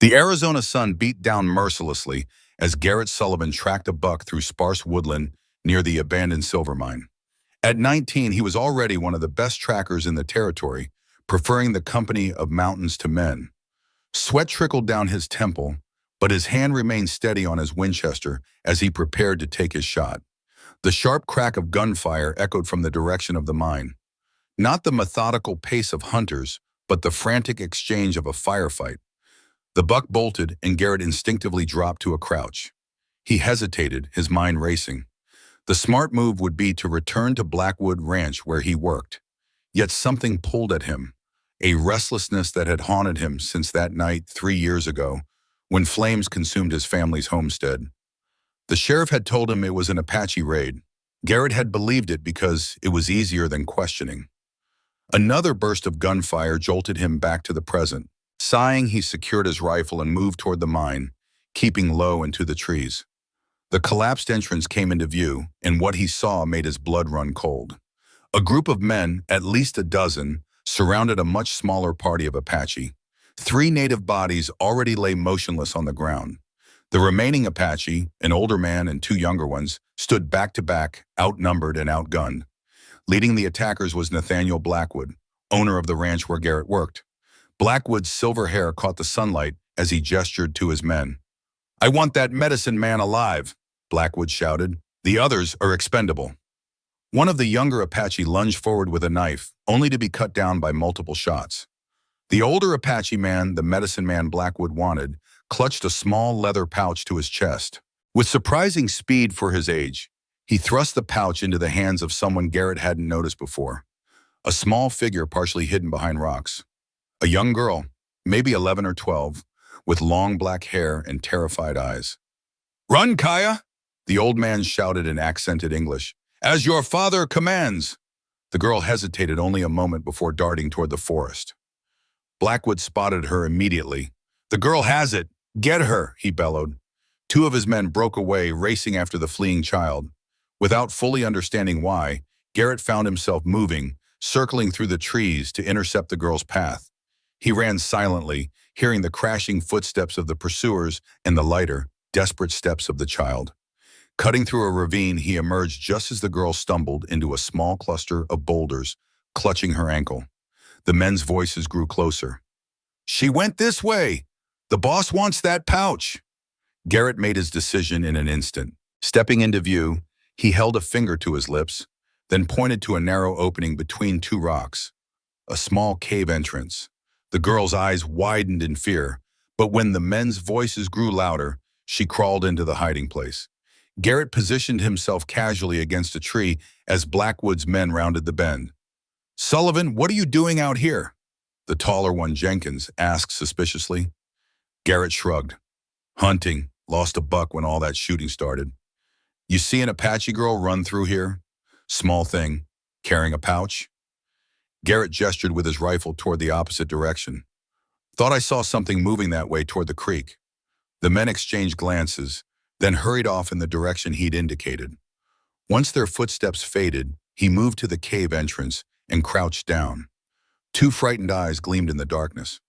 The Arizona sun beat down mercilessly as Garrett Sullivan tracked a buck through sparse woodland near the abandoned silver mine. At 19, he was already one of the best trackers in the territory, preferring the company of mountains to men. Sweat trickled down his temple, but his hand remained steady on his Winchester as he prepared to take his shot. The sharp crack of gunfire echoed from the direction of the mine. Not the methodical pace of hunters, but the frantic exchange of a firefight. The buck bolted, and Garrett instinctively dropped to a crouch. He hesitated, his mind racing. The smart move would be to return to Blackwood Ranch where he worked. Yet something pulled at him, a restlessness that had haunted him since that night 3 years ago, when flames consumed his family's homestead. The sheriff had told him it was an Apache raid. Garrett had believed it because it was easier than questioning. Another burst of gunfire jolted him back to the present. Sighing, he secured his rifle and moved toward the mine, keeping low into the trees. The collapsed entrance came into view, and what he saw made his blood run cold. A group of men, at least a dozen, surrounded a much smaller party of Apache. 3 native bodies already lay motionless on the ground. The remaining Apache, an older man and 2 younger ones, stood back to back, outnumbered and outgunned. Leading the attackers was Nathaniel Blackwood, owner of the ranch where Garrett worked. Blackwood's silver hair caught the sunlight as he gestured to his men. "I want that medicine man alive," Blackwood shouted. "The others are expendable." One of the younger Apache lunged forward with a knife, only to be cut down by multiple shots. The older Apache man, the medicine man Blackwood wanted, clutched a small leather pouch to his chest. With surprising speed for his age, he thrust the pouch into the hands of someone Garrett hadn't noticed before. A small figure partially hidden behind rocks. A young girl, maybe 11 or 12, with long black hair and terrified eyes. "Run, Kaya!" the old man shouted in accented English. "As your father commands!" The girl hesitated only a moment before darting toward the forest. Blackwood spotted her immediately. "The girl has it! Get her!" he bellowed. 2 of his men broke away, racing after the fleeing child. Without fully understanding why, Garrett found himself moving, circling through the trees to intercept the girl's path. He ran silently, hearing the crashing footsteps of the pursuers and the lighter, desperate steps of the child. Cutting through a ravine, he emerged just as the girl stumbled into a small cluster of boulders, clutching her ankle. The men's voices grew closer. "She went this way! The boss wants that pouch!" Garrett made his decision in an instant. Stepping into view, he held a finger to his lips, then pointed to a narrow opening between 2 rocks. A small cave entrance. The girl's eyes widened in fear, but when the men's voices grew louder, she crawled into the hiding place. Garrett positioned himself casually against a tree as Blackwood's men rounded the bend. "Sullivan, what are you doing out here?" the taller one, Jenkins, asked suspiciously. Garrett shrugged. "Hunting. Lost a buck when all that shooting started." "You see an Apache girl run through here? Small thing. Carrying a pouch?" Garrett gestured with his rifle toward the opposite direction. "Thought I saw something moving that way toward the creek." The men exchanged glances, then hurried off in the direction he'd indicated. Once their footsteps faded, he moved to the cave entrance and crouched down. 2 frightened eyes gleamed in the darkness.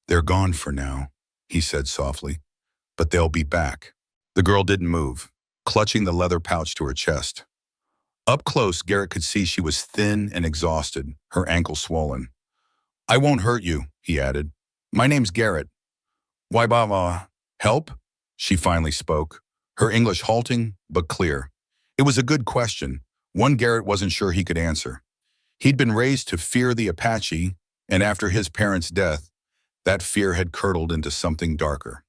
"They're gone for now," he said softly, "but they'll be back." The girl didn't move, clutching the leather pouch to her chest. Up close, Garrett could see she was thin and exhausted, her ankle swollen. "I won't hurt you," he added. "My name's Garrett." "Why, Baba, help?" She finally spoke, her English halting but clear. It was a good question, one Garrett wasn't sure he could answer. He'd been raised to fear the Apache, and after his parents' death, that fear had curdled into something darker.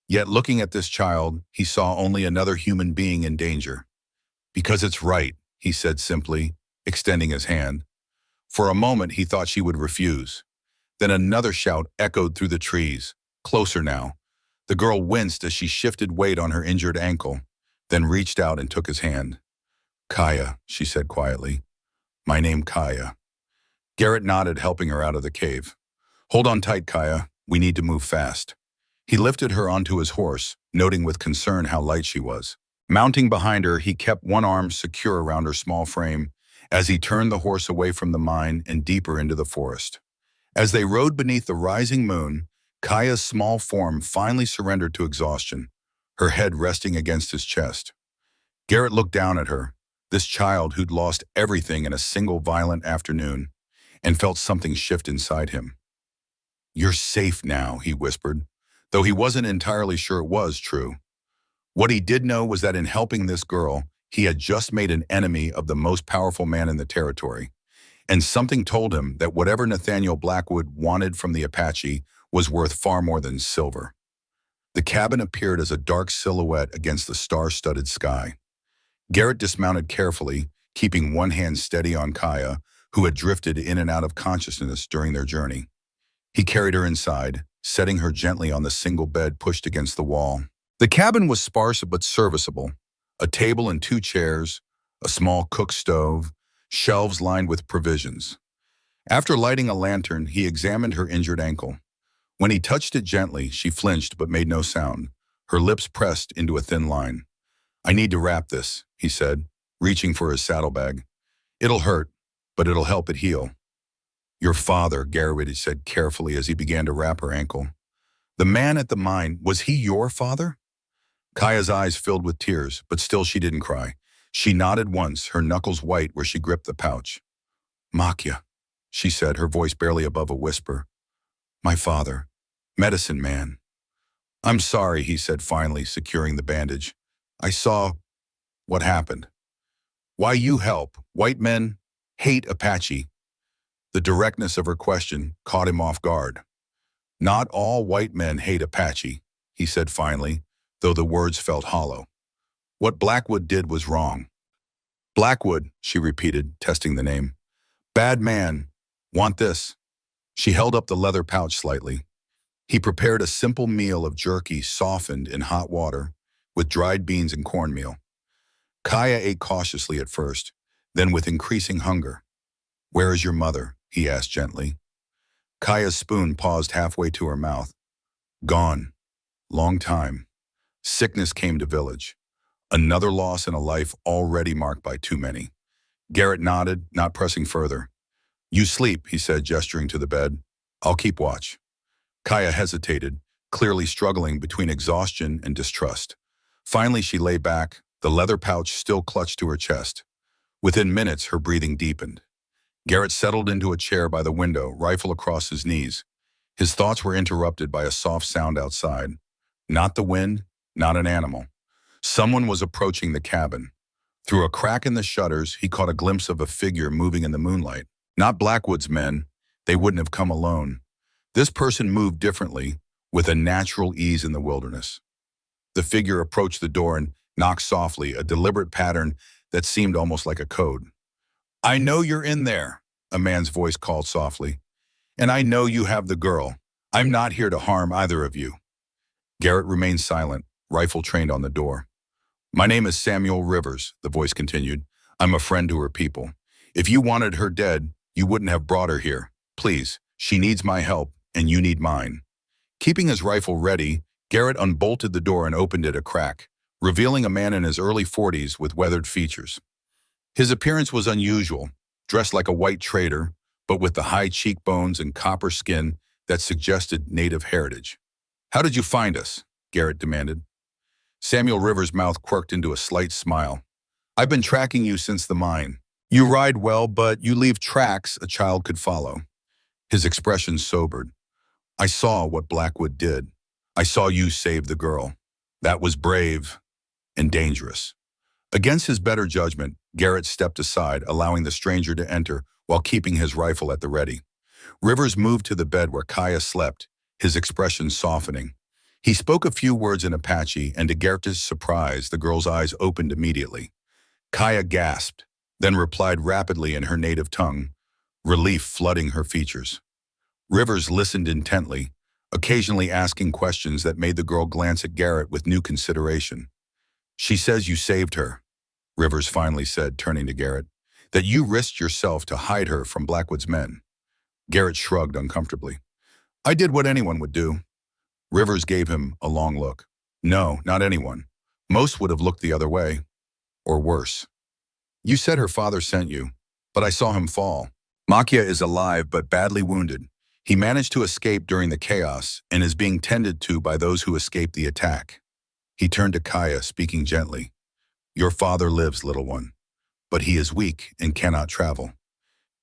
Yet looking at this child, he saw only another human being in danger. "Because it's right," he said simply, extending his hand. For a moment, he thought she would refuse. Then another shout echoed through the trees, closer now. The girl winced as she shifted weight on her injured ankle, then reached out and took his hand. "Kaya," she said quietly. "My name Kaya." Garrett nodded, helping her out of the cave. "Hold on tight, Kaya. We need to move fast." He lifted her onto his horse, noting with concern how light she was. Mounting behind her, he kept one arm secure around her small frame as he turned the horse away from the mine and deeper into the forest. As they rode beneath the rising moon, Kaya's small form finally surrendered to exhaustion, her head resting against his chest. Garrett looked down at her, this child who'd lost everything in a single violent afternoon, and felt something shift inside him. "You're safe now," he whispered, though he wasn't entirely sure it was true. What he did know was that in helping this girl, he had just made an enemy of the most powerful man in the territory, and something told him that whatever Nathaniel Blackwood wanted from the Apache was worth far more than silver. The cabin appeared as a dark silhouette against the star-studded sky. Garrett dismounted carefully, keeping one hand steady on Kaya, who had drifted in and out of consciousness during their journey. He carried her inside, setting her gently on the single bed pushed against the wall. The cabin was sparse but serviceable. A table and 2 chairs, a small cook stove, shelves lined with provisions. After lighting a lantern, he examined her injured ankle. When he touched it gently, she flinched but made no sound, her lips pressed into a thin line. "I need to wrap this," he said, reaching for his saddlebag. "It'll hurt, but it'll help it heal." "Your father," Garrett said carefully as he began to wrap her ankle. "The man at the mine, was he your father?" Kaya's eyes filled with tears, but still she didn't cry. She nodded once, her knuckles white where she gripped the pouch. "Makya," she said, her voice barely above a whisper. "My father. Medicine man." "I'm sorry," he said finally, securing the bandage. "I saw what happened. Why you help? White men hate Apache." The directness of her question caught him off guard. "Not all white men hate Apache," he said finally, though the words felt hollow. "What Blackwood did was wrong." "Blackwood," she repeated, testing the name. "Bad man. Want this?" She held up the leather pouch slightly. He prepared a simple meal of jerky softened in hot water with dried beans and cornmeal. Kaya ate cautiously at first, then with increasing hunger. "Where is your mother?" he asked gently. Kaya's spoon paused halfway to her mouth. "Gone. Long time. Sickness came to village. Another loss in a life already marked by too many." Garrett nodded, not pressing further. "You sleep," he said, gesturing to the bed. "I'll keep watch." Kaya hesitated, clearly struggling between exhaustion and distrust. Finally, she lay back, the leather pouch still clutched to her chest. Within minutes, her breathing deepened. Garrett settled into a chair by the window, rifle across his knees. His thoughts were interrupted by a soft sound outside. Not the wind, not an animal. Someone was approaching the cabin. Through a crack in the shutters, he caught a glimpse of a figure moving in the moonlight. Not Blackwood's men. They wouldn't have come alone. This person moved differently, with a natural ease in the wilderness. The figure approached the door and knocked softly, a deliberate pattern that seemed almost like a code. "I know you're in there," a man's voice called softly. "And I know you have the girl. I'm not here to harm either of you." Garrett remained silent, rifle trained on the door. "My name is Samuel Rivers," the voice continued. "I'm a friend to her people. If you wanted her dead, you wouldn't have brought her here. Please, she needs my help, and you need mine." Keeping his rifle ready, Garrett unbolted the door and opened it a crack, revealing a man in his early 40s with weathered features. His appearance was unusual, dressed like a white trader, but with the high cheekbones and copper skin that suggested native heritage. "How did you find us?" Garrett demanded. Samuel Rivers' mouth quirked into a slight smile. "I've been tracking you since the mine. You ride well, but you leave tracks a child could follow." His expression sobered. "I saw what Blackwood did. I saw you save the girl. That was brave and dangerous." Against his better judgment, Garrett stepped aside, allowing the stranger to enter while keeping his rifle at the ready. Rivers moved to the bed where Kaya slept, his expression softening. He spoke a few words in Apache, and to Garrett's surprise, the girl's eyes opened immediately. Kaya gasped, then replied rapidly in her native tongue, relief flooding her features. Rivers listened intently, occasionally asking questions that made the girl glance at Garrett with new consideration. "She says you saved her," Rivers finally said, turning to Garrett, "that you risked yourself to hide her from Blackwood's men." Garrett shrugged uncomfortably. "I did what anyone would do." Rivers gave him a long look. "No, not anyone. Most would have looked the other way. Or worse. You said her father sent you, but I saw him fall. Makya is alive but badly wounded. He managed to escape during the chaos and is being tended to by those who escaped the attack. He turned to Kaya, speaking gently. Your father lives, little one, but he is weak and cannot travel.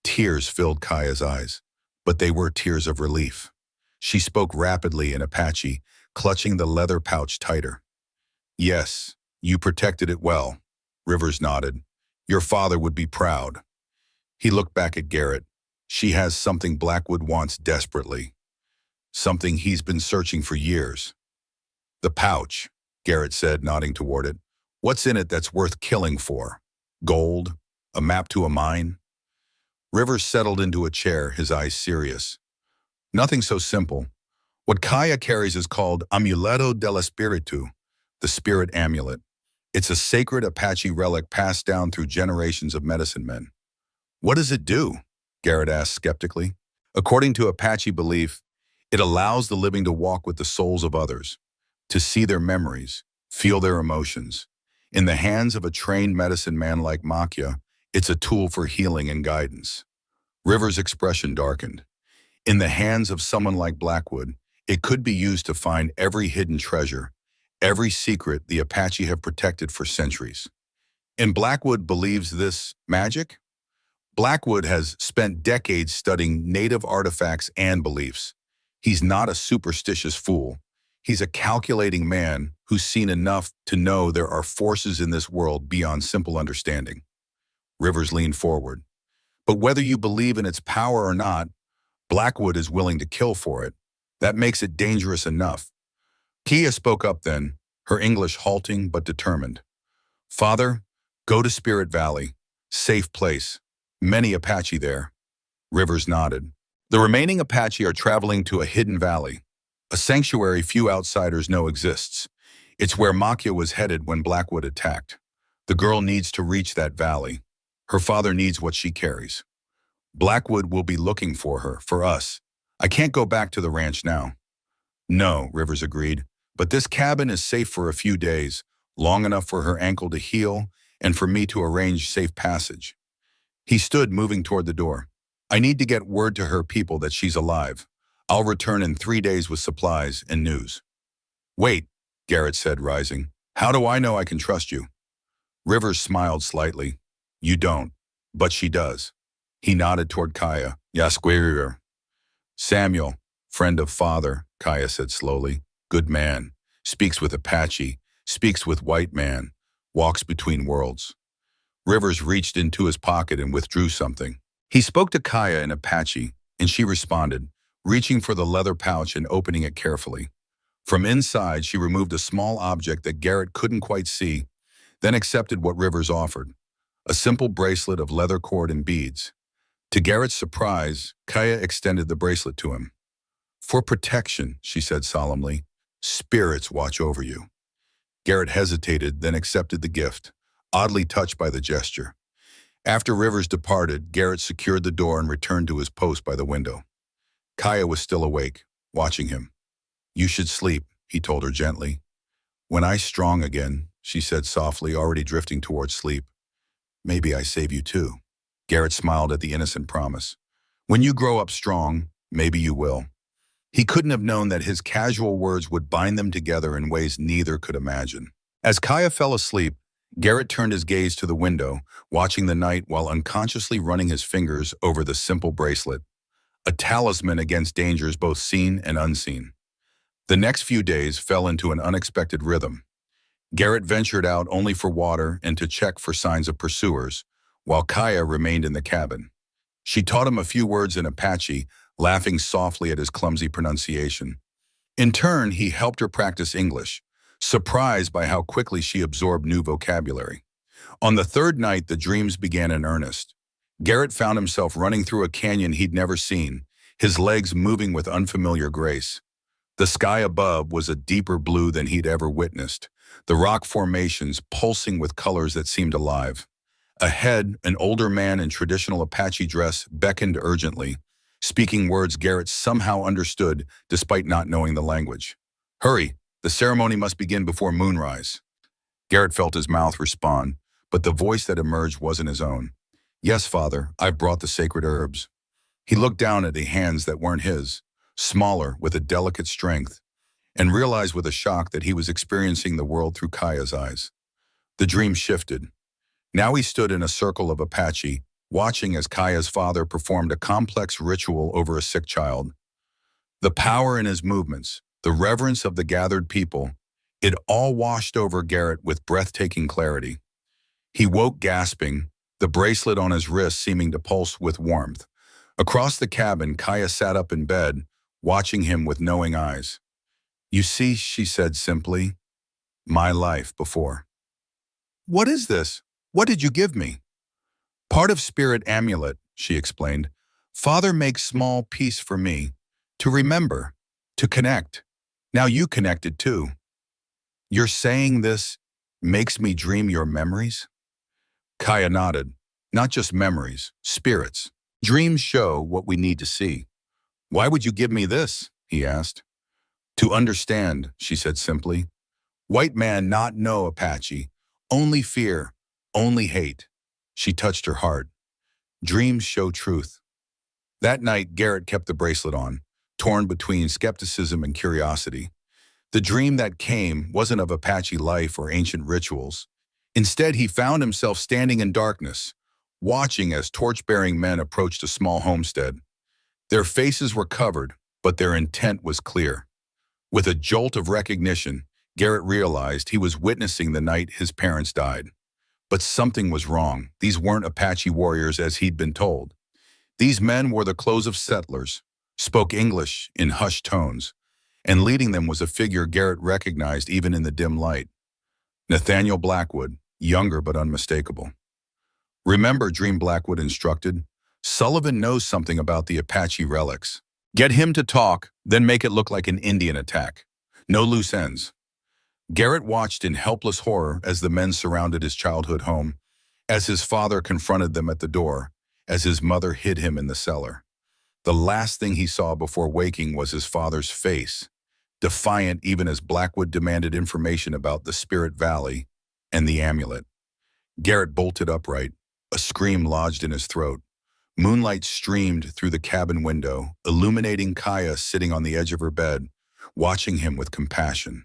Tears filled Kaya's eyes, but they were tears of relief. She spoke rapidly in Apache, clutching the leather pouch tighter. Yes, you protected it well. Rivers nodded. Your father would be proud. He looked back at Garrett. She has something Blackwood wants desperately. Something he's been searching for years. The pouch, Garrett said, nodding toward it. What's in it that's worth killing for? Gold? A map to a mine? Rivers settled into a chair, his eyes serious. Nothing so simple. What Kaya carries is called Amuleto del Espiritu, the spirit amulet. It's a sacred Apache relic passed down through generations of medicine men. What does it do? Garrett asked skeptically. According to Apache belief, it allows the living to walk with the souls of others, to see their memories, feel their emotions. In the hands of a trained medicine man like Makia, it's a tool for healing and guidance. Rivers' expression darkened. In the hands of someone like Blackwood, it could be used to find every hidden treasure, every secret the Apache have protected for centuries. And Blackwood believes this magic? Blackwood has spent decades studying native artifacts and beliefs. He's not a superstitious fool. He's a calculating man who's seen enough to know there are forces in this world beyond simple understanding. Rivers leaned forward. But whether you believe in its power or not, Blackwood is willing to kill for it. That makes it dangerous enough. Kia spoke up then, her English halting but determined. Father, go to Spirit Valley. Safe place. Many Apache there. Rivers nodded. The remaining Apache are traveling to a hidden valley, a sanctuary few outsiders know exists. It's where Makia was headed when Blackwood attacked. The girl needs to reach that valley. Her father needs what she carries. Blackwood will be looking for her, for us. I can't go back to the ranch now. No, Rivers agreed, but this cabin is safe for a few days, long enough for her ankle to heal and for me to arrange safe passage. He stood, moving toward the door. I need to get word to her people that she's alive. I'll return in 3 days with supplies and news. Wait, Garrett said, rising. How do I know I can trust you? Rivers smiled slightly. You don't, but she does. He nodded toward Kaya. Yasquir. Samuel, friend of father, Kaya said slowly. Good man. Speaks with Apache. Speaks with white man. Walks between worlds. Rivers reached into his pocket and withdrew something. He spoke to Kaya in Apache, and she responded, reaching for the leather pouch and opening it carefully. From inside, she removed a small object that Garrett couldn't quite see, then accepted what Rivers offered, a simple bracelet of leather cord and beads. To Garrett's surprise, Kaya extended the bracelet to him. For protection, she said solemnly, spirits watch over you. Garrett hesitated, then accepted the gift, oddly touched by the gesture. After Rivers departed, Garrett secured the door and returned to his post by the window. Kaya was still awake, watching him. You should sleep, he told her gently. When I strong again, she said softly, already drifting towards sleep. Maybe I save you too. Garrett smiled at the innocent promise. When you grow up strong, maybe you will. He couldn't have known that his casual words would bind them together in ways neither could imagine. As Kaya fell asleep, Garrett turned his gaze to the window, watching the night while unconsciously running his fingers over the simple bracelet, a talisman against dangers both seen and unseen. The next few days fell into an unexpected rhythm. Garrett ventured out only for water and to check for signs of pursuers, while Kaya remained in the cabin. She taught him a few words in Apache, laughing softly at his clumsy pronunciation. In turn, he helped her practice English, surprised by how quickly she absorbed new vocabulary. On the third night, the dreams began in earnest. Garrett found himself running through a canyon he'd never seen, his legs moving with unfamiliar grace. The sky above was a deeper blue than he'd ever witnessed, the rock formations pulsing with colors that seemed alive. Ahead, an older man in traditional Apache dress beckoned urgently, speaking words Garrett somehow understood despite not knowing the language. Hurry, the ceremony must begin before moonrise. Garrett felt his mouth respond, but the voice that emerged wasn't his own. Yes, father, I've brought the sacred herbs. He looked down at the hands that weren't his, smaller, with a delicate strength, and realized with a shock that he was experiencing the world through Kaya's eyes. The dream shifted. Now he stood in a circle of Apache, watching as Kaya's father performed a complex ritual over a sick child. The power in his movements, the reverence of the gathered people, it all washed over Garrett with breathtaking clarity. He woke gasping, the bracelet on his wrist seeming to pulse with warmth. Across the cabin, Kaya sat up in bed, watching him with knowing eyes. "You see," she said simply, "my life before." "What is this? What did you give me?" "Part of spirit amulet," she explained. "Father makes small piece for me, to remember, to connect. Now you connected too. You're saying this makes me dream your memories?" Kaya nodded. "Not just memories, spirits. Dreams show what we need to see." "Why would you give me this?" he asked. "To understand," she said simply. "White man not know Apache. Only fear, only hate." She touched her heart. Dreams show truth. That night, Garrett kept the bracelet on, torn between skepticism and curiosity. The dream that came wasn't of Apache life or ancient rituals. Instead, he found himself standing in darkness, watching as torch-bearing men approached a small homestead. Their faces were covered, but their intent was clear. With a jolt of recognition, Garrett realized he was witnessing the night his parents died. But something was wrong. These weren't Apache warriors as he'd been told. These men wore the clothes of settlers, spoke English in hushed tones, and leading them was a figure Garrett recognized even in the dim light. Nathaniel Blackwood, younger but unmistakable. "Remember," Dream Blackwood instructed, "Sullivan knows something about the Apache relics. Get him to talk, then make it look like an Indian attack. No loose ends." Garrett watched in helpless horror as the men surrounded his childhood home, as his father confronted them at the door, as his mother hid him in the cellar. The last thing he saw before waking was his father's face, defiant even as Blackwood demanded information about the Spirit Valley and the amulet. Garrett bolted upright, a scream lodged in his throat. Moonlight streamed through the cabin window, illuminating Kaya sitting on the edge of her bed, watching him with compassion.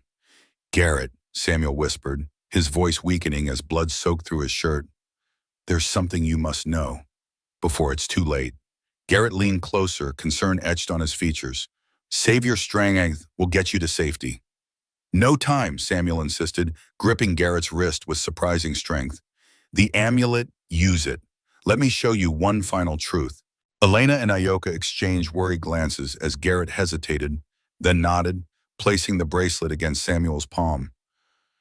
"Garrett," Samuel whispered, his voice weakening as blood soaked through his shirt. "There's something you must know, before it's too late." Garrett leaned closer, concern etched on his features. "Save your strength, will get you to safety." "No time," Samuel insisted, gripping Garrett's wrist with surprising strength. "The amulet, use it. Let me show you one final truth." Elena and Ioka exchanged worried glances as Garrett hesitated, then nodded, placing the bracelet against Samuel's palm.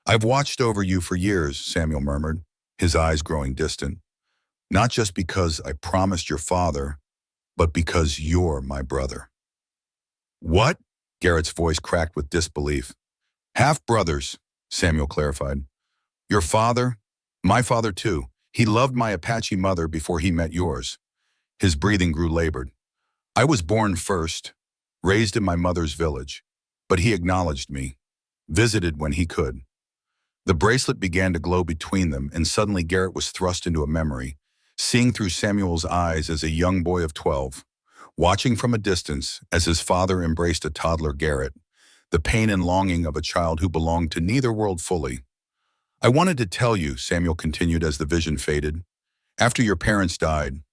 "I've watched over you for years," Samuel murmured, his eyes growing distant. "Not just because I promised your father, but because you're my brother." "What?" Garrett's voice cracked with disbelief. "Half-brothers," Samuel clarified. "Your father, my father too. He loved my Apache mother before he met yours." His breathing grew labored. "I was born first, raised in my mother's village, but he acknowledged me, visited when he could." The bracelet began to glow between them, and suddenly Garrett was thrust into a memory, seeing through Samuel's eyes as a young boy of 12, watching from a distance as his father embraced a toddler Garrett, the pain and longing of a child who belonged to neither world fully. "I wanted to tell you," Samuel continued as the vision faded, "after your parents died,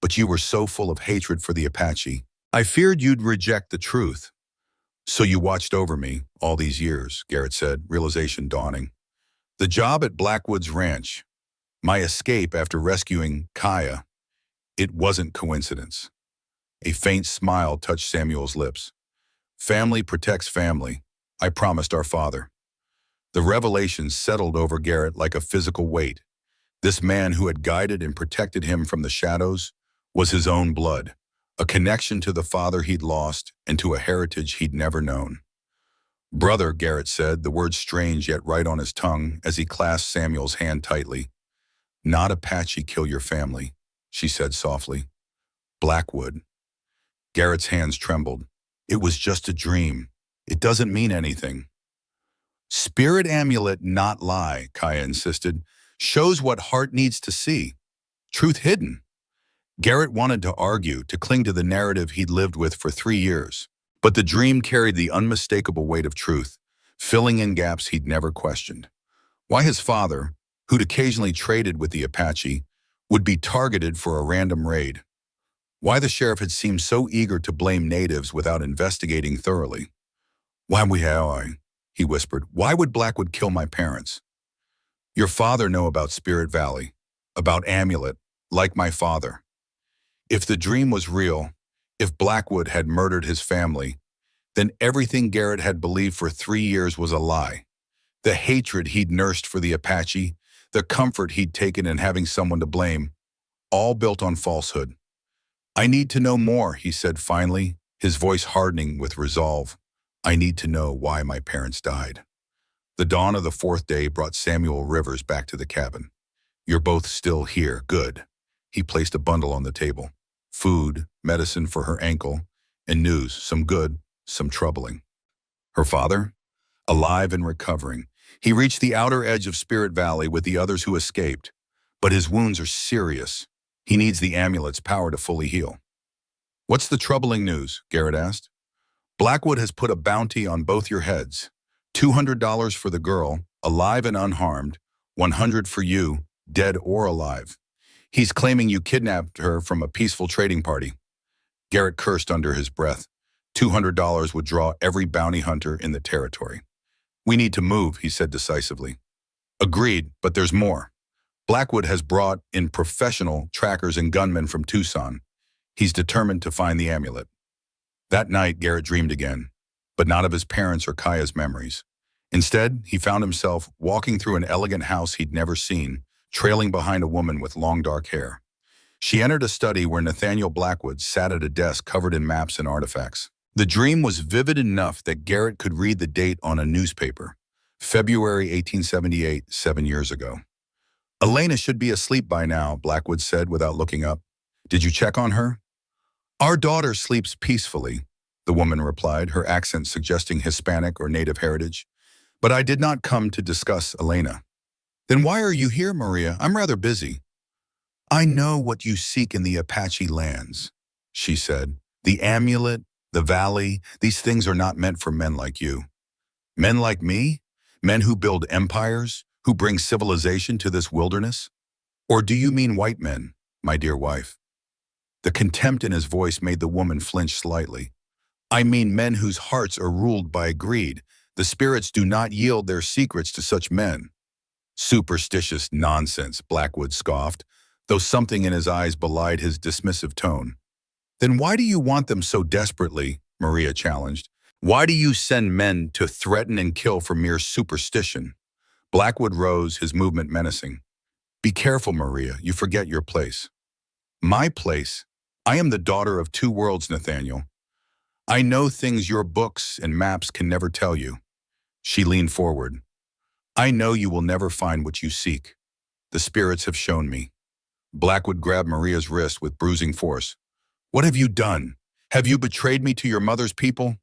but you were so full of hatred for the Apache. I feared you'd reject the truth. So you watched over me all these years," Garrett said, realization dawning. "The job at Blackwood's ranch, my escape after rescuing Kaya, it wasn't coincidence." A faint smile touched Samuel's lips. "Family protects family. I promised our father." The revelation settled over Garrett like a physical weight. This man who had guided and protected him from the shadows was his own blood, a connection to the father he'd lost and to a heritage he'd never known. "Brother," Garrett said, the word strange yet right on his tongue as he clasped Samuel's hand tightly. "Not Apache kill your family," she said softly. "Blackwood." Garrett's hands trembled. "It was just a dream. It doesn't mean anything." "Spirit amulet, not lie," Kaya insisted. "Shows what heart needs to see. Truth hidden." Garrett wanted to argue, to cling to the narrative he'd lived with for 3 years. But the dream carried the unmistakable weight of truth, filling in gaps he'd never questioned. Why his father, who'd occasionally traded with the Apache, would be targeted for a random raid. Why the sheriff had seemed so eager to blame natives without investigating thoroughly. He whispered. Why would Blackwood kill my parents? Your father know about Spirit Valley, about Amulet, like my father. If the dream was real, if Blackwood had murdered his family, then everything Garrett had believed for 3 years was a lie. The hatred he'd nursed for the Apache, the comfort he'd taken in having someone to blame, all built on falsehood. I need to know more, he said finally, his voice hardening with resolve. I need to know why my parents died. The dawn of the fourth day brought Samuel Rivers back to the cabin. You're both still here, good. He placed a bundle on the table. Food, medicine for her ankle, and news, some good, some troubling. Her father? Alive and recovering. He reached the outer edge of Spirit Valley with the others who escaped. But his wounds are serious. He needs the amulet's power to fully heal. What's the troubling news? Garrett asked. Blackwood has put a bounty on both your heads. $200 for the girl, alive and unharmed, $100 for you, dead or alive. He's claiming you kidnapped her from a peaceful trading party. Garrett cursed under his breath. $200 would draw every bounty hunter in the territory. We need to move, he said decisively. Agreed, but there's more. Blackwood has brought in professional trackers and gunmen from Tucson. He's determined to find the amulet. That night, Garrett dreamed again, but not of his parents or Kaya's memories. Instead, he found himself walking through an elegant house he'd never seen, trailing behind a woman with long dark hair. She entered a study where Nathaniel Blackwood sat at a desk covered in maps and artifacts. The dream was vivid enough that Garrett could read the date on a newspaper. February 1878, 7 years ago. Elena should be asleep by now, Blackwood said without looking up. Did you check on her? Our daughter sleeps peacefully, the woman replied, her accent suggesting Hispanic or native heritage. But I did not come to discuss Elena. Then why are you here, Maria? I'm rather busy. I know what you seek in the Apache lands, she said. The amulet, the valley, these things are not meant for men like you. Men like me? Men who build empires, who bring civilization to this wilderness? Or do you mean white men, my dear wife? The contempt in his voice made the woman flinch slightly. I mean men whose hearts are ruled by greed. The spirits do not yield their secrets to such men. Superstitious nonsense, Blackwood scoffed, though something in his eyes belied his dismissive tone. Then why do you want them so desperately? Maria challenged. Why do you send men to threaten and kill for mere superstition? Blackwood rose, his movement menacing. Be careful, Maria, you forget your place. My place? I am the daughter of two worlds, Nathaniel. I know things your books and maps can never tell you. She leaned forward. I know you will never find what you seek. The spirits have shown me. Blackwood grabbed Maria's wrist with bruising force. What have you done? Have you betrayed me to your mother's people?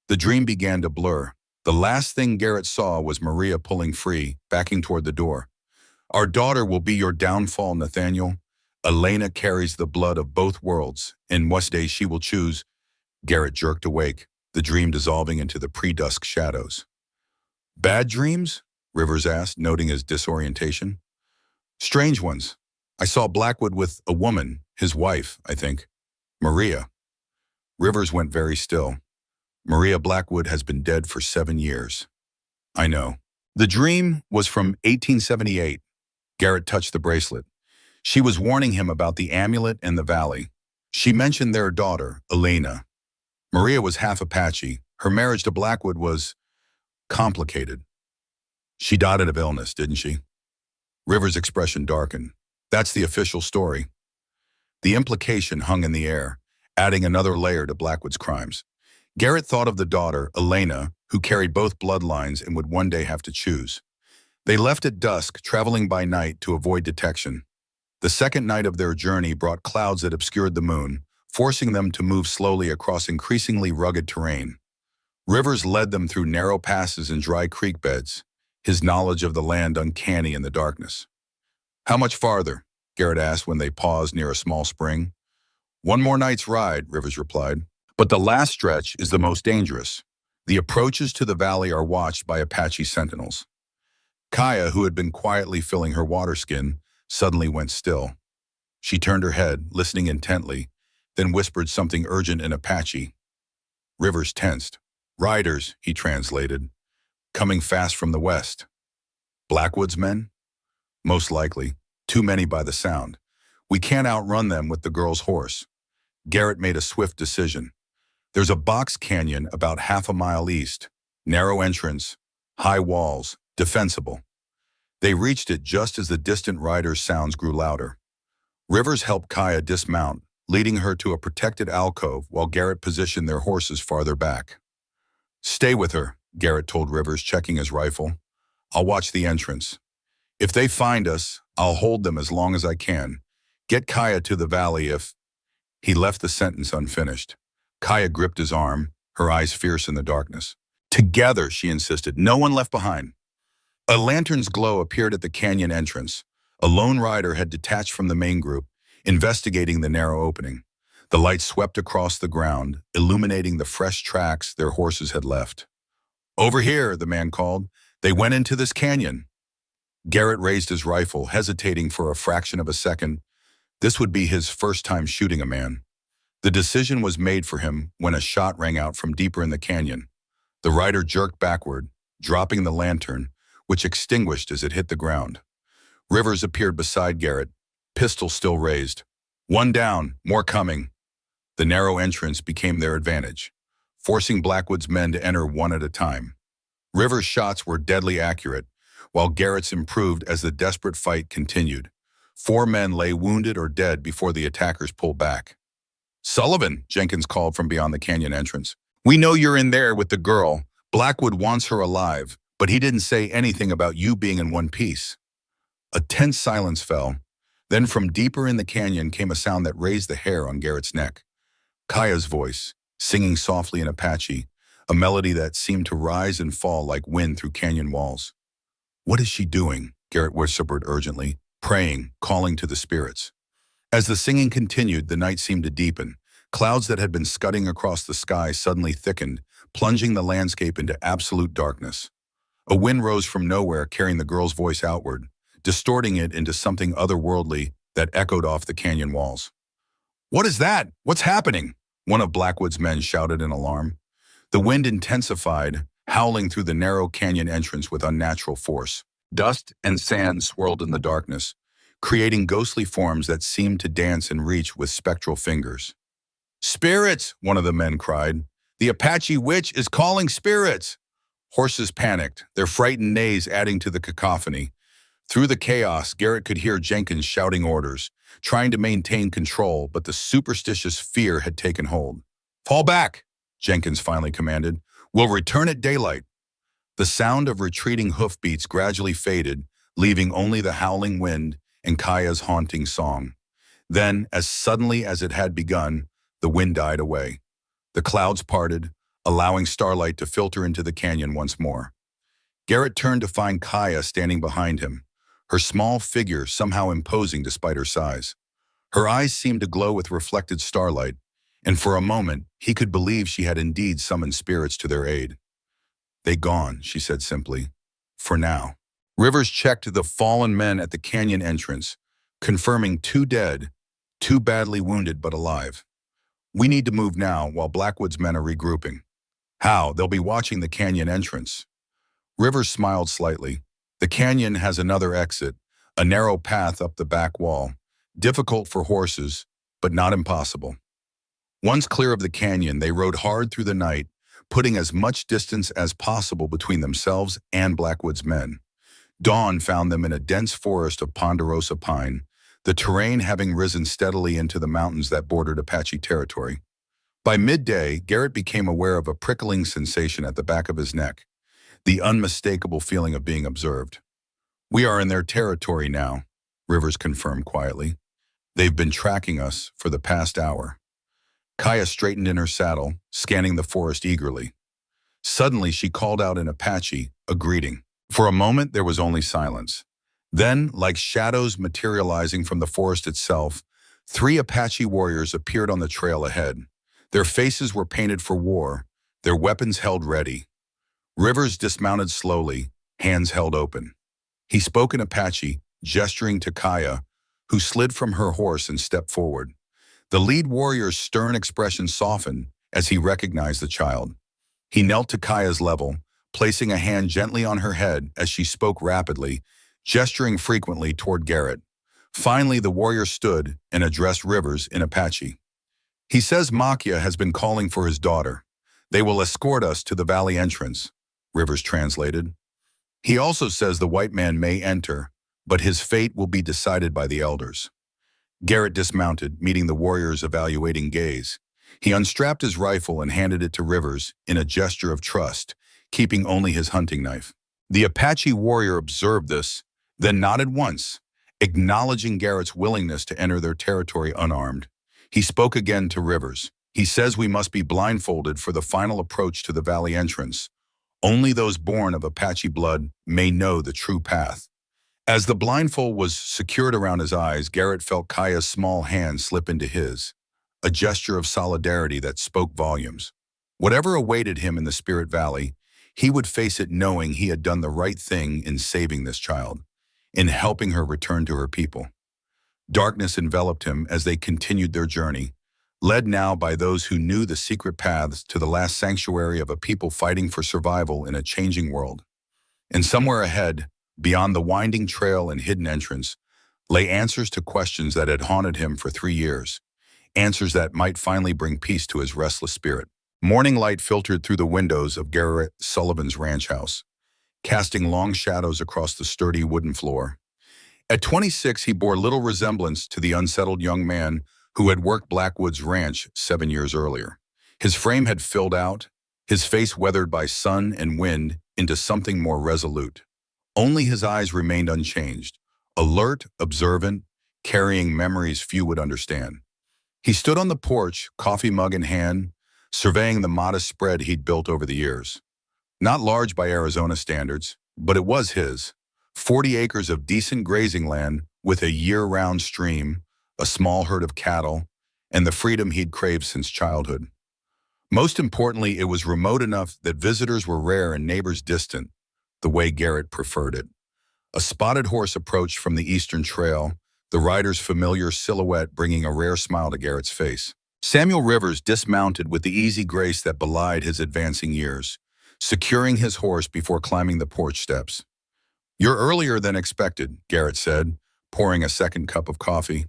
The dream began to blur. The last thing Garrett saw was Maria pulling free, backing toward the door. Our daughter will be your downfall, Nathaniel. Elena carries the blood of both worlds, and what day she will choose. Garrett jerked awake, the dream dissolving into the pre-dusk shadows. Bad dreams? Rivers asked, noting his disorientation. Strange ones. I saw Blackwood with a woman, his wife, I think. Maria. Rivers went very still. Maria Blackwood has been dead for 7 years. I know. The dream was from 1878. Garrett touched the bracelet. She was warning him about the amulet and the valley. She mentioned their daughter, Elena. Maria was half Apache. Her marriage to Blackwood was complicated. She died of illness, didn't she? Rivers' expression darkened. That's the official story. The implication hung in the air, adding another layer to Blackwood's crimes. Garrett thought of the daughter, Elena, who carried both bloodlines and would one day have to choose. They left at dusk, traveling by night to avoid detection. The second night of their journey brought clouds that obscured the moon, forcing them to move slowly across increasingly rugged terrain. Rivers led them through narrow passes and dry creek beds, his knowledge of the land uncanny in the darkness. How much farther? Garrett asked when they paused near a small spring. One more night's ride, Rivers replied. But the last stretch is the most dangerous. The approaches to the valley are watched by Apache sentinels. Kaya, who had been quietly filling her water skin, suddenly went still. She turned her head, listening intently, then whispered something urgent in Apache. Rivers tensed. Riders, he translated, coming fast from the west. Blackwoods men? Most likely. Too many by the sound. We can't outrun them with the girl's horse. Garrett made a swift decision. There's a box canyon about half a mile east. Narrow entrance, high walls, defensible. They reached it just as the distant riders' sounds grew louder. Rivers helped Kaya dismount, leading her to a protected alcove while Garrett positioned their horses farther back. Stay with her, Garrett told Rivers, checking his rifle. I'll watch the entrance. If they find us, I'll hold them as long as I can. Get Kaya to the valley if... He left the sentence unfinished. Kaya gripped his arm, her eyes fierce in the darkness. Together, she insisted, no one left behind. A lantern's glow appeared at the canyon entrance. A lone rider had detached from the main group, investigating the narrow opening. The light swept across the ground, illuminating the fresh tracks their horses had left. Over here, the man called. They went into this canyon. Garrett raised his rifle, hesitating for a fraction of a second. This would be his first time shooting a man. The decision was made for him when a shot rang out from deeper in the canyon. The rider jerked backward, dropping the lantern, which extinguished as it hit the ground. Rivers appeared beside Garrett, pistol still raised. One down, more coming. The narrow entrance became their advantage, forcing Blackwood's men to enter one at a time. Rivers' shots were deadly accurate, while Garrett's improved as the desperate fight continued. 4 men lay wounded or dead before the attackers pulled back. Sullivan, Jenkins called from beyond the canyon entrance. We know you're in there with the girl. Blackwood wants her alive, but he didn't say anything about you being in one piece. A tense silence fell. Then from deeper in the canyon came a sound that raised the hair on Garrett's neck. Kaya's voice, singing softly in Apache, a melody that seemed to rise and fall like wind through canyon walls. What is she doing? Garrett whispered urgently, praying, calling to the spirits. As the singing continued, the night seemed to deepen. Clouds that had been scudding across the sky suddenly thickened, plunging the landscape into absolute darkness. A wind rose from nowhere, carrying the girl's voice outward, distorting it into something otherworldly that echoed off the canyon walls. What is that? What's happening? One of Blackwood's men shouted in alarm. The wind intensified, howling through the narrow canyon entrance with unnatural force. Dust and sand swirled in the darkness, creating ghostly forms that seemed to dance and reach with spectral fingers. Spirits, one of the men cried. The Apache witch is calling spirits. Horses panicked, their frightened neighs adding to the cacophony. Through the chaos, Garrett could hear Jenkins shouting orders, trying to maintain control, but the superstitious fear had taken hold. Fall back, Jenkins finally commanded. We'll return at daylight. The sound of retreating hoofbeats gradually faded, leaving only the howling wind and Kaya's haunting song. Then, as suddenly as it had begun, the wind died away. The clouds parted, allowing starlight to filter into the canyon once more. Garrett turned to find Kaya standing behind him, her small figure somehow imposing despite her size. Her eyes seemed to glow with reflected starlight, and for a moment he could believe she had indeed summoned spirits to their aid. They gone, she said simply. For now. Rivers checked the fallen men at the canyon entrance, confirming 2 dead, 2 badly wounded but alive. We need to move now while Blackwood's men are regrouping. How? They'll be watching the canyon entrance. Rivers smiled slightly. The canyon has another exit, a narrow path up the back wall, difficult for horses, but not impossible. Once clear of the canyon, they rode hard through the night, putting as much distance as possible between themselves and Blackwood's men. Dawn found them in a dense forest of ponderosa pine, the terrain having risen steadily into the mountains that bordered Apache territory. By midday, Garrett became aware of a prickling sensation at the back of his neck, the unmistakable feeling of being observed. We are in their territory now, Rivers confirmed quietly. They've been tracking us for the past hour. Kaya straightened in her saddle, scanning the forest eagerly. Suddenly, she called out in Apache, a greeting. For a moment, there was only silence. Then, like shadows materializing from the forest itself, three Apache warriors appeared on the trail ahead. Their faces were painted for war, their weapons held ready. Rivers dismounted slowly, hands held open. He spoke in Apache, gesturing to Kaya, who slid from her horse and stepped forward. The lead warrior's stern expression softened as he recognized the child. He knelt to Kaya's level, placing a hand gently on her head as she spoke rapidly, gesturing frequently toward Garrett. Finally, the warrior stood and addressed Rivers in Apache. He says Makia has been calling for his daughter. They will escort us to the valley entrance, Rivers translated. He also says the white man may enter, but his fate will be decided by the elders. Garrett dismounted, meeting the warrior's evaluating gaze. He unstrapped his rifle and handed it to Rivers in a gesture of trust, keeping only his hunting knife. The Apache warrior observed this, then nodded once, acknowledging Garrett's willingness to enter their territory unarmed. He spoke again to Rivers. He says we must be blindfolded for the final approach to the valley entrance. Only those born of Apache blood may know the true path. As the blindfold was secured around his eyes, Garrett felt Kaya's small hand slip into his, a gesture of solidarity that spoke volumes. Whatever awaited him in the Spirit Valley, he would face it knowing he had done the right thing in saving this child, in helping her return to her people. Darkness enveloped him as they continued their journey, led now by those who knew the secret paths to the last sanctuary of a people fighting for survival in a changing world. And somewhere ahead, beyond the winding trail and hidden entrance, lay answers to questions that had haunted him for 3 years, answers that might finally bring peace to his restless spirit. Morning light filtered through the windows of Garrett Sullivan's ranch house, casting long shadows across the sturdy wooden floor. At 26, he bore little resemblance to the unsettled young man who had worked Blackwood's ranch 7 years earlier. His frame had filled out, his face weathered by sun and wind into something more resolute. Only his eyes remained unchanged, alert, observant, carrying memories few would understand. He stood on the porch, coffee mug in hand, surveying the modest spread he'd built over the years. Not large by Arizona standards, but it was his. 40 acres of decent grazing land with a year-round stream, a small herd of cattle, and the freedom he'd craved since childhood. Most importantly, it was remote enough that visitors were rare and neighbors distant, the way Garrett preferred it. A spotted horse approached from the eastern trail, the rider's familiar silhouette bringing a rare smile to Garrett's face. Samuel Rivers dismounted with the easy grace that belied his advancing years, securing his horse before climbing the porch steps. "You're earlier than expected," Garrett said, pouring a second cup of coffee.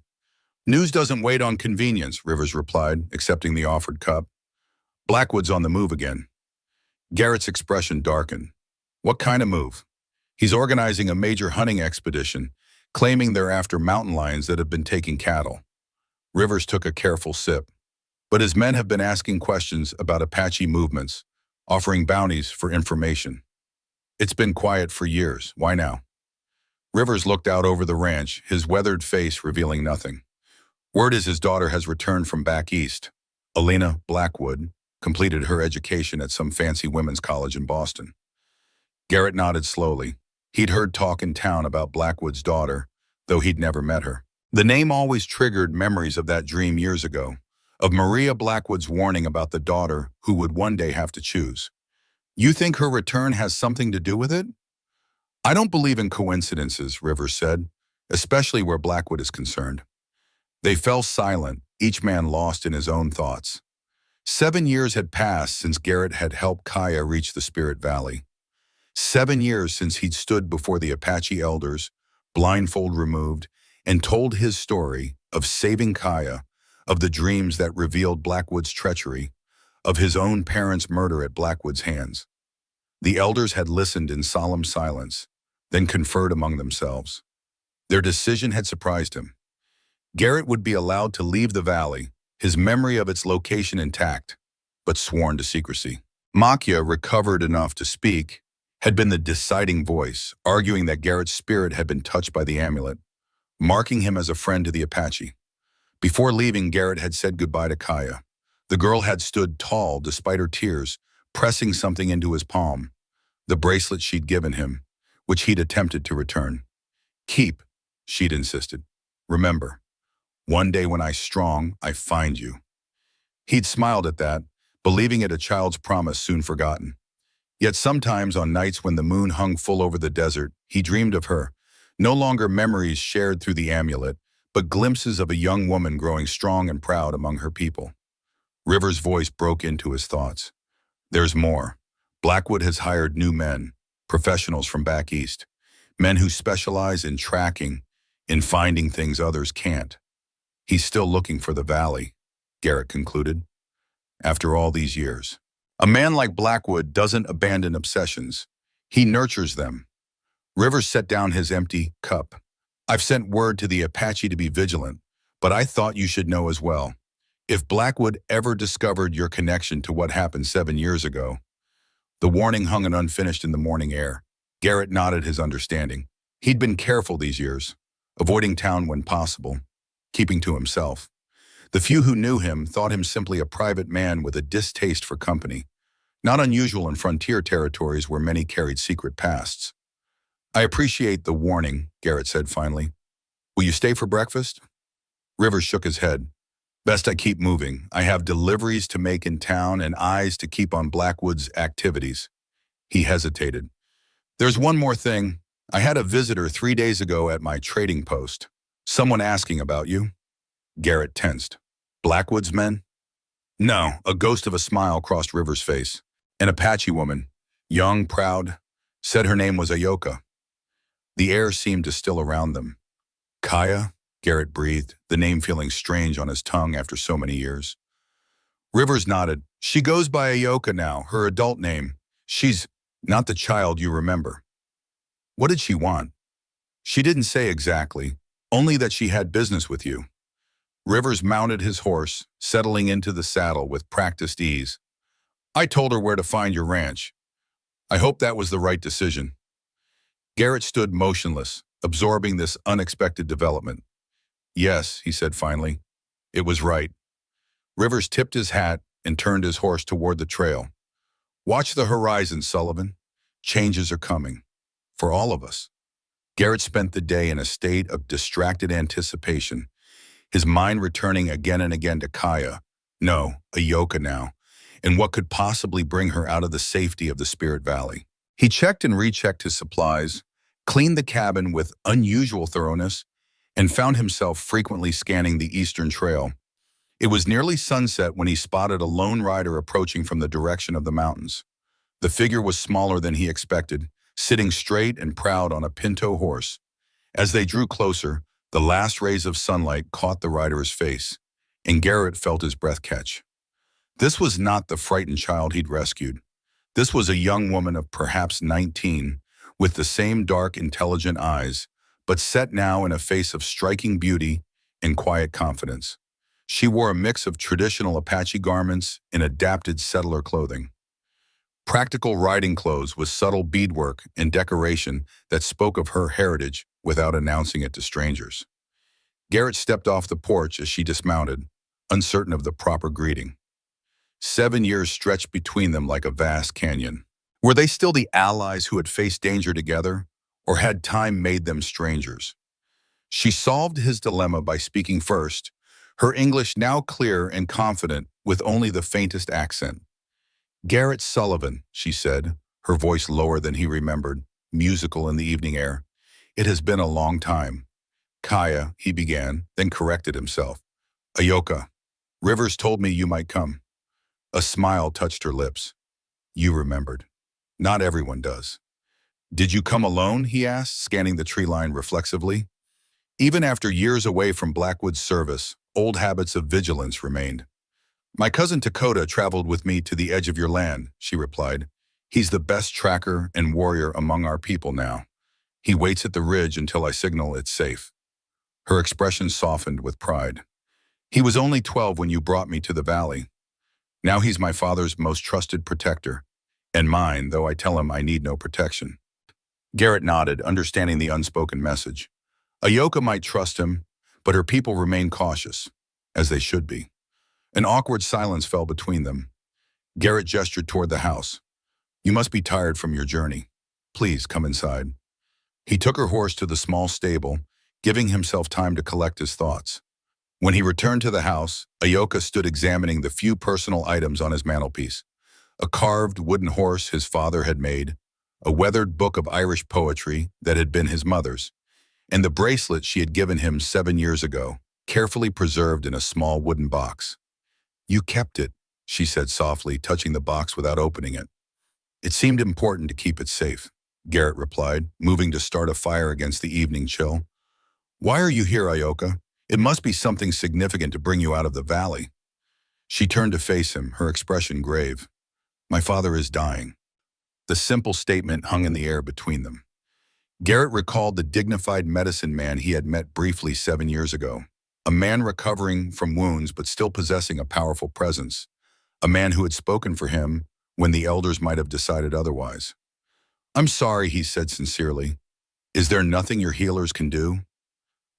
"News doesn't wait on convenience," Rivers replied, accepting the offered cup. "Blackwood's on the move again." Garrett's expression darkened. "What kind of move?" "He's organizing a major hunting expedition, claiming they're after mountain lions that have been taking cattle." Rivers took a careful sip. "But his men have been asking questions about Apache movements, offering bounties for information. It's been quiet for years. Why now?" Rivers looked out over the ranch, his weathered face revealing nothing. "Word is his daughter has returned from back east. Alina Blackwood completed her education at some fancy women's college in Boston." Garrett nodded slowly. He'd heard talk in town about Blackwood's daughter, though he'd never met her. The name always triggered memories of that dream years ago, of Maria Blackwood's warning about the daughter who would one day have to choose. "You think her return has something to do with it?" "I don't believe in coincidences," Rivers said, "especially where Blackwood is concerned." They fell silent, each man lost in his own thoughts. 7 years had passed since Garrett had helped Kaya reach the Spirit Valley. 7 years since he'd stood before the Apache elders, blindfold removed, and told his story of saving Kaya, of the dreams that revealed Blackwood's treachery, of his own parents' murder at Blackwood's hands. The elders had listened in solemn silence, then conferred among themselves. Their decision had surprised him. Garrett would be allowed to leave the valley, his memory of its location intact, but sworn to secrecy. Makia, recovered enough to speak, had been the deciding voice, arguing that Garrett's spirit had been touched by the amulet, marking him as a friend to the Apache. Before leaving, Garrett had said goodbye to Kaya. The girl had stood tall despite her tears, pressing something into his palm, the bracelet she'd given him, which he'd attempted to return. Keep, she'd insisted. Remember, one day when I'm strong, I find you. He'd smiled at that, believing it a child's promise soon forgotten. Yet sometimes on nights when the moon hung full over the desert, he dreamed of her, no longer memories shared through the amulet, but glimpses of a young woman growing strong and proud among her people. River's voice broke into his thoughts. There's more. Blackwood has hired new men, professionals from back east, men who specialize in tracking, in finding things others can't. He's still looking for the valley, Garrett concluded. After all these years, a man like Blackwood doesn't abandon obsessions. He nurtures them. Rivers set down his empty cup. I've sent word to the Apache to be vigilant, but I thought you should know as well. If Blackwood ever discovered your connection to what happened 7 years ago, the warning hung unfinished in the morning air. Garrett nodded his understanding. He'd been careful these years, avoiding town when possible, keeping to himself. The few who knew him thought him simply a private man with a distaste for company, not unusual in frontier territories where many carried secret pasts. I appreciate the warning, Garrett said finally. Will you stay for breakfast? Rivers shook his head. Best I keep moving. I have deliveries to make in town and eyes to keep on Blackwood's activities. He hesitated. There's one more thing. I had a visitor 3 days ago at my trading post. Someone asking about you. Garrett tensed. Blackwood's men? No, a ghost of a smile crossed Rivers' face. An Apache woman, young, proud, said her name was Ayoka. The air seemed to still around them. Kaya? Garrett breathed, the name feeling strange on his tongue after so many years. Rivers nodded. She goes by Ayoka now, her adult name. She's not the child you remember. What did she want? She didn't say exactly, only that she had business with you. Rivers mounted his horse, settling into the saddle with practiced ease. I told her where to find your ranch. I hope that was the right decision. Garrett stood motionless, absorbing this unexpected development. Yes, he said finally. It was right. Rivers tipped his hat and turned his horse toward the trail. Watch the horizon, Sullivan. Changes are coming. For all of us. Garrett spent the day in a state of distracted anticipation, his mind returning again and again to Kaya, no, Ayoka now, and what could possibly bring her out of the safety of the Spirit Valley. He checked and rechecked his supplies, cleaned the cabin with unusual thoroughness, and found himself frequently scanning the eastern trail. It was nearly sunset when he spotted a lone rider approaching from the direction of the mountains. The figure was smaller than he expected, sitting straight and proud on a pinto horse. As they drew closer, the last rays of sunlight caught the rider's face, and Garrett felt his breath catch. This was not the frightened child he'd rescued. This was a young woman of perhaps 19, with the same dark, intelligent eyes, but set now in a face of striking beauty and quiet confidence. She wore a mix of traditional Apache garments and adapted settler clothing. Practical riding clothes with subtle beadwork and decoration that spoke of her heritage without announcing it to strangers. Garrett stepped off the porch as she dismounted, uncertain of the proper greeting. 7 years stretched between them like a vast canyon. Were they still the allies who had faced danger together, or had time made them strangers? She solved his dilemma by speaking first, her English now clear and confident with only the faintest accent. Garrett Sullivan, she said, her voice lower than he remembered, musical in the evening air. It has been a long time. Kaya, he began, then corrected himself. Ayoka, Rivers told me you might come. A smile touched her lips. You remembered. Not everyone does. Did you come alone, he asked, scanning the tree line reflexively. Even after years away from Blackwood's service, old habits of vigilance remained. My cousin Dakota traveled with me to the edge of your land, she replied. He's the best tracker and warrior among our people now. He waits at the ridge until I signal it's safe. Her expression softened with pride. He was only 12 when you brought me to the valley. Now he's my father's most trusted protector, and mine, though I tell him I need no protection. Garrett nodded, understanding the unspoken message. Ayoka might trust him, but her people remain cautious, as they should be. An awkward silence fell between them. Garrett gestured toward the house. You must be tired from your journey. Please come inside. He took her horse to the small stable, giving himself time to collect his thoughts. When he returned to the house, Ayoka stood examining the few personal items on his mantelpiece. A carved wooden horse his father had made, a weathered book of Irish poetry that had been his mother's, and the bracelet she had given him 7 years ago, carefully preserved in a small wooden box. "You kept it," she said softly, touching the box without opening it. "It seemed important to keep it safe," Garrett replied, moving to start a fire against the evening chill. "Why are you here, Ayoka? It must be something significant to bring you out of the valley." She turned to face him, her expression grave. "My father is dying." The simple statement hung in the air between them. Garrett recalled the dignified medicine man he had met briefly 7 years ago. A man recovering from wounds but still possessing a powerful presence. A man who had spoken for him when the elders might have decided otherwise. "I'm sorry," he said sincerely. "Is there nothing your healers can do?"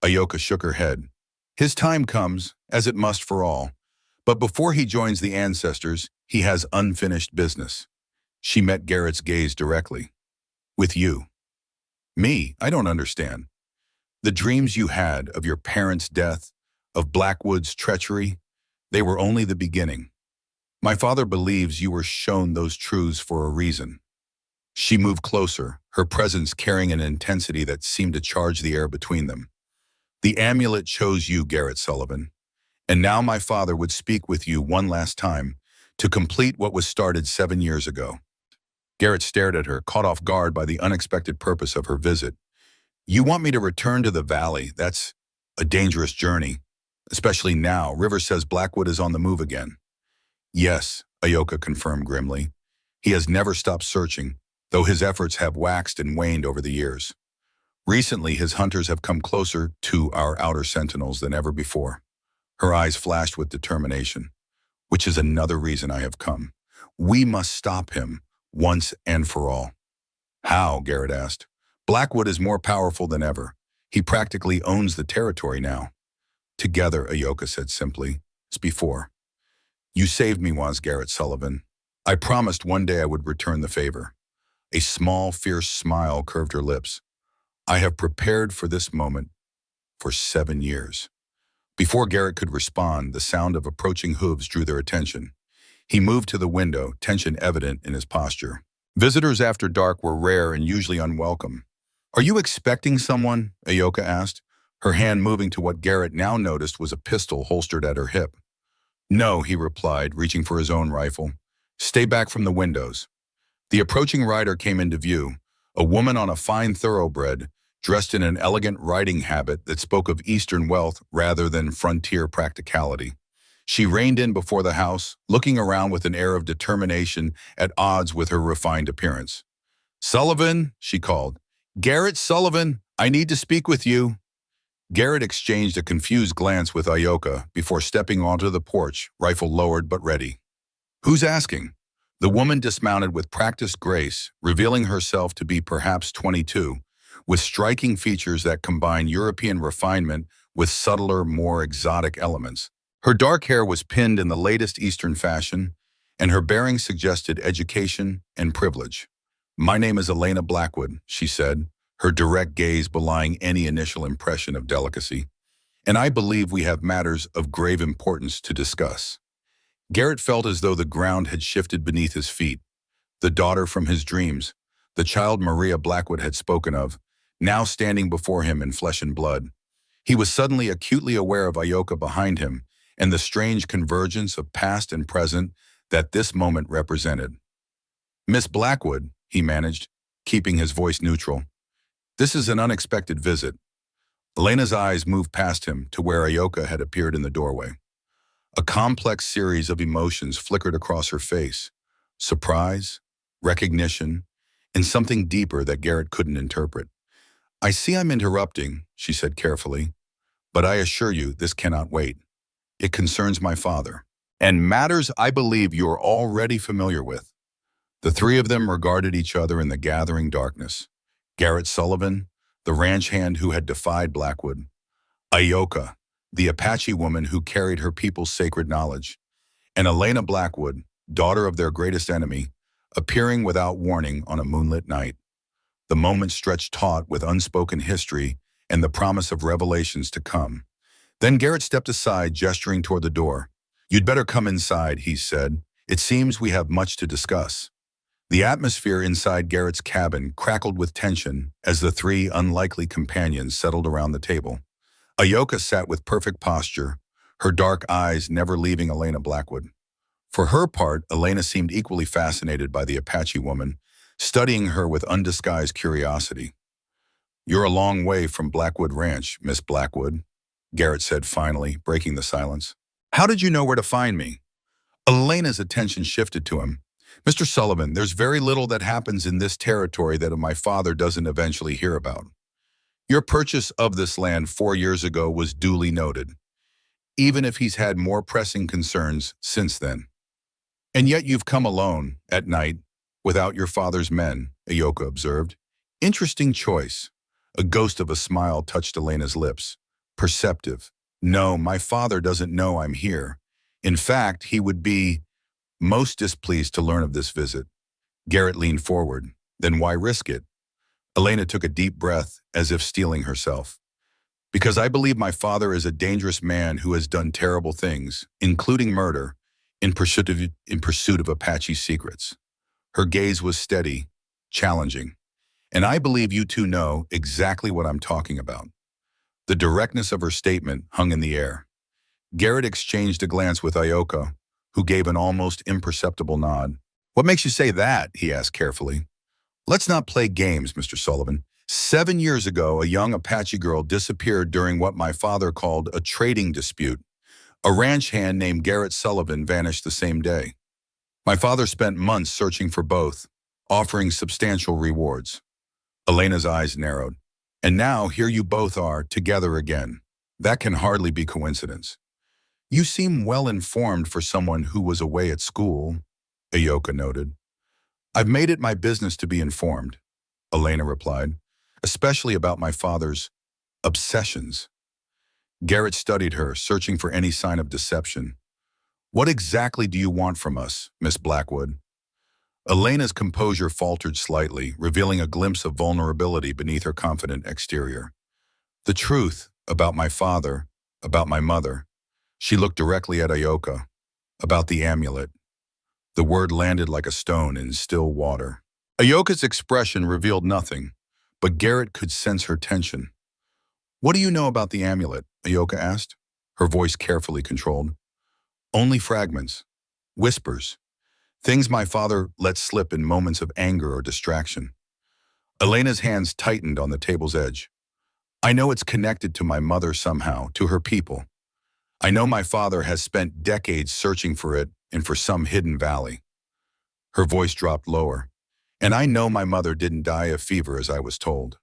Ayoka shook her head. "His time comes, as it must for all. But before he joins the ancestors, he has unfinished business." She met Garrett's gaze directly. "With you." "Me? I don't understand." "The dreams you had of your parents' death, of Blackwood's treachery, they were only the beginning. My father believes you were shown those truths for a reason." She moved closer, her presence carrying an intensity that seemed to charge the air between them. "The amulet chose you, Garrett Sullivan. And now my father would speak with you one last time to complete what was started 7 years ago." Garrett stared at her, caught off guard by the unexpected purpose of her visit. "You want me to return to the valley? That's a dangerous journey. Especially now, River says Blackwood is on the move again." "Yes," Ayoka confirmed grimly. "He has never stopped searching, though his efforts have waxed and waned over the years. Recently, his hunters have come closer to our outer sentinels than ever before." Her eyes flashed with determination. "Which is another reason I have come. We must stop him, once and for all." "How?" Garrett asked. "Blackwood is more powerful than ever. He practically owns the territory now." "Together," Ayoka said simply, "as before." "You saved me once, Garrett Sullivan. I promised one day I would return the favor." A small, fierce smile curved her lips. "I have prepared for this moment for 7 years." Before Garrett could respond, the sound of approaching hooves drew their attention. He moved to the window, tension evident in his posture. Visitors after dark were rare and usually unwelcome. "Are you expecting someone?" Ayoka asked, her hand moving to what Garrett now noticed was a pistol holstered at her hip. "No," he replied, reaching for his own rifle. "Stay back from the windows." The approaching rider came into view, a woman on a fine thoroughbred, dressed in an elegant riding habit that spoke of Eastern wealth rather than frontier practicality. She reined in before the house, looking around with an air of determination at odds with her refined appearance. "Sullivan," she called. "Garrett Sullivan, I need to speak with you." Garrett exchanged a confused glance with Ayoka before stepping onto the porch, rifle lowered but ready. "Who's asking?" The woman dismounted with practiced grace, revealing herself to be perhaps 22, with striking features that combine European refinement with subtler, more exotic elements. Her dark hair was pinned in the latest Eastern fashion, and her bearing suggested education and privilege. "My name is Elena Blackwood," she said, her direct gaze belying any initial impression of delicacy. "And I believe we have matters of grave importance to discuss." Garrett felt as though the ground had shifted beneath his feet. The daughter from his dreams, the child Maria Blackwood had spoken of, now standing before him in flesh and blood. He was suddenly acutely aware of Ayoka behind him and the strange convergence of past and present that this moment represented. "Miss Blackwood," he managed, keeping his voice neutral. "This is an unexpected visit." Elena's eyes moved past him to where Ayoka had appeared in the doorway. A complex series of emotions flickered across her face. Surprise, recognition, and something deeper that Garrett couldn't interpret. "I see I'm interrupting," she said carefully, "but I assure you this cannot wait. It concerns my father, and matters I believe you are already familiar with." The three of them regarded each other in the gathering darkness. Garrett Sullivan, the ranch hand who had defied Blackwood. Ayoka, the Apache woman who carried her people's sacred knowledge. And Elena Blackwood, daughter of their greatest enemy, appearing without warning on a moonlit night. The moment stretched taut with unspoken history and the promise of revelations to come. Then Garrett stepped aside, gesturing toward the door. "You'd better come inside," he said. "It seems we have much to discuss." The atmosphere inside Garrett's cabin crackled with tension as the three unlikely companions settled around the table. Ayoka sat with perfect posture, her dark eyes never leaving Elena Blackwood. For her part, Elena seemed equally fascinated by the Apache woman, studying her with undisguised curiosity. "You're a long way from Blackwood Ranch, Miss Blackwood," Garrett said finally, breaking the silence. "How did you know where to find me?" Elena's attention shifted to him. "Mr. Sullivan, there's very little that happens in this territory that my father doesn't eventually hear about. Your purchase of this land 4 years ago was duly noted, even if he's had more pressing concerns since then. And yet you've come alone, at night, without your father's men," Ayoka observed. "Interesting choice." A ghost of a smile touched Elena's lips. "Perceptive. No, my father doesn't know I'm here. In fact, he would be most displeased to learn of this visit." Garrett leaned forward. "Then why risk it?" Elena took a deep breath, as if steeling herself. "Because I believe my father is a dangerous man who has done terrible things, including murder, in pursuit of Apache secrets." Her gaze was steady, challenging. "And I believe you two know exactly what I'm talking about." The directness of her statement hung in the air. Garrett exchanged a glance with Ayoka, who gave an almost imperceptible nod. "What makes you say that?" he asked carefully. "Let's not play games, Mr. Sullivan. 7 years ago, a young Apache girl disappeared during what my father called a trading dispute. A ranch hand named Garrett Sullivan vanished the same day. My father spent months searching for both, offering substantial rewards." Elena's eyes narrowed. "And now here you both are, together again. That can hardly be coincidence." "You seem well informed for someone who was away at school," Ayoka noted. "I've made it my business to be informed," Elena replied, "especially about my father's obsessions." Garrett studied her, searching for any sign of deception. "What exactly do you want from us, Miss Blackwood?" Elena's composure faltered slightly, revealing a glimpse of vulnerability beneath her confident exterior. "The truth about my father, about my mother." She looked directly at Ayoka. "About the amulet." The word landed like a stone in still water. Ayoka's expression revealed nothing, but Garrett could sense her tension. "What do you know about the amulet?" Ayoka asked, her voice carefully controlled. "Only fragments, whispers, things my father let slip in moments of anger or distraction." Elena's hands tightened on the table's edge. "I know it's connected to my mother somehow, to her people. I know my father has spent decades searching for it and for some hidden valley." Her voice dropped lower. "And I know my mother didn't die of fever as I was told."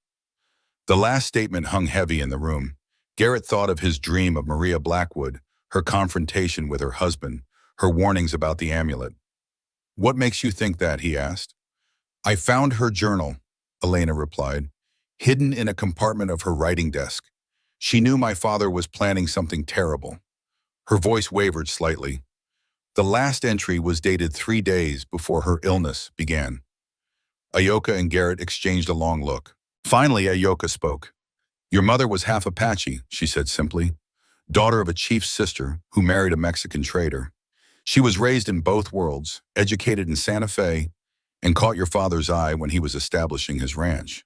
The last statement hung heavy in the room. Garrett thought of his dream of Maria Blackwood, her confrontation with her husband, her warnings about the amulet. "What makes you think that?" he asked. "I found her journal," Elena replied, "hidden in a compartment of her writing desk. She knew my father was planning something terrible." Her voice wavered slightly. "The last entry was dated 3 days before her illness began." Ayoka and Garrett exchanged a long look. Finally, Ayoka spoke. "Your mother was half Apache," she said simply, "daughter of a chief's sister who married a Mexican trader. She was raised in both worlds, educated in Santa Fe, and caught your father's eye when he was establishing his ranch."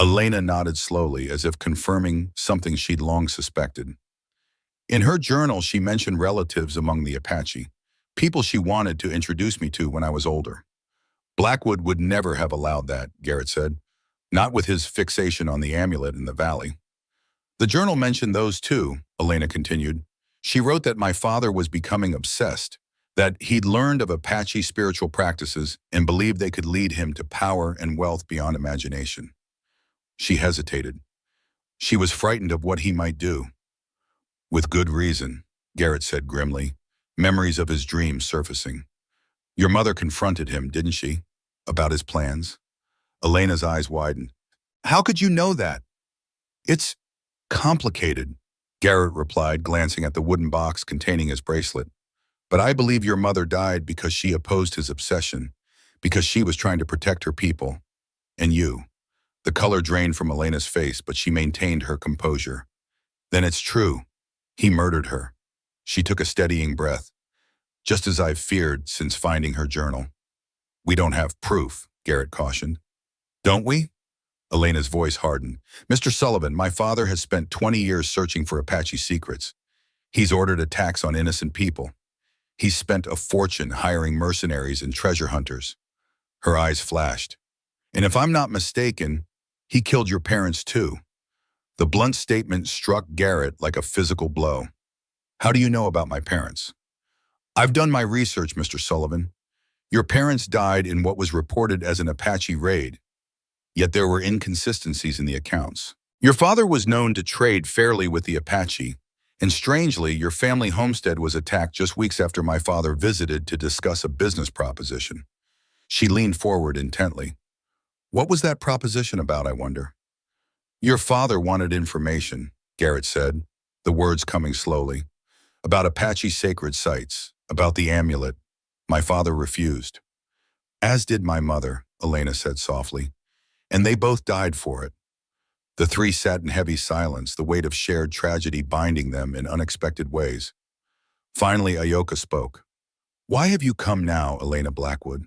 Elena nodded slowly, as if confirming something she'd long suspected. "In her journal, she mentioned relatives among the Apache, people she wanted to introduce me to when I was older." "Blackwood would never have allowed that," Garrett said, "not with his fixation on the amulet in the valley." "The journal mentioned those too," Elena continued. "She wrote that my father was becoming obsessed, that he'd learned of Apache spiritual practices and believed they could lead him to power and wealth beyond imagination." She hesitated. She was frightened of what he might do. "With good reason," Garrett said grimly, memories of his dreams surfacing. "Your mother confronted him, didn't she, about his plans?" Elena's eyes widened. "How could you know that?" "It's complicated," Garrett replied, glancing at the wooden box containing his bracelet. "But I believe your mother died because she opposed his obsession, because she was trying to protect her people, and you." The color drained from Elena's face, but she maintained her composure. Then it's true. He murdered her. She took a steadying breath, just as I've feared since finding her journal. We don't have proof, Garrett cautioned. Don't we? Elena's voice hardened. Mr. Sullivan, my father has spent 20 years searching for Apache secrets. He's ordered attacks on innocent people. He's spent a fortune hiring mercenaries and treasure hunters. Her eyes flashed. And if I'm not mistaken, he killed your parents too. The blunt statement struck Garrett like a physical blow. How do you know about my parents? I've done my research, Mr. Sullivan. Your parents died in what was reported as an Apache raid, yet there were inconsistencies in the accounts. Your father was known to trade fairly with the Apache, and strangely, your family homestead was attacked just weeks after my father visited to discuss a business proposition. She leaned forward intently. What was that proposition about, I wonder? Your father wanted information, Garrett said, the words coming slowly. About Apache sacred sites, about the amulet. My father refused. As did my mother, Elena said softly, and they both died for it. The three sat in heavy silence, the weight of shared tragedy binding them in unexpected ways. Finally, Ayoka spoke. Why have you come now, Elena Blackwood?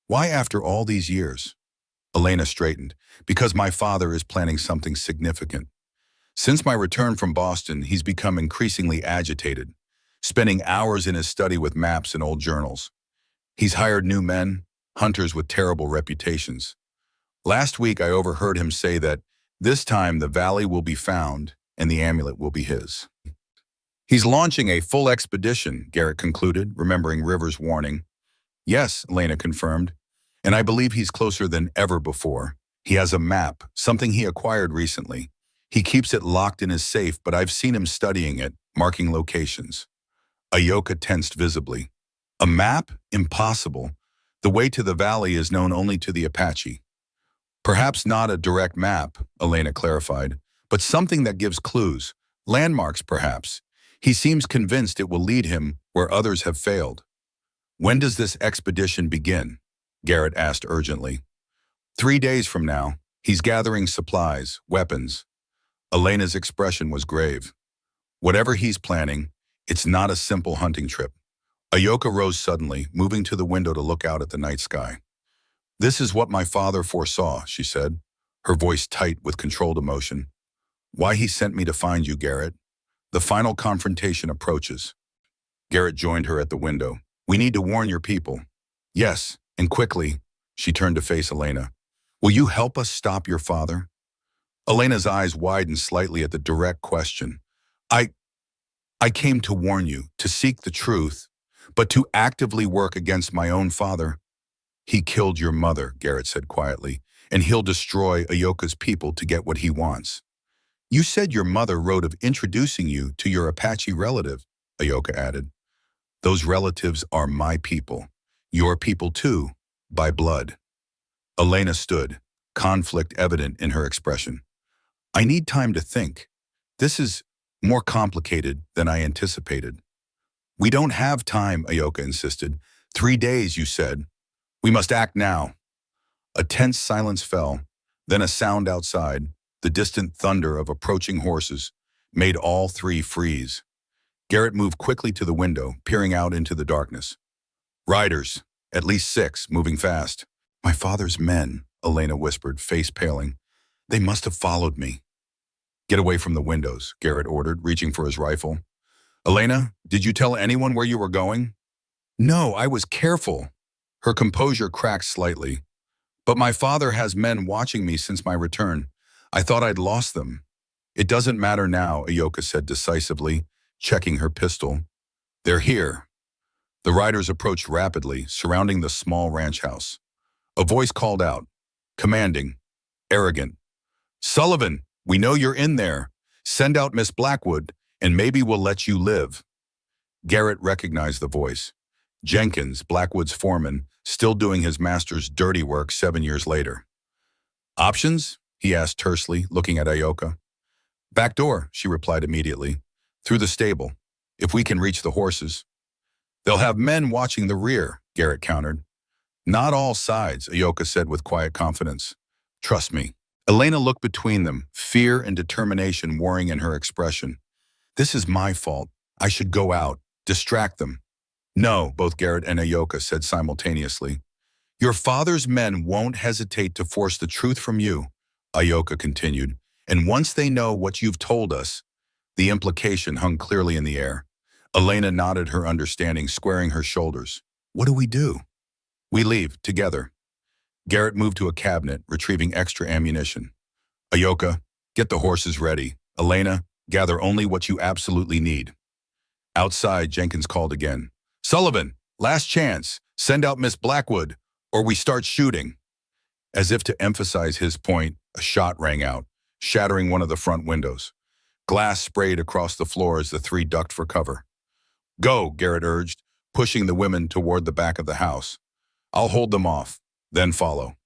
Why after all these years? Elena straightened. Because my father is planning something significant. Since my return from Boston, he's become increasingly agitated, spending hours in his study with maps and old journals. He's hired new men, hunters with terrible reputations. Last week, I overheard him say that this time the valley will be found and the amulet will be his. He's launching a full expedition, Garrett concluded, remembering River's warning. Yes, Elena confirmed, and I believe he's closer than ever before. He has a map, something he acquired recently. He keeps it locked in his safe, but I've seen him studying it, marking locations. Ayoka tensed visibly. A map? Impossible. The way to the valley is known only to the Apache. Perhaps not a direct map, Elena clarified, but something that gives clues. Landmarks, perhaps. He seems convinced it will lead him where others have failed. When does this expedition begin? Garrett asked urgently. 3 days from now. He's gathering supplies, weapons. Elena's expression was grave. Whatever he's planning, it's not a simple hunting trip. Ayoka rose suddenly, moving to the window to look out at the night sky. This is what my father foresaw, she said, her voice tight with controlled emotion. Why he sent me to find you, Garrett. The final confrontation approaches. Garrett joined her at the window. We need to warn your people. Yes, and quickly, she turned to face Elena. Will you help us stop your father? Elena's eyes widened slightly at the direct question. I came to warn you, to seek the truth, but to actively work against my own father. He killed your mother, Garrett said quietly, and he'll destroy Ayoka's people to get what he wants. You said your mother wrote of introducing you to your Apache relative, Ayoka added. Those relatives are my people, your people too, by blood. Elena stood, conflict evident in her expression. I need time to think. This is more complicated than I anticipated. We don't have time, Ayoka insisted. 3 days, you said. We must act now. A tense silence fell, then a sound outside, the distant thunder of approaching horses, made all three freeze. Garrett moved quickly to the window, peering out into the darkness. Riders, at least 6, moving fast. My father's men, Elena whispered, face paling. They must have followed me. Get away from the windows, Garrett ordered, reaching for his rifle. Elena, did you tell anyone where you were going? No, I was careful. Her composure cracked slightly. But my father has men watching me since my return. I thought I'd lost them. It doesn't matter now, Ayoka said decisively, checking her pistol. They're here. The riders approached rapidly, surrounding the small ranch house. A voice called out, commanding, arrogant. Sullivan, we know you're in there. Send out Miss Blackwood, and maybe we'll let you live. Garrett recognized the voice. Jenkins, Blackwood's foreman, still doing his master's dirty work 7 years later. Options? He asked tersely, looking at Ayoka. Back door, she replied immediately. Through the stable, if we can reach the horses. They'll have men watching the rear, Garrett countered. Not all sides, Ayoka said with quiet confidence. Trust me. Elena looked between them, fear and determination warring in her expression. This is my fault. I should go out, distract them. No, both Garrett and Ayoka said simultaneously. Your father's men won't hesitate to force the truth from you, Ayoka continued. And once they know what you've told us, the implication hung clearly in the air. Elena nodded her understanding, squaring her shoulders. What do we do? We leave, together. Garrett moved to a cabinet, retrieving extra ammunition. Ayoka, get the horses ready. Elena, gather only what you absolutely need. Outside, Jenkins called again. Sullivan, last chance. Send out Miss Blackwood, or we start shooting. As if to emphasize his point, a shot rang out, shattering one of the front windows. Glass sprayed across the floor as the three ducked for cover. Go, Garrett urged, pushing the women toward the back of the house. I'll hold them off, then follow.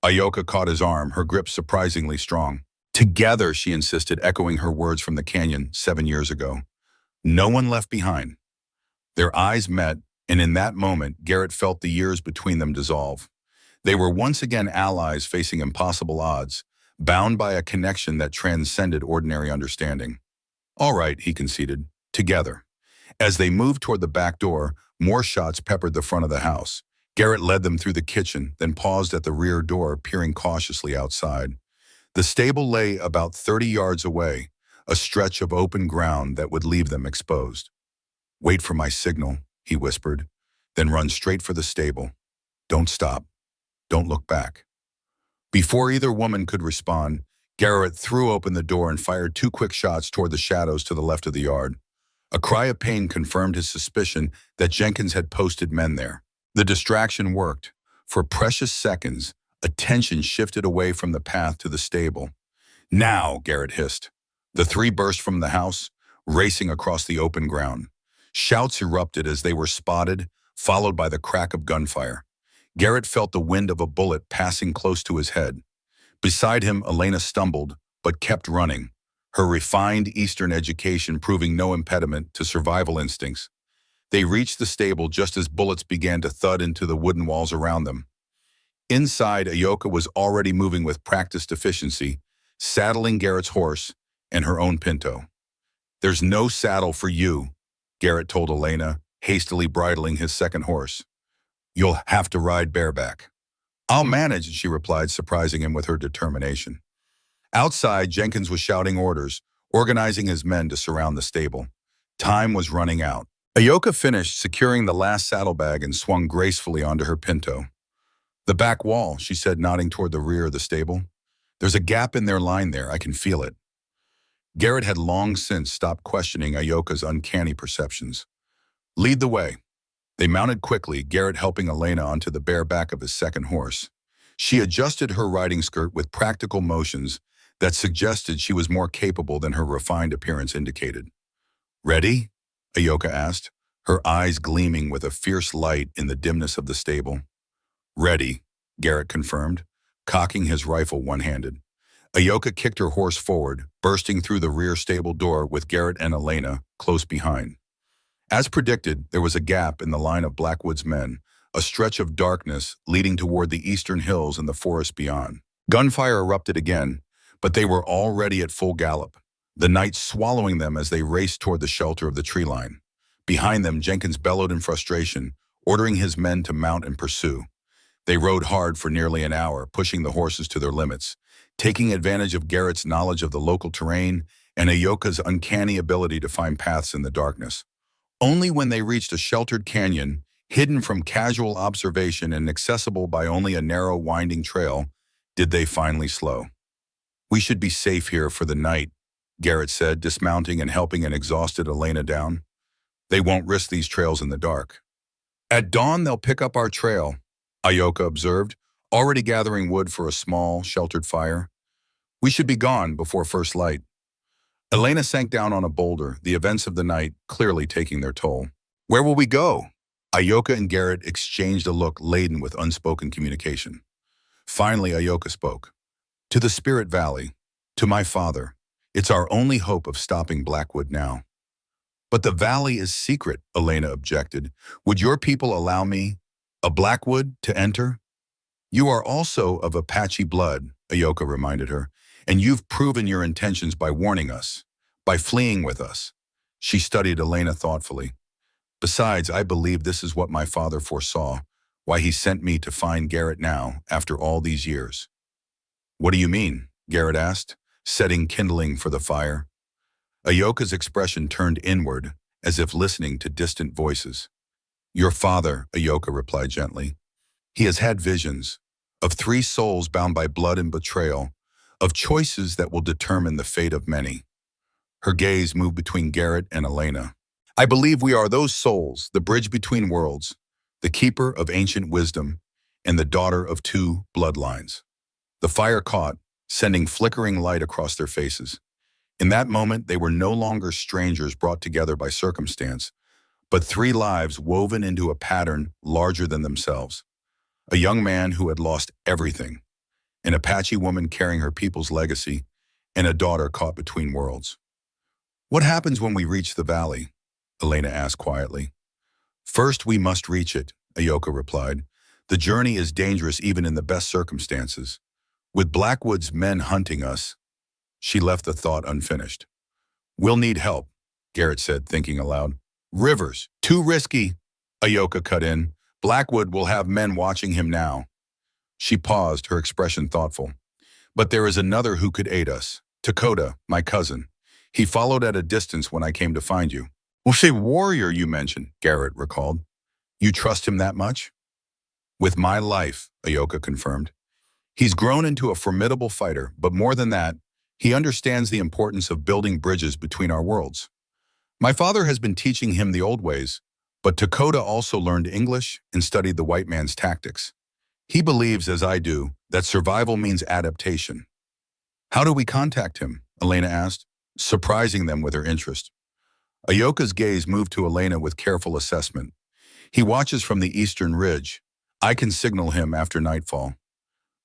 Ayoka caught his arm, her grip surprisingly strong. Together, she insisted, echoing her words from the canyon 7 years ago. No one left behind. Their eyes met, and in that moment, Garrett felt the years between them dissolve. They were once again allies facing impossible odds, bound by a connection that transcended ordinary understanding. All right, he conceded, together. As they moved toward the back door, more shots peppered the front of the house. Garrett led them through the kitchen, then paused at the rear door, peering cautiously outside. The stable lay about 30 yards away, a stretch of open ground that would leave them exposed. Wait for my signal, he whispered, then run straight for the stable. Don't stop. Don't look back. Before either woman could respond, Garrett threw open the door and fired 2 quick shots toward the shadows to the left of the yard. A cry of pain confirmed his suspicion that Jenkins had posted men there. The distraction worked. For precious seconds, attention shifted away from the path to the stable. Now, Garrett hissed. The three burst from the house, racing across the open ground. Shouts erupted as they were spotted, followed by the crack of gunfire. Garrett felt the wind of a bullet passing close to his head. Beside him, Elena stumbled, but kept running, her refined Eastern education proving no impediment to survival instincts. They reached the stable just as bullets began to thud into the wooden walls around them. Inside, Ayoka was already moving with practiced efficiency, saddling Garrett's horse and her own pinto. There's no saddle for you, Garrett told Elena, hastily bridling his second horse. You'll have to ride bareback. I'll manage, she replied, surprising him with her determination. Outside, Jenkins was shouting orders, organizing his men to surround the stable. Time was running out. Ayoka finished securing the last saddlebag and swung gracefully onto her pinto. The back wall, she said, nodding toward the rear of the stable. There's a gap in their line there, I can feel it. Garrett had long since stopped questioning Ayoka's uncanny perceptions. Lead the way. They mounted quickly, Garrett helping Elena onto the bare back of his second horse. She adjusted her riding skirt with practical motions that suggested she was more capable than her refined appearance indicated. Ready? Ayoka asked, her eyes gleaming with a fierce light in the dimness of the stable. Ready, Garrett confirmed, cocking his rifle one-handed. Ayoka kicked her horse forward, bursting through the rear stable door with Garrett and Elena close behind. As predicted, there was a gap in the line of Blackwood's men, a stretch of darkness leading toward the eastern hills and the forest beyond. Gunfire erupted again, but they were already at full gallop, the night swallowing them as they raced toward the shelter of the tree line. Behind them, Jenkins bellowed in frustration, ordering his men to mount and pursue. They rode hard for nearly an hour, pushing the horses to their limits, taking advantage of Garrett's knowledge of the local terrain and Ayoka's uncanny ability to find paths in the darkness. Only when they reached a sheltered canyon, hidden from casual observation and accessible by only a narrow, winding trail, did they finally slow. We should be safe here for the night, Garrett said, dismounting and helping an exhausted Elena down. They won't risk these trails in the dark. At dawn, they'll pick up our trail, Ayoka observed, already gathering wood for a small, sheltered fire. We should be gone before first light. Elena sank down on a boulder, the events of the night clearly taking their toll. Where will we go? Ayoka and Garrett exchanged a look laden with unspoken communication. Finally, Ayoka spoke. To the Spirit Valley, to my father. It's our only hope of stopping Blackwood now. But the valley is secret, Elena objected. Would your people allow me, a Blackwood, to enter? You are also of Apache blood, Ayoka reminded her, and you've proven your intentions by warning us, by fleeing with us. She studied Elena thoughtfully. Besides, I believe this is what my father foresaw, why he sent me to find Garrett now, after all these years. What do you mean? Garrett asked, setting kindling for the fire. Ayoka's expression turned inward, as if listening to distant voices. Your father, Ayoka replied gently. He has had visions of three souls bound by blood and betrayal, of choices that will determine the fate of many. Her gaze moved between Garrett and Elena. I believe we are those souls, the bridge between worlds, the keeper of ancient wisdom, and the daughter of two bloodlines. The fire caught, sending flickering light across their faces. In that moment, they were no longer strangers brought together by circumstance, but three lives woven into a pattern larger than themselves. A young man who had lost everything, an Apache woman carrying her people's legacy, and a daughter caught between worlds. What happens when we reach the valley? Elena asked quietly. First, we must reach it, Ayoka replied. The journey is dangerous even in the best circumstances. With Blackwood's men hunting us, she left the thought unfinished. We'll need help, Garrett said, thinking aloud. Rivers, too risky, Ayoka cut in. Blackwood will have men watching him now. She paused, her expression thoughtful. But there is another who could aid us. Dakota, my cousin. He followed at a distance when I came to find you. Well, say warrior you mentioned, Garrett recalled. You trust him that much? With my life, Ayoka confirmed. He's grown into a formidable fighter, but more than that, he understands the importance of building bridges between our worlds. My father has been teaching him the old ways, but Dakota also learned English and studied the white man's tactics. He believes, as I do, that survival means adaptation. How do we contact him? Elena asked, surprising them with her interest. Ayoka's gaze moved to Elena with careful assessment. He watches from the eastern ridge. I can signal him after nightfall.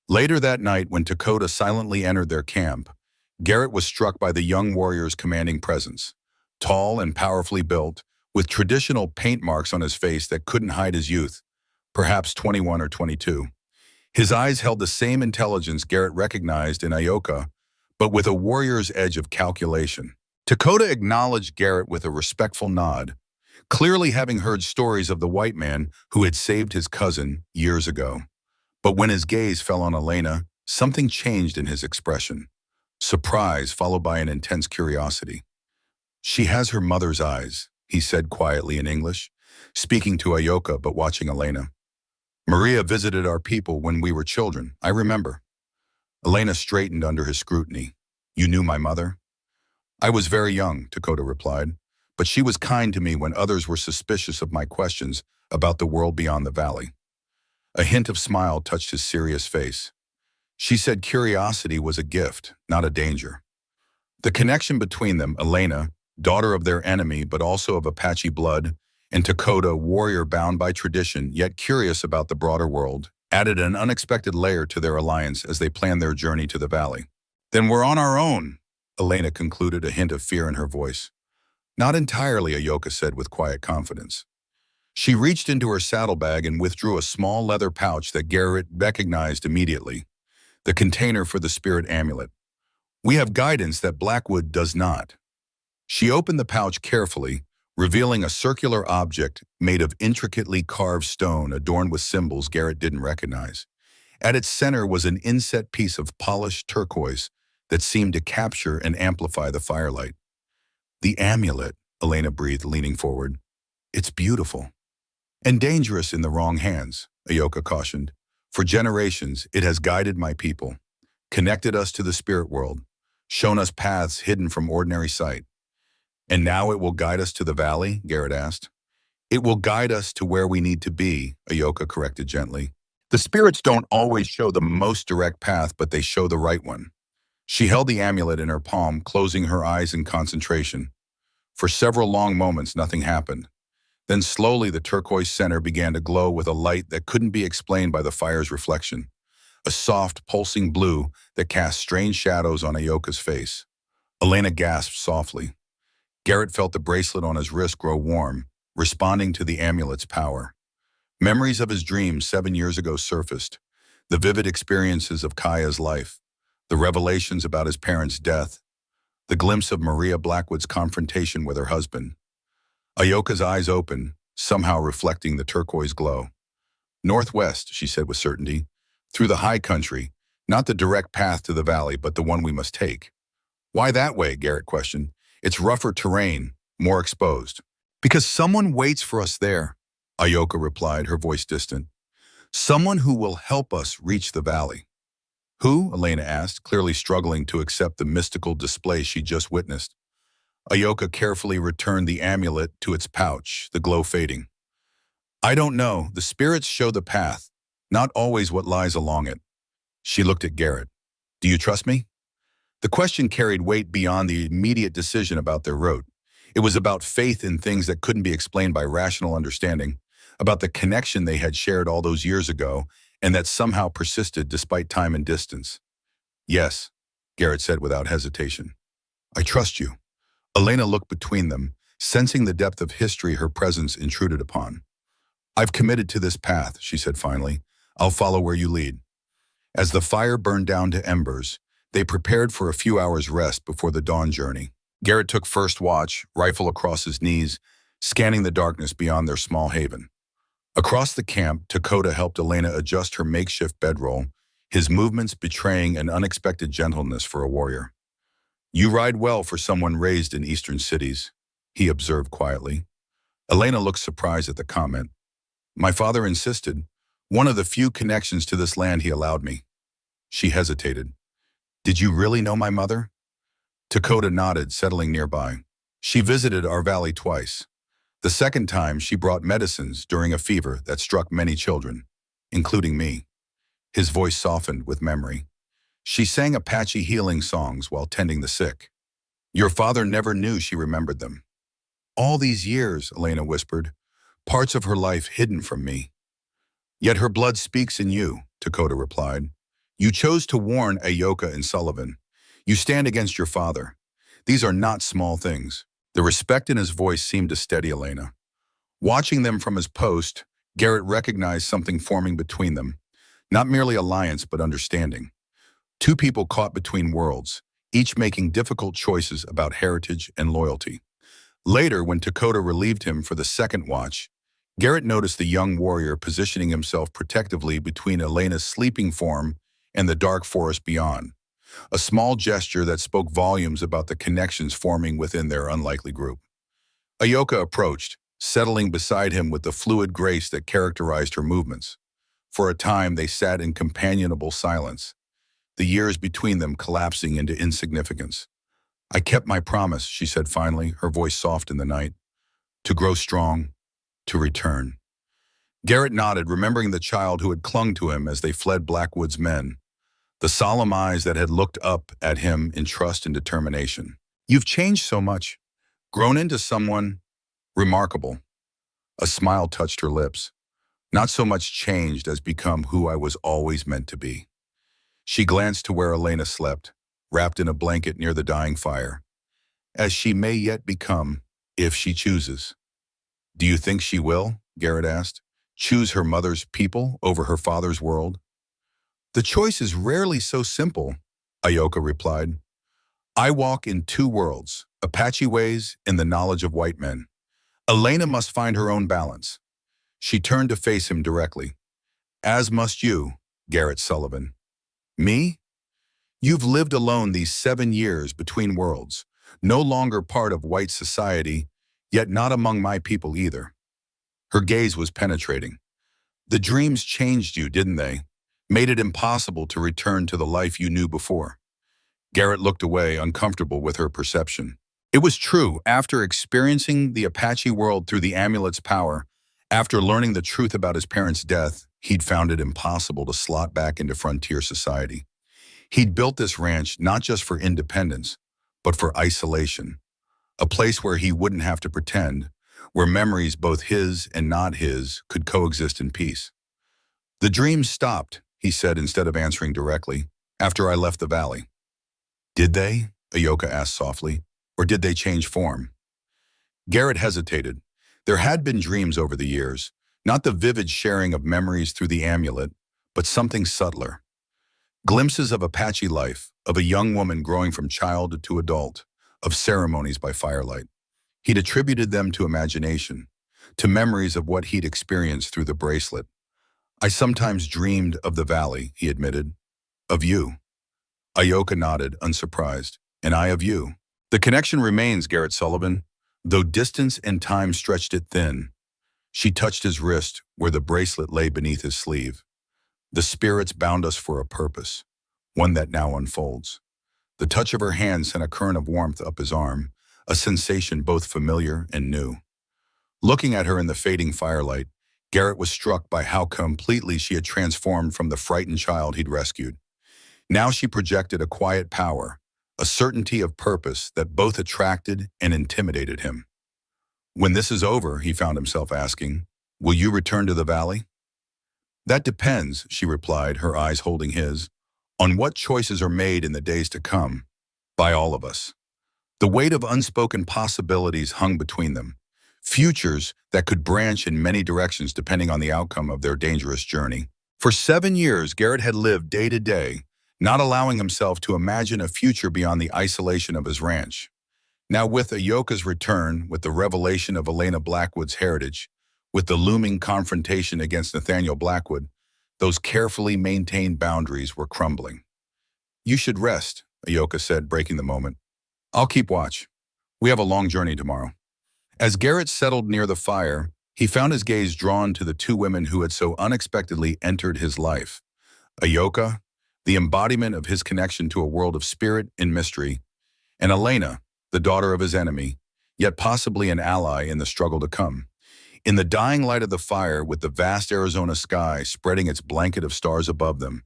Later that night, when Dakota silently entered their camp, Garrett was struck by the young warrior's commanding presence. Tall and powerfully built, with traditional paint marks on his face that couldn't hide his youth, perhaps 21 or 22. His eyes held the same intelligence Garrett recognized in Ayoka, but with a warrior's edge of calculation. Dakota acknowledged Garrett with a respectful nod, clearly having heard stories of the white man who had saved his cousin years ago. But when his gaze fell on Elena, something changed in his expression. Surprise followed by an intense curiosity. She has her mother's eyes, he said quietly in English, speaking to Ayoka but watching Elena. Maria visited our people when we were children, I remember. Elena straightened under his scrutiny. You knew my mother? I was very young, Dakota replied, but she was kind to me when others were suspicious of my questions about the world beyond the valley. A hint of smile touched his serious face. She said curiosity was a gift, not a danger. The connection between them, Elena, daughter of their enemy but also of Apache blood, and Dakota, warrior bound by tradition yet curious about the broader world, added an unexpected layer to their alliance as they planned their journey to the valley. Then we're on our own, Elena concluded, a hint of fear in her voice. Not entirely, Ayoka said with quiet confidence. She reached into her saddlebag and withdrew a small leather pouch that Garrett recognized immediately, the container for the spirit amulet. We have guidance that Blackwood does not. She opened the pouch carefully, revealing a circular object made of intricately carved stone adorned with symbols Garrett didn't recognize. At its center was an inset piece of polished turquoise that seemed to capture and amplify the firelight. The amulet, Elena breathed, leaning forward. It's beautiful. And dangerous in the wrong hands, Ayoka cautioned. For generations, it has guided my people, connected us to the spirit world, shown us paths hidden from ordinary sight. And now it will guide us to the valley? Garrett asked. It will guide us to where we need to be, Ayoka corrected gently. The spirits don't always show the most direct path, but they show the right one. She held the amulet in her palm, closing her eyes in concentration. For several long moments, nothing happened. Then slowly the turquoise center began to glow with a light that couldn't be explained by the fire's reflection. A soft, pulsing blue that cast strange shadows on Ayoka's face. Elena gasped softly. Garrett felt the bracelet on his wrist grow warm, responding to the amulet's power. Memories of his dreams 7 years ago surfaced. The vivid experiences of Kaya's life, the revelations about his parents' death, the glimpse of Maria Blackwood's confrontation with her husband. Ayoka's eyes open, somehow reflecting the turquoise glow. Northwest, she said with certainty. Through the high country, not the direct path to the valley, but the one we must take. Why that way? Garrett questioned. It's rougher terrain, more exposed. Because someone waits for us there, Ayoka replied, her voice distant. Someone who will help us reach the valley. Who? Elena asked, clearly struggling to accept the mystical display she just witnessed. Ayoka carefully returned the amulet to its pouch, the glow fading. I don't know. The spirits show the path, not always what lies along it. She looked at Garrett. Do you trust me? The question carried weight beyond the immediate decision about their road. It was about faith in things that couldn't be explained by rational understanding, about the connection they had shared all those years ago and that somehow persisted despite time and distance. Yes, Garrett said without hesitation. I trust you. Elena looked between them, sensing the depth of history her presence intruded upon. I've committed to this path, she said finally. I'll follow where you lead. As the fire burned down to embers, they prepared for a few hours' rest before the dawn journey. Garrett took first watch, rifle across his knees, scanning the darkness beyond their small haven. Across the camp, Dakota helped Elena adjust her makeshift bedroll, his movements betraying an unexpected gentleness for a warrior. You ride well for someone raised in eastern cities, he observed quietly. Elena looked surprised at the comment. My father insisted, one of the few connections to this land he allowed me. She hesitated. Did you really know my mother? Dakota nodded, settling nearby. She visited our valley twice. The second time, she brought medicines during a fever that struck many children, including me. His voice softened with memory. She sang Apache healing songs while tending the sick. Your father never knew she remembered them. All these years, Elena whispered, parts of her life hidden from me. Yet her blood speaks in you, Dakota replied. You chose to warn Ayoka and Sullivan. You stand against your father. These are not small things. The respect in his voice seemed to steady Elena. Watching them from his post, Garrett recognized something forming between them. Not merely alliance, but understanding. Two people caught between worlds, each making difficult choices about heritage and loyalty. Later, when Dakota relieved him for the second watch, Garrett noticed the young warrior positioning himself protectively between Elena's sleeping form and the dark forest beyond. A small gesture that spoke volumes about the connections forming within their unlikely group. Ayoka approached, settling beside him with the fluid grace that characterized her movements. For a time, they sat in companionable silence, the years between them collapsing into insignificance. I kept my promise, she said finally, her voice soft in the night. To grow strong, to return. Garrett nodded, remembering the child who had clung to him as they fled Blackwood's men. The solemn eyes that had looked up at him in trust and determination. You've changed so much, grown into someone remarkable. A smile touched her lips. Not so much changed as become who I was always meant to be. She glanced to where Elena slept, wrapped in a blanket near the dying fire. As she may yet become, if she chooses. Do you think she will? Garrett asked. Choose her mother's people over her father's world? The choice is rarely so simple, Ayoka replied. I walk in two worlds, Apache ways and the knowledge of white men. Elena must find her own balance. She turned to face him directly. As must you, Garrett Sullivan. Me? You've lived alone these 7 years between worlds, no longer part of white society, yet not among my people either. Her gaze was penetrating. The dreams changed you, didn't they? Made it impossible to return to the life you knew before. Garrett looked away, uncomfortable with her perception. It was true. After experiencing the Apache world through the amulet's power, after learning the truth about his parents' death, he'd found it impossible to slot back into frontier society. He'd built this ranch not just for independence, but for isolation. A place where he wouldn't have to pretend, where memories both his and not his could coexist in peace. The dreams stopped, he said instead of answering directly, after I left the valley. Did they? Ayoka asked softly. Or did they change form? Garrett hesitated. There had been dreams over the years, not the vivid sharing of memories through the amulet, but something subtler. Glimpses of Apache life, of a young woman growing from child to adult, of ceremonies by firelight. He'd attributed them to imagination, to memories of what he'd experienced through the bracelet. I sometimes dreamed of the valley, he admitted. Of you. Ayoka nodded, unsurprised. And I of you. The connection remains, Garrett Sullivan, though distance and time stretched it thin. She touched his wrist where the bracelet lay beneath his sleeve. The spirits bound us for a purpose, one that now unfolds. The touch of her hand sent a current of warmth up his arm, a sensation both familiar and new. Looking at her in the fading firelight, Garrett was struck by how completely she had transformed from the frightened child he'd rescued. Now she projected a quiet power, a certainty of purpose that both attracted and intimidated him. When this is over, he found himself asking, will you return to the valley? That depends, she replied, her eyes holding his, on what choices are made in the days to come, by all of us. The weight of unspoken possibilities hung between them, futures that could branch in many directions depending on the outcome of their dangerous journey. For 7 years, Garrett had lived day to day, not allowing himself to imagine a future beyond the isolation of his ranch. Now with Ayoka's return, with the revelation of Elena Blackwood's heritage, with the looming confrontation against Nathaniel Blackwood, those carefully maintained boundaries were crumbling. You should rest, Ayoka said, breaking the moment. I'll keep watch. We have a long journey tomorrow. As Garrett settled near the fire, he found his gaze drawn to the two women who had so unexpectedly entered his life. Ayoka, the embodiment of his connection to a world of spirit and mystery, and Elena, the daughter of his enemy, yet possibly an ally in the struggle to come. In the dying light of the fire, with the vast Arizona sky spreading its blanket of stars above them,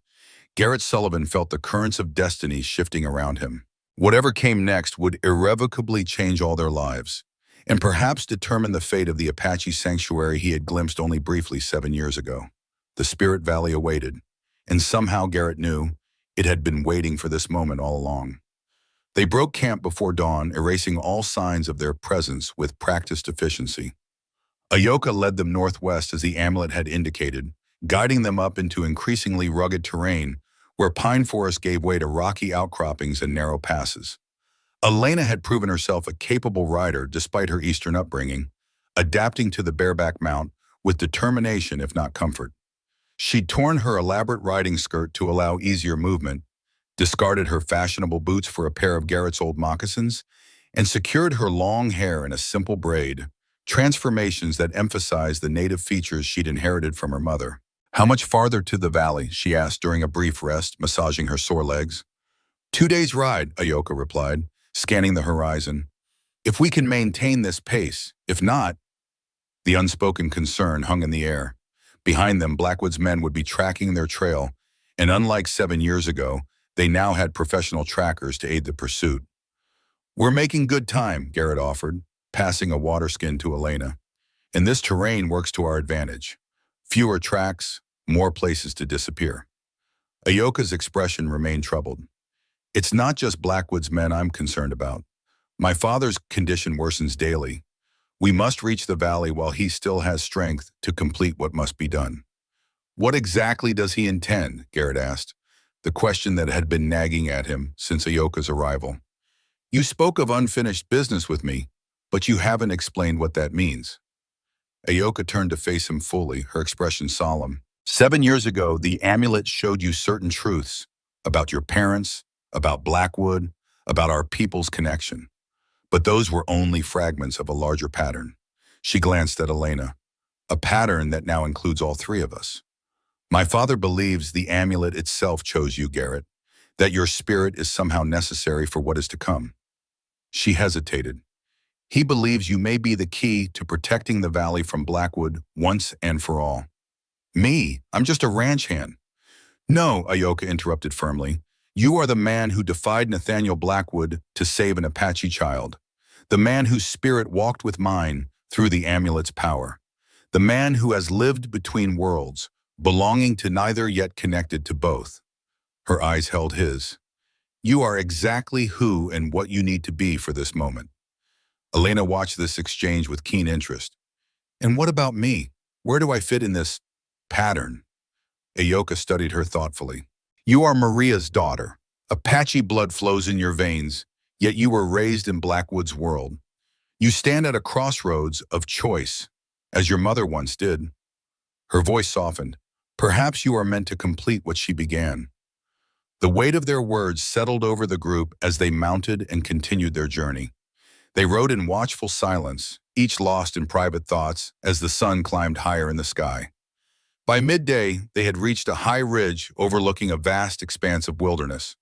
Garrett Sullivan felt the currents of destiny shifting around him. Whatever came next would irrevocably change all their lives, and perhaps determine the fate of the Apache sanctuary he had glimpsed only briefly 7 years ago. The Spirit Valley awaited, and somehow Garrett knew it had been waiting for this moment all along. They broke camp before dawn, erasing all signs of their presence with practiced efficiency. Ayoka led them northwest as the amulet had indicated, guiding them up into increasingly rugged terrain where pine forest gave way to rocky outcroppings and narrow passes. Elena had proven herself a capable rider despite her eastern upbringing, adapting to the bareback mount with determination if not comfort. She'd torn her elaborate riding skirt to allow easier movement, discarded her fashionable boots for a pair of Garrett's old moccasins, and secured her long hair in a simple braid, transformations that emphasized the native features she'd inherited from her mother. How much farther to the valley, she asked during a brief rest, massaging her sore legs. 2 days' ride, Ayoka replied, scanning the horizon. If we can maintain this pace, if not, the unspoken concern hung in the air. Behind them, Blackwood's men would be tracking their trail, and unlike 7 years ago, they now had professional trackers to aid the pursuit. We're making good time, Garrett offered, passing a water skin to Elena. And this terrain works to our advantage. Fewer tracks, more places to disappear. Ayoka's expression remained troubled. It's not just Blackwood's men I'm concerned about. My father's condition worsens daily. We must reach the valley while he still has strength to complete what must be done. What exactly does he intend? Garrett asked, the question that had been nagging at him since Ayoka's arrival. You spoke of unfinished business with me, but you haven't explained what that means. Ayoka turned to face him fully, her expression solemn. 7 years ago, the amulet showed you certain truths about your parents, about Blackwood, about our people's connection. But those were only fragments of a larger pattern. She glanced at Elena, a pattern that now includes all three of us. My father believes the amulet itself chose you, Garrett, that your spirit is somehow necessary for what is to come. She hesitated. He believes you may be the key to protecting the valley from Blackwood once and for all. Me? I'm just a ranch hand. No, Ayoka interrupted firmly. You are the man who defied Nathaniel Blackwood to save an Apache child. The man whose spirit walked with mine through the amulet's power. The man who has lived between worlds, belonging to neither yet connected to both. Her eyes held his. You are exactly who and what you need to be for this moment. Elena watched this exchange with keen interest. And what about me? Where do I fit in this pattern? Ayoka studied her thoughtfully. You are Maria's daughter. Apache blood flows in your veins, yet you were raised in Blackwood's world. You stand at a crossroads of choice, as your mother once did. Her voice softened. Perhaps you are meant to complete what she began. The weight of their words settled over the group as they mounted and continued their journey. They rode in watchful silence, each lost in private thoughts as the sun climbed higher in the sky. By midday, they had reached a high ridge overlooking a vast expanse of wilderness.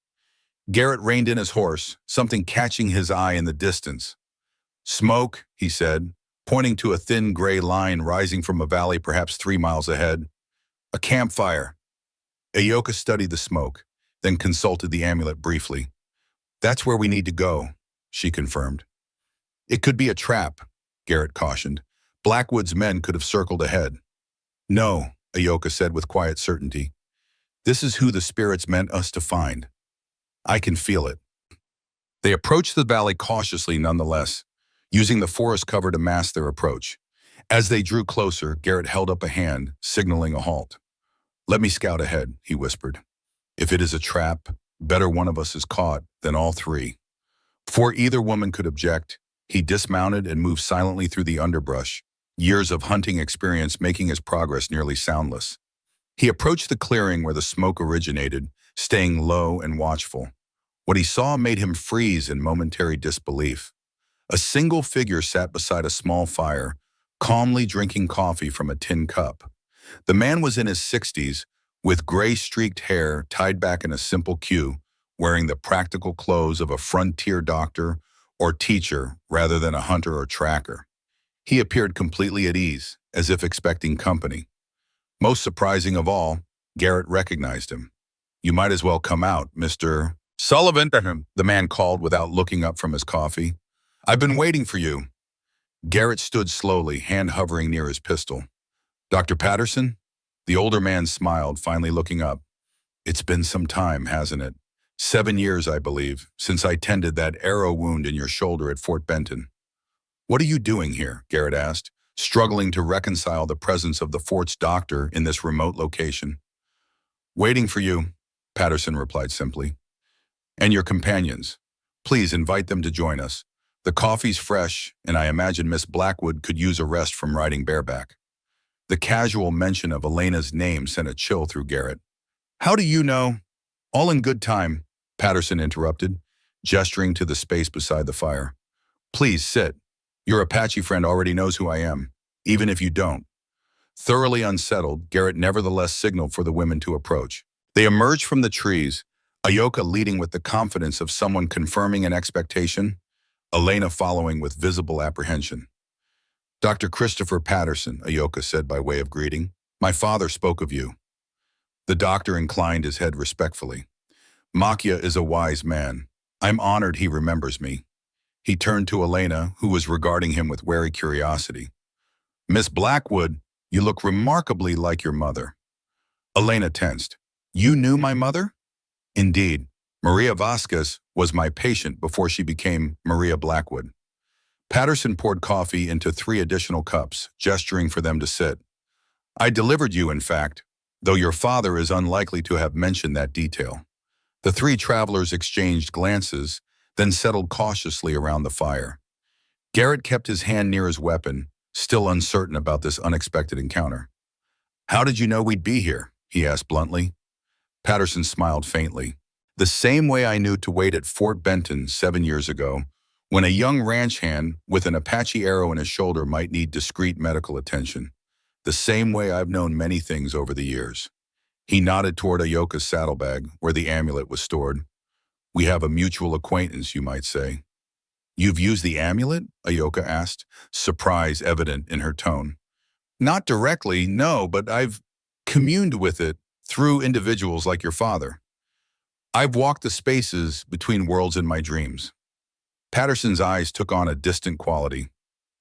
Garrett reined in his horse, something catching his eye in the distance. Smoke, he said, pointing to a thin gray line rising from a valley perhaps 3 miles ahead. A campfire. Ayoka studied the smoke, then consulted the amulet briefly. That's where we need to go, she confirmed. It could be a trap, Garrett cautioned. Blackwood's men could have circled ahead. No, Ayoka said with quiet certainty. This is who the spirits meant us to find. I can feel it. They approached the valley cautiously nonetheless, using the forest cover to mask their approach. As they drew closer, Garrett held up a hand, signaling a halt. Let me scout ahead, he whispered. If it is a trap, better one of us is caught than all three. Before either woman could object, he dismounted and moved silently through the underbrush, years of hunting experience making his progress nearly soundless. He approached the clearing where the smoke originated, staying low and watchful. What he saw made him freeze in momentary disbelief. A single figure sat beside a small fire, calmly drinking coffee from a tin cup. The man was in his 60s, with gray-streaked hair tied back in a simple queue, wearing the practical clothes of a frontier doctor or teacher rather than a hunter or tracker. He appeared completely at ease, as if expecting company. Most surprising of all, Garrett recognized him. You might as well come out, Mr. Sullivan, the man called without looking up from his coffee. I've been waiting for you. Garrett stood slowly, hand hovering near his pistol. Dr. Patterson? The older man smiled, finally looking up. It's been some time, hasn't it? 7 years, I believe, since I tended that arrow wound in your shoulder at Fort Benton. What are you doing here? Garrett asked, struggling to reconcile the presence of the fort's doctor in this remote location. Waiting for you, Patterson replied simply. And your companions. Please invite them to join us. The coffee's fresh, and I imagine Miss Blackwood could use a rest from riding bareback. The casual mention of Elena's name sent a chill through Garrett. How do you know? All in good time, Patterson interrupted, gesturing to the space beside the fire. Please sit. Your Apache friend already knows who I am, even if you don't. Thoroughly unsettled, Garrett nevertheless signaled for the women to approach. They emerged from the trees, Ayoka leading with the confidence of someone confirming an expectation, Elena following with visible apprehension. Dr. Christopher Patterson, Ayoka said by way of greeting. My father spoke of you. The doctor inclined his head respectfully. Makia is a wise man. I'm honored he remembers me. He turned to Elena, who was regarding him with wary curiosity. Miss Blackwood, you look remarkably like your mother. Elena tensed. You knew my mother? Indeed. Maria Vasquez was my patient before she became Maria Blackwood. Patterson poured coffee into 3 additional cups, gesturing for them to sit. I delivered you, in fact, though your father is unlikely to have mentioned that detail. The 3 travelers exchanged glances, then settled cautiously around the fire. Garrett kept his hand near his weapon, still uncertain about this unexpected encounter. How did you know we'd be here? He asked bluntly. Patterson smiled faintly. The same way I knew to wait at Fort Benton 7 years ago, when a young ranch hand with an Apache arrow in his shoulder might need discreet medical attention. The same way I've known many things over the years. He nodded toward Ayoka's saddlebag, where the amulet was stored. We have a mutual acquaintance, you might say. You've used the amulet? Ayoka asked, surprise evident in her tone. Not directly, no, but I've communed with it through individuals like your father. I've walked the spaces between worlds in my dreams. Patterson's eyes took on a distant quality.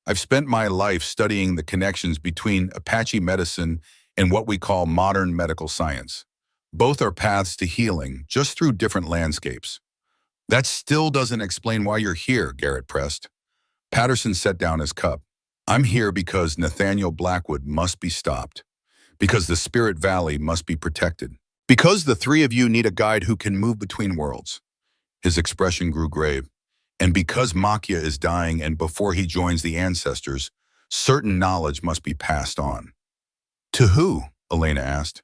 I've spent my life studying the connections between Apache medicine and what we call modern medical science. Both are paths to healing, just through different landscapes. That still doesn't explain why you're here, Garrett pressed. Patterson set down his cup. I'm here because Nathaniel Blackwood must be stopped. Because the Spirit Valley must be protected. Because the three of you need a guide who can move between worlds. His expression grew grave. And because Makia is dying and before he joins the ancestors, certain knowledge must be passed on. To who? Elena asked.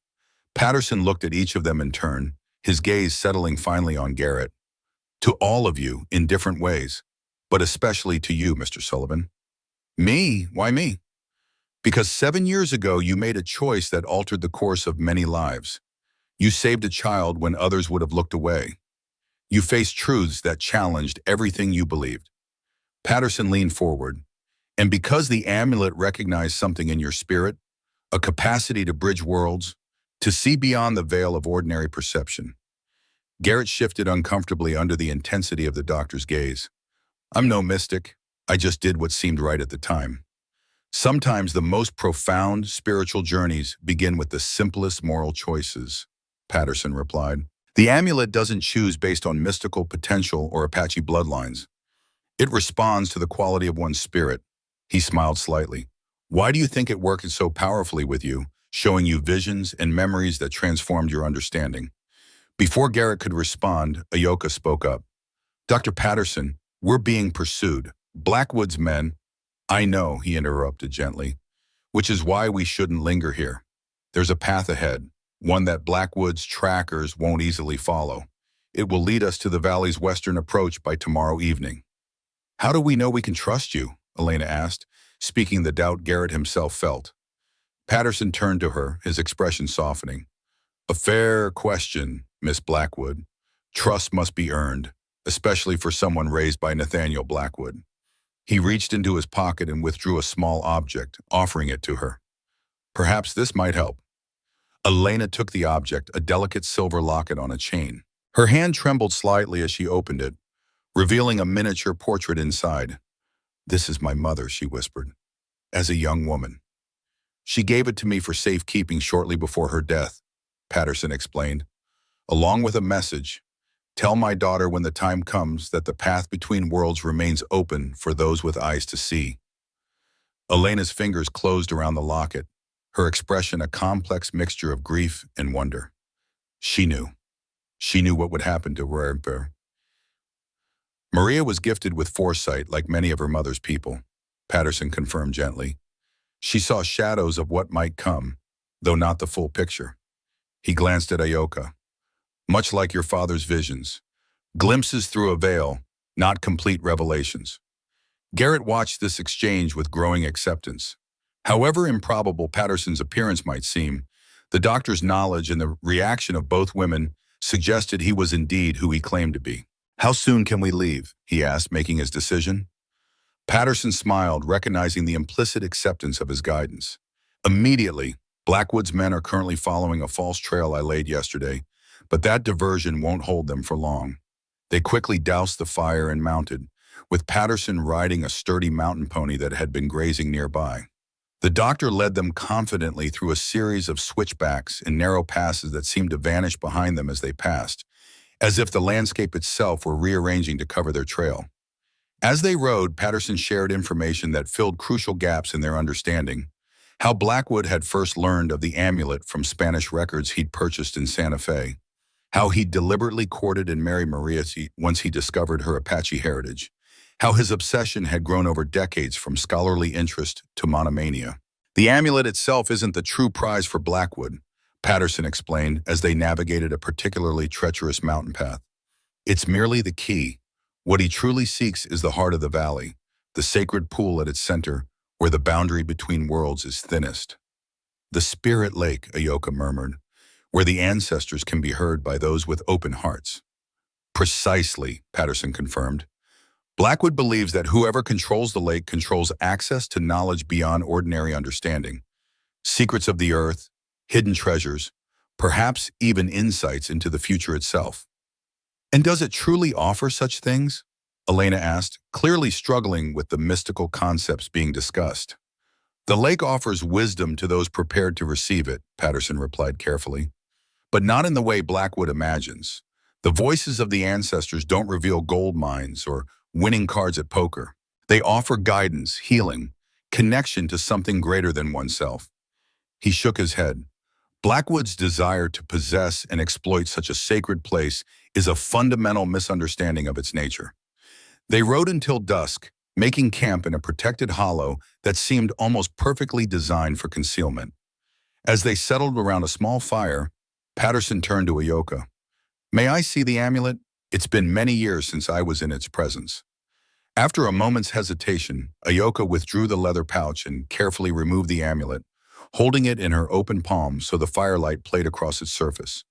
Patterson looked at each of them in turn, his gaze settling finally on Garrett. To all of you, in different ways, but especially to you, Mr. Sullivan. Me? Why me? Because 7 years ago you made a choice that altered the course of many lives. You saved a child when others would have looked away. You faced truths that challenged everything you believed. Patterson leaned forward, and because the amulet recognized something in your spirit, a capacity to bridge worlds, to see beyond the veil of ordinary perception. Garrett shifted uncomfortably under the intensity of the doctor's gaze. I'm no mystic. I just did what seemed right at the time. Sometimes the most profound spiritual journeys begin with the simplest moral choices, Patterson replied. The amulet doesn't choose based on mystical potential or Apache bloodlines. It responds to the quality of one's spirit. He smiled slightly. Why do you think it worked so powerfully with you, showing you visions and memories that transformed your understanding? Before Garrett could respond, Ayoka spoke up. Dr. Patterson, we're being pursued. Blackwood's men. I know, he interrupted gently, which is why we shouldn't linger here. There's a path ahead, one that Blackwood's trackers won't easily follow. It will lead us to the valley's western approach by tomorrow evening. How do we know we can trust you? Elena asked, speaking the doubt Garrett himself felt. Patterson turned to her, his expression softening. A fair question, Miss Blackwood. Trust must be earned, especially for someone raised by Nathaniel Blackwood. He reached into his pocket and withdrew a small object, offering it to her. Perhaps this might help. Elena took the object, a delicate silver locket on a chain. Her hand trembled slightly as she opened it, revealing a miniature portrait inside. This is my mother, she whispered, as a young woman. She gave it to me for safekeeping shortly before her death, Patterson explained, along with a message. Tell my daughter when the time comes that the path between worlds remains open for those with eyes to see. Elena's fingers closed around the locket, her expression a complex mixture of grief and wonder. She knew. She knew what would happen to her. Maria was gifted with foresight like many of her mother's people, Patterson confirmed gently. She saw shadows of what might come, though not the full picture. He glanced at Ayoka. Much like your father's visions, glimpses through a veil, not complete revelations. Garrett watched this exchange with growing acceptance. However improbable Patterson's appearance might seem, the doctor's knowledge and the reaction of both women suggested he was indeed who he claimed to be. How soon can we leave? He asked, making his decision. Patterson smiled, recognizing the implicit acceptance of his guidance. Immediately, Blackwood's men are currently following a false trail I laid yesterday, but that diversion won't hold them for long. They quickly doused the fire and mounted, with Patterson riding a sturdy mountain pony that had been grazing nearby. The doctor led them confidently through a series of switchbacks and narrow passes that seemed to vanish behind them as they passed, as if the landscape itself were rearranging to cover their trail. As they rode, Patterson shared information that filled crucial gaps in their understanding. How Blackwood had first learned of the amulet from Spanish records he'd purchased in Santa Fe. How he deliberately courted and married Maria once he discovered her Apache heritage. How his obsession had grown over decades from scholarly interest to monomania. The amulet itself isn't the true prize for Blackwood, Patterson explained as they navigated a particularly treacherous mountain path. It's merely the key. What he truly seeks is the heart of the valley, the sacred pool at its center, where the boundary between worlds is thinnest. The Spirit Lake, Ayoka murmured, where the ancestors can be heard by those with open hearts. Precisely, Patterson confirmed. Blackwood believes that whoever controls the lake controls access to knowledge beyond ordinary understanding. Secrets of the earth, hidden treasures, perhaps even insights into the future itself. And does it truly offer such things? Elena asked, clearly struggling with the mystical concepts being discussed. The lake offers wisdom to those prepared to receive it, Patterson replied carefully. But not in the way Blackwood imagines. The voices of the ancestors don't reveal gold mines or winning cards at poker. They offer guidance, healing, connection to something greater than oneself. He shook his head. Blackwood's desire to possess and exploit such a sacred place is a fundamental misunderstanding of its nature. They rode until dusk, making camp in a protected hollow that seemed almost perfectly designed for concealment. As they settled around a small fire, Patterson turned to Ayoka. "May I see the amulet? It's been many years since I was in its presence." After a moment's hesitation, Ayoka withdrew the leather pouch and carefully removed the amulet, holding it in her open palm so the firelight played across its surface.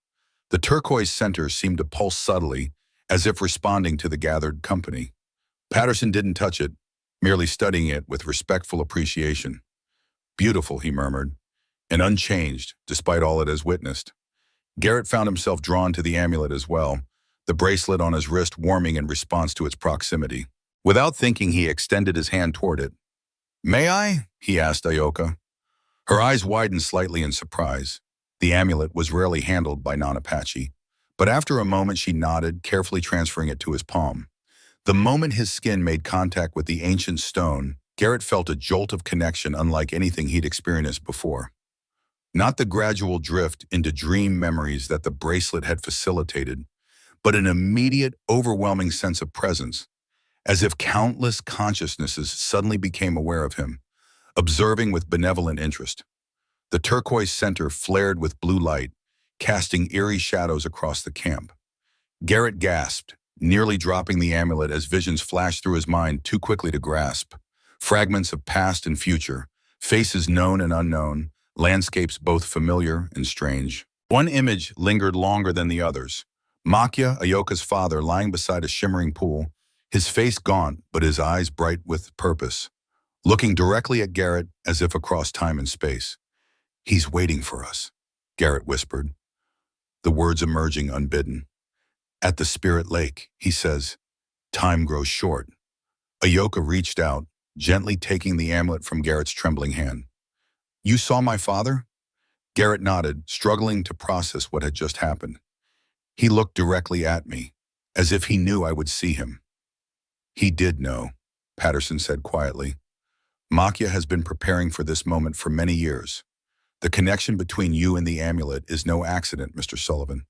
The turquoise center seemed to pulse subtly, as if responding to the gathered company. Patterson didn't touch it, merely studying it with respectful appreciation. "Beautiful," he murmured, "and unchanged, despite all it has witnessed." Garrett found himself drawn to the amulet as well, the bracelet on his wrist warming in response to its proximity. Without thinking, he extended his hand toward it. "May I?" he asked Ayoka. Her eyes widened slightly in surprise. The amulet was rarely handled by non-Apache, but after a moment she nodded, carefully transferring it to his palm. The moment his skin made contact with the ancient stone, Garrett felt a jolt of connection unlike anything he'd experienced before. Not the gradual drift into dream memories that the bracelet had facilitated, but an immediate, overwhelming sense of presence, as if countless consciousnesses suddenly became aware of him, observing with benevolent interest. The turquoise center flared with blue light, casting eerie shadows across the camp. Garrett gasped, nearly dropping the amulet as visions flashed through his mind too quickly to grasp. Fragments of past and future, faces known and unknown, landscapes both familiar and strange. One image lingered longer than the others. Makya, Ayoka's father, lying beside a shimmering pool, his face gaunt but his eyes bright with purpose, looking directly at Garrett as if across time and space. "He's waiting for us," Garrett whispered, the words emerging unbidden. "At the Spirit Lake," he says, "time grows short." Ayoka reached out, gently taking the amulet from Garrett's trembling hand. "You saw my father?" Garrett nodded, struggling to process what had just happened. "He looked directly at me, as if he knew I would see him." "He did know," Patterson said quietly. "Makya has been preparing for this moment for many years. The connection between you and the amulet is no accident, Mr. Sullivan."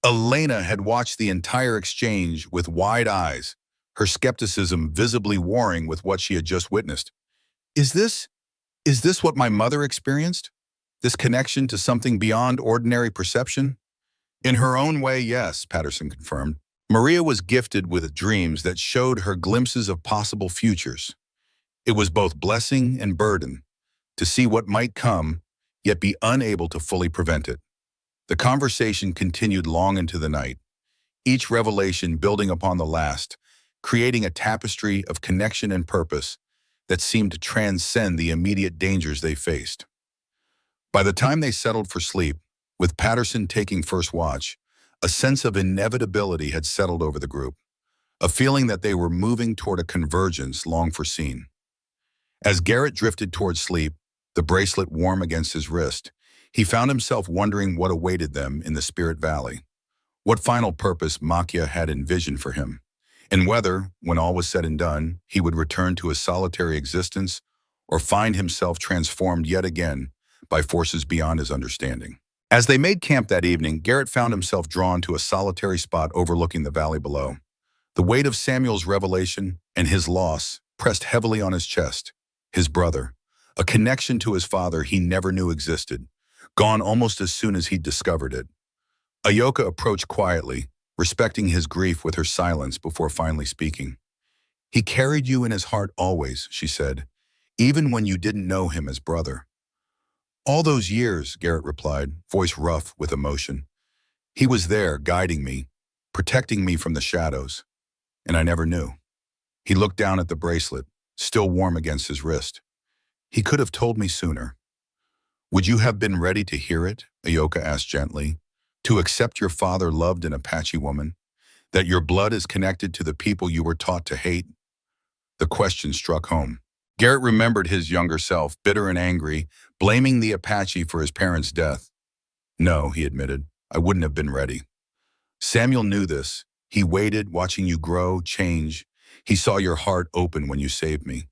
Elena had watched the entire exchange with wide eyes, her skepticism visibly warring with what she had just witnessed. Is this what my mother experienced? This connection to something beyond ordinary perception?" "In her own way, yes," Patterson confirmed. Maria was gifted with dreams that showed her glimpses of possible futures. It was both blessing and burden, to see what might come, yet be unable to fully prevent it. The conversation continued long into the night, each revelation building upon the last, creating a tapestry of connection and purpose that seemed to transcend the immediate dangers they faced. By the time they settled for sleep, with Patterson taking first watch, a sense of inevitability had settled over the group, a feeling that they were moving toward a convergence long foreseen. As Garrett drifted toward sleep, the bracelet warm against his wrist, he found himself wondering what awaited them in the Spirit Valley, what final purpose Makya had envisioned for him, and whether, when all was said and done, he would return to a solitary existence or find himself transformed yet again by forces beyond his understanding. As they made camp that evening, Garrett found himself drawn to a solitary spot overlooking the valley below. The weight of Samuel's revelation and his loss pressed heavily on his chest. His brother, a connection to his father he never knew existed, gone almost as soon as he'd discovered it. Ayoka approached quietly, respecting his grief with her silence before finally speaking. "He carried you in his heart always," she said, "even when you didn't know him as brother." "All those years," Garrett replied, voice rough with emotion. "He was there, guiding me, protecting me from the shadows, and I never knew." He looked down at the bracelet, still warm against his wrist. "He could have told me sooner." "Would you have been ready to hear it?" Ayoka asked gently. "To accept your father loved an Apache woman? That your blood is connected to the people you were taught to hate?" The question struck home. Garrett remembered his younger self, bitter and angry, blaming the Apache for his parents' death. "No," he admitted, "I wouldn't have been ready." "Samuel knew this. He waited, watching you grow, change. He saw your heart open when you saved me."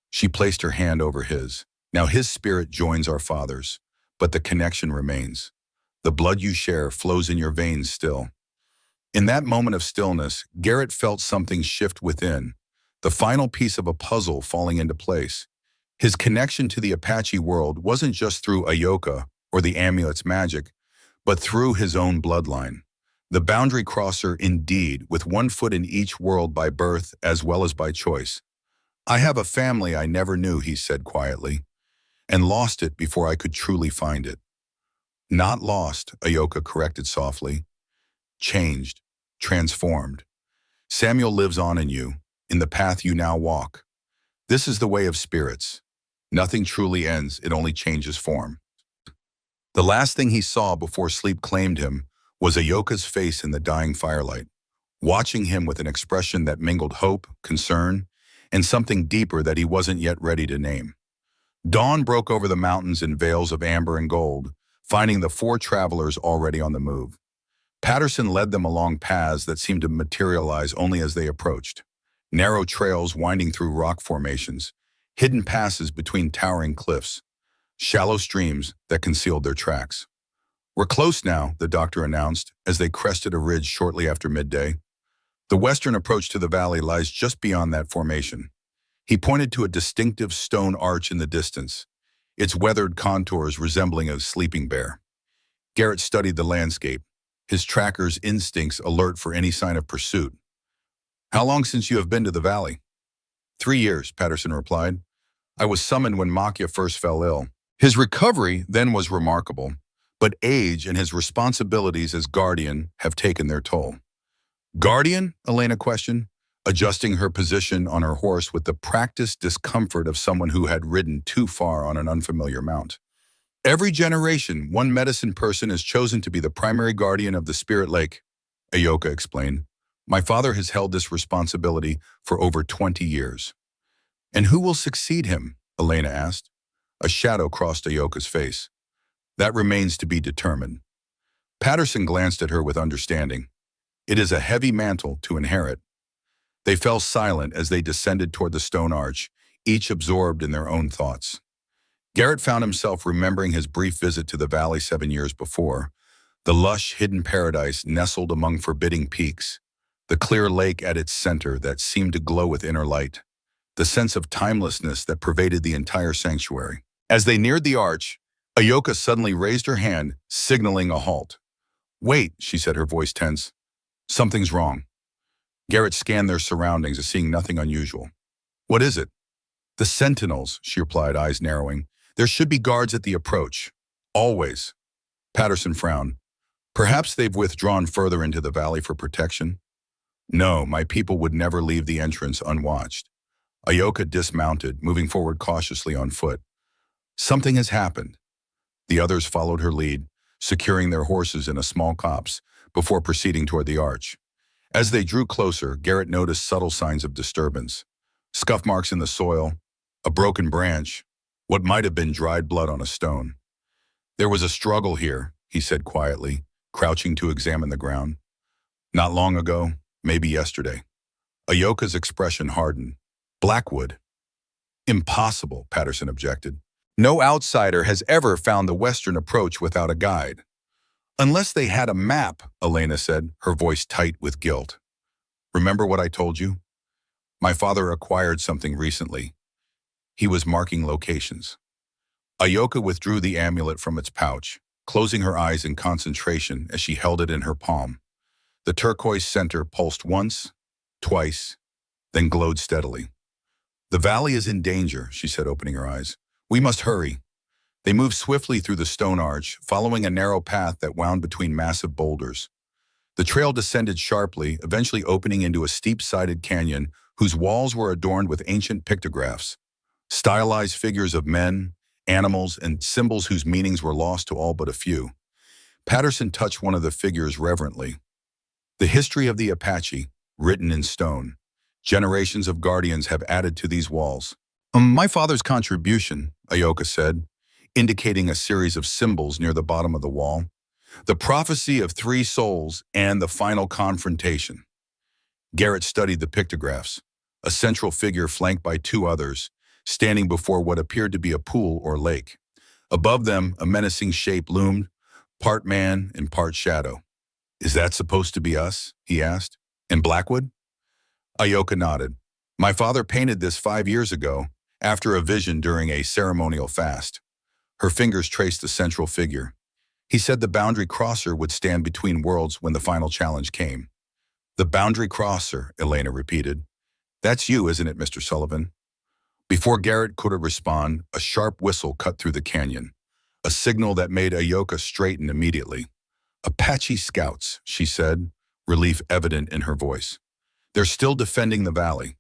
She placed her hand over his. "Now his spirit joins our father's, but the connection remains. The blood you share flows in your veins still. In that moment of stillness, Garrett felt something shift within, the final piece of a puzzle falling into place. His connection to the Apache world wasn't just through Ayoka or the amulet's magic, but through his own bloodline. The boundary crosser indeed, with one foot in each world by birth as well as by choice. I have a family I never knew, he said quietly, and lost it before I could truly find it. Not lost, Ayoka corrected softly. Changed, transformed. Samuel lives on in you, in the path you now walk. This is the way of spirits. Nothing truly ends, it only changes form. The last thing he saw before sleep claimed him was Ayoka's face in the dying firelight, watching him with an expression that mingled hope, concern, and something deeper that he wasn't yet ready to name. Dawn broke over the mountains in veils of amber and gold, finding the four travelers already on the move. Patterson led them along paths that seemed to materialize only as they approached. Narrow trails winding through rock formations, hidden passes between towering cliffs, shallow streams that concealed their tracks. We're close now, the doctor announced as they crested a ridge shortly after midday. The western approach to the valley lies just beyond that formation. He pointed to a distinctive stone arch in the distance, its weathered contours resembling a sleeping bear. Garrett studied the landscape, his tracker's instincts alert for any sign of pursuit. How long since you have been to the valley? 3 years, Patterson replied. I was summoned when Makya first fell ill. His recovery then was remarkable, but age and his responsibilities as guardian have taken their toll. Guardian? Elena questioned, adjusting her position on her horse with the practiced discomfort of someone who had ridden too far on an unfamiliar mount. Every generation, one medicine person is chosen to be the primary guardian of the spirit lake, Ayoka explained. My father has held this responsibility for over 20 years. And who will succeed him? Elena asked. A shadow crossed Ayoka's face. That remains to be determined. Patterson glanced at her with understanding. It is a heavy mantle to inherit. They fell silent as they descended toward the stone arch, each absorbed in their own thoughts. Garrett found himself remembering his brief visit to the valley 7 years before, the lush, hidden paradise nestled among forbidding peaks, the clear lake at its center that seemed to glow with inner light, the sense of timelessness that pervaded the entire sanctuary. As they neared the arch, Ayoka suddenly raised her hand, signaling a halt. Wait, she said, her voice tense. Something's wrong. Garrett scanned their surroundings, seeing nothing unusual. What is it? The sentinels, she replied, eyes narrowing. There should be guards at the approach. Always. Patterson frowned. Perhaps they've withdrawn further into the valley for protection? No, my people would never leave the entrance unwatched. Ayoka dismounted, moving forward cautiously on foot. Something has happened. The others followed her lead, securing their horses in a small copse before proceeding toward the arch. As they drew closer, Garrett noticed subtle signs of disturbance. Scuff marks in the soil, a broken branch, what might have been dried blood on a stone. There was a struggle here, he said quietly, crouching to examine the ground. Not long ago, maybe yesterday. Ayoka's expression hardened. Blackwood. Impossible, Patterson objected. No outsider has ever found the western approach without a guide. Unless they had a map, Elena said, her voice tight with guilt. Remember what I told you? My father acquired something recently. He was marking locations. Ayoka withdrew the amulet from its pouch, closing her eyes in concentration as she held it in her palm. The turquoise center pulsed once, twice, then glowed steadily. The valley is in danger, she said, opening her eyes. We must hurry. They moved swiftly through the stone arch, following a narrow path that wound between massive boulders. The trail descended sharply, eventually opening into a steep-sided canyon whose walls were adorned with ancient pictographs, stylized figures of men, animals, and symbols whose meanings were lost to all but a few. Patterson touched one of the figures reverently. The history of the Apache, written in stone. Generations of guardians have added to these walls. My father's contribution, Ayoka said, indicating a series of symbols near the bottom of the wall. The prophecy of 3 souls and the final confrontation. Garrett studied the pictographs, a central figure flanked by 2 others, standing before what appeared to be a pool or lake. Above them, a menacing shape loomed, part man and part shadow. "Is that supposed to be us?" he asked. "In Blackwood?" Ayoka nodded. "My father painted this 5 years ago, after a vision during a ceremonial fast." Her fingers traced the central figure. "He said the boundary crosser would stand between worlds when the final challenge came." "The boundary crosser," Elena repeated. "That's you, isn't it, Mr. Sullivan?" Before Garrett could respond, a sharp whistle cut through the canyon, a signal that made Ayoka straighten immediately. "Apache scouts," she said, relief evident in her voice. "They're still defending the valley."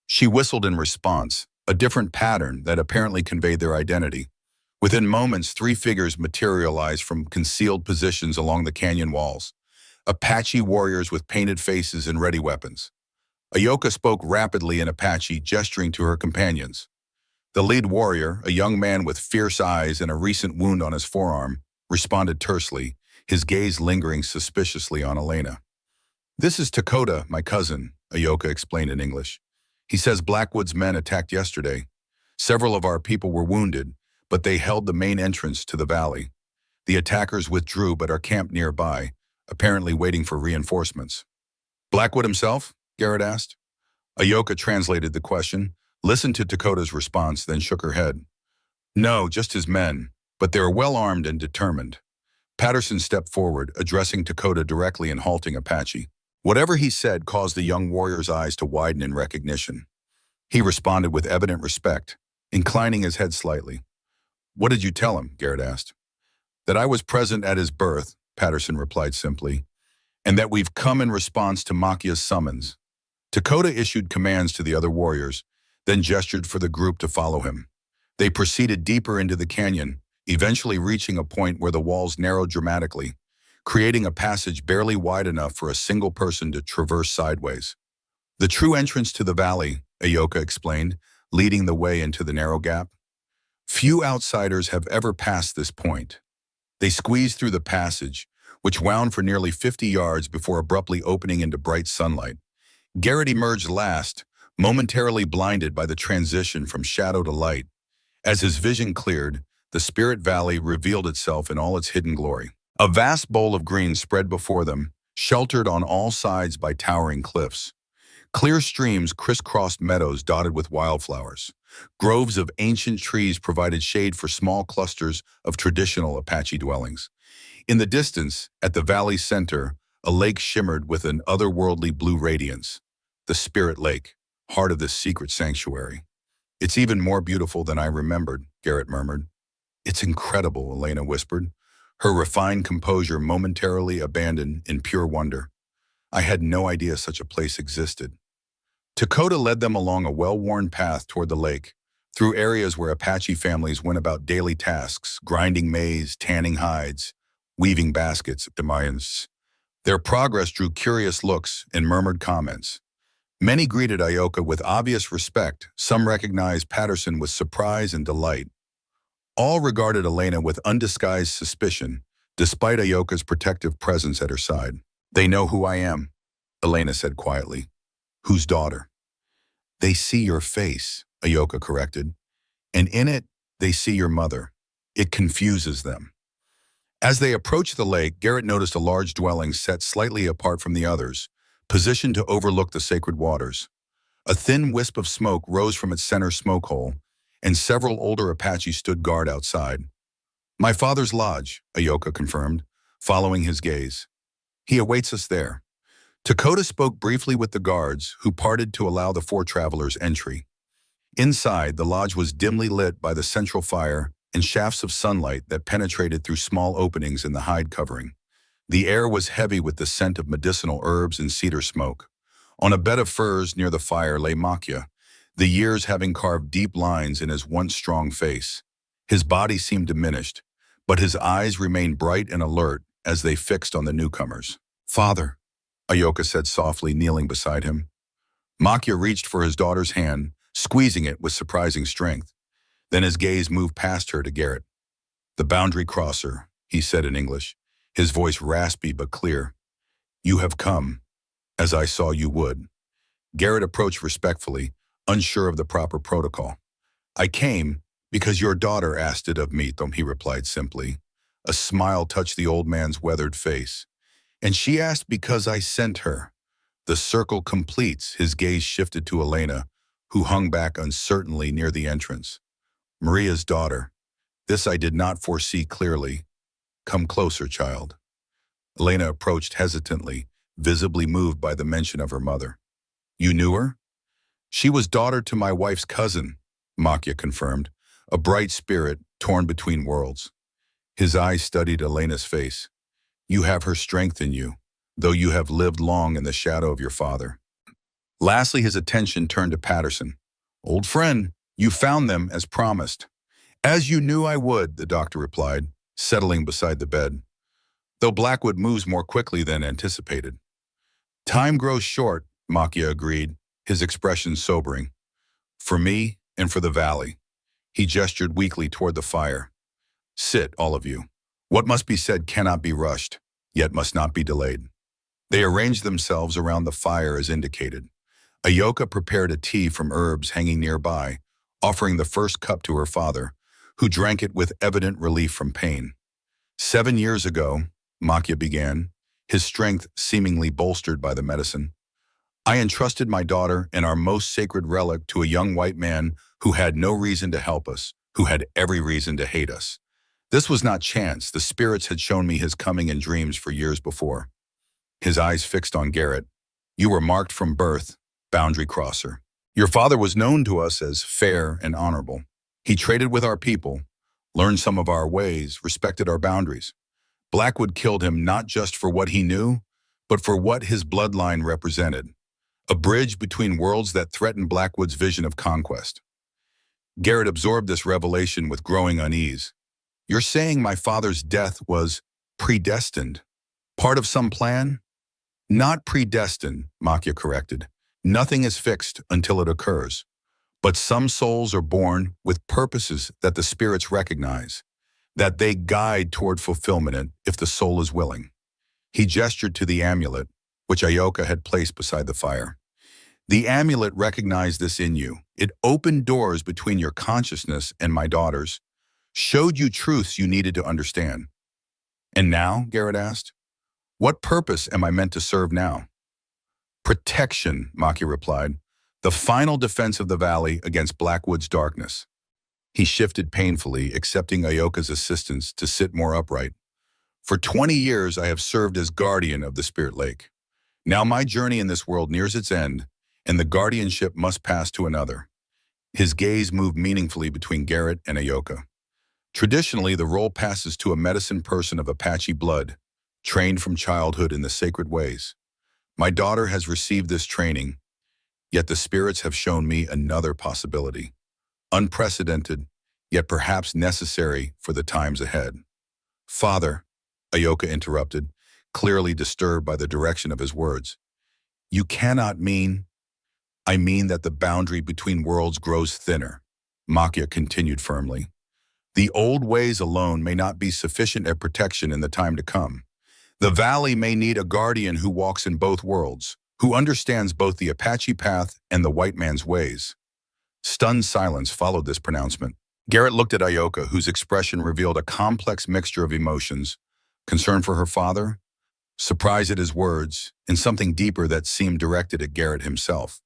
She whistled in response, a different pattern that apparently conveyed their identity. Within moments, three figures materialized from concealed positions along the canyon walls. Apache warriors with painted faces and ready weapons. Ayoka spoke rapidly in Apache, gesturing to her companions. The lead warrior, a young man with fierce eyes and a recent wound on his forearm, responded tersely, his gaze lingering suspiciously on Elena. "This is Dakota, my cousin," Ayoka explained in English. "He says Blackwood's men attacked yesterday. Several of our people were wounded, but they held the main entrance to the valley. The attackers withdrew but are camped nearby, apparently waiting for reinforcements." "Blackwood himself?" Garrett asked. Ayoka translated the question, listened to Dakota's response, then shook her head. "No, just his men, but they are well armed and determined." Patterson stepped forward, addressing Dakota directly and halting Apache. Whatever he said caused the young warrior's eyes to widen in recognition. He responded with evident respect, inclining his head slightly. "What did you tell him?" Garrett asked. "That I was present at his birth," Patterson replied simply, "and that we've come in response to Makia's summons." Dakota issued commands to the other warriors, then gestured for the group to follow him. They proceeded deeper into the canyon, eventually reaching a point where the walls narrowed dramatically, creating a passage barely wide enough for a single person to traverse sideways. "The true entrance to the valley," Ayoka explained, leading the way into the narrow gap. "Few outsiders have ever passed this point." They squeezed through the passage, which wound for nearly 50 yards before abruptly opening into bright sunlight. Garrett emerged last, momentarily blinded by the transition from shadow to light. As his vision cleared, the Spirit Valley revealed itself in all its hidden glory. A vast bowl of green spread before them, sheltered on all sides by towering cliffs. Clear streams crisscrossed meadows dotted with wildflowers. Groves of ancient trees provided shade for small clusters of traditional Apache dwellings. In the distance, at the valley's center, a lake shimmered with an otherworldly blue radiance. The Spirit Lake, heart of this secret sanctuary. "It's even more beautiful than I remembered," Garrett murmured. "It's incredible," Elena whispered, her refined composure momentarily abandoned in pure wonder. "I had no idea such a place existed." Dakota led them along a well-worn path toward the lake, through areas where Apache families went about daily tasks, grinding maize, tanning hides, weaving baskets of demayans. Their progress drew curious looks and murmured comments. Many greeted Ayoka with obvious respect, some recognized Patterson with surprise and delight. All regarded Elena with undisguised suspicion, despite Ayoka's protective presence at her side. "They know who I am," Elena said quietly. "Whose daughter?" "They see your face," Ayoka corrected, "and in it, they see your mother. It confuses them." As they approached the lake, Garrett noticed a large dwelling set slightly apart from the others, positioned to overlook the sacred waters. A thin wisp of smoke rose from its center smoke hole, and several older Apache stood guard outside. "My father's lodge," Ayoka confirmed, following his gaze. "He awaits us there." Dakota spoke briefly with the guards, who parted to allow the four travelers entry. Inside, the lodge was dimly lit by the central fire and shafts of sunlight that penetrated through small openings in the hide covering. The air was heavy with the scent of medicinal herbs and cedar smoke. On a bed of furs near the fire lay Makia, the years having carved deep lines in his once strong face. His body seemed diminished, but his eyes remained bright and alert as they fixed on the newcomers. "Father," Ayoka said softly, kneeling beside him. Makia reached for his daughter's hand, squeezing it with surprising strength. Then his gaze moved past her to Garrett. "The boundary crosser," he said in English, his voice raspy but clear. "You have come, as I saw you would." Garrett approached respectfully, unsure of the proper protocol. "I came Because your daughter asked it of me, he replied simply. A smile touched the old man's weathered face. And she asked because I sent her. The circle completes. His gaze shifted to Elena, who hung back uncertainly near the entrance. Maria's daughter. This I did not foresee clearly. Come closer, child. Elena approached hesitantly, visibly moved by the mention of her mother. You knew her? She was daughter to my wife's cousin, Makya confirmed, a bright spirit torn between worlds. His eyes studied Elena's face. You have her strength in you, though you have lived long in the shadow of your father. Lastly, his attention turned to Patterson. Old friend, you found them as promised. As you knew I would, the doctor replied, settling beside the bed. Though Blackwood moves more quickly than anticipated. Time grows short, Makya agreed, his expression sobering. For me and for the valley. He gestured weakly toward the fire. Sit, all of you. What must be said cannot be rushed, yet must not be delayed. They arranged themselves around the fire as indicated. Ayoka prepared a tea from herbs hanging nearby, offering the first cup to her father, who drank it with evident relief from pain. 7 years ago, Makya began, his strength seemingly bolstered by the medicine. I entrusted my daughter and our most sacred relic to a young white man who had no reason to help us, who had every reason to hate us. This was not chance. The spirits had shown me his coming in dreams for years before. His eyes fixed on Garrett. You were marked from birth, boundary crosser. Your father was known to us as fair and honorable. He traded with our people, learned some of our ways, respected our boundaries. Blackwood killed him not just for what he knew, but for what his bloodline represented. A bridge between worlds that threatened Blackwood's vision of conquest. Garrett absorbed this revelation with growing unease. You're saying my father's death was predestined? Part of some plan? Not predestined, Makya corrected. Nothing is fixed until it occurs. But some souls are born with purposes that the spirits recognize, that they guide toward fulfillment if the soul is willing. He gestured to the amulet, which Ayoka had placed beside the fire. The amulet recognized this in you. It opened doors between your consciousness and my daughter's, showed you truths you needed to understand. And now, Garrett asked, what purpose am I meant to serve now? Protection, Makya replied, the final defense of the valley against Blackwood's darkness. He shifted painfully, accepting Ayoka's assistance to sit more upright. For 20 years, I have served as guardian of the Spirit Lake. Now my journey in this world nears its end, and the guardianship must pass to another. His gaze moved meaningfully between Garrett and Ayoka. Traditionally, the role passes to a medicine person of Apache blood, trained from childhood in the sacred ways. My daughter has received this training, yet the spirits have shown me another possibility. Unprecedented, yet perhaps necessary for the times ahead. Father, Ayoka interrupted, clearly disturbed by the direction of his words. You cannot mean... I mean that the boundary between worlds grows thinner, Makya continued firmly. The old ways alone may not be sufficient at protection in the time to come. The valley may need a guardian who walks in both worlds, who understands both the Apache path and the white man's ways. Stunned silence followed this pronouncement. Garrett looked at Ayoka, whose expression revealed a complex mixture of emotions, concern for her father, surprise at his words, and something deeper that seemed directed at Garrett himself.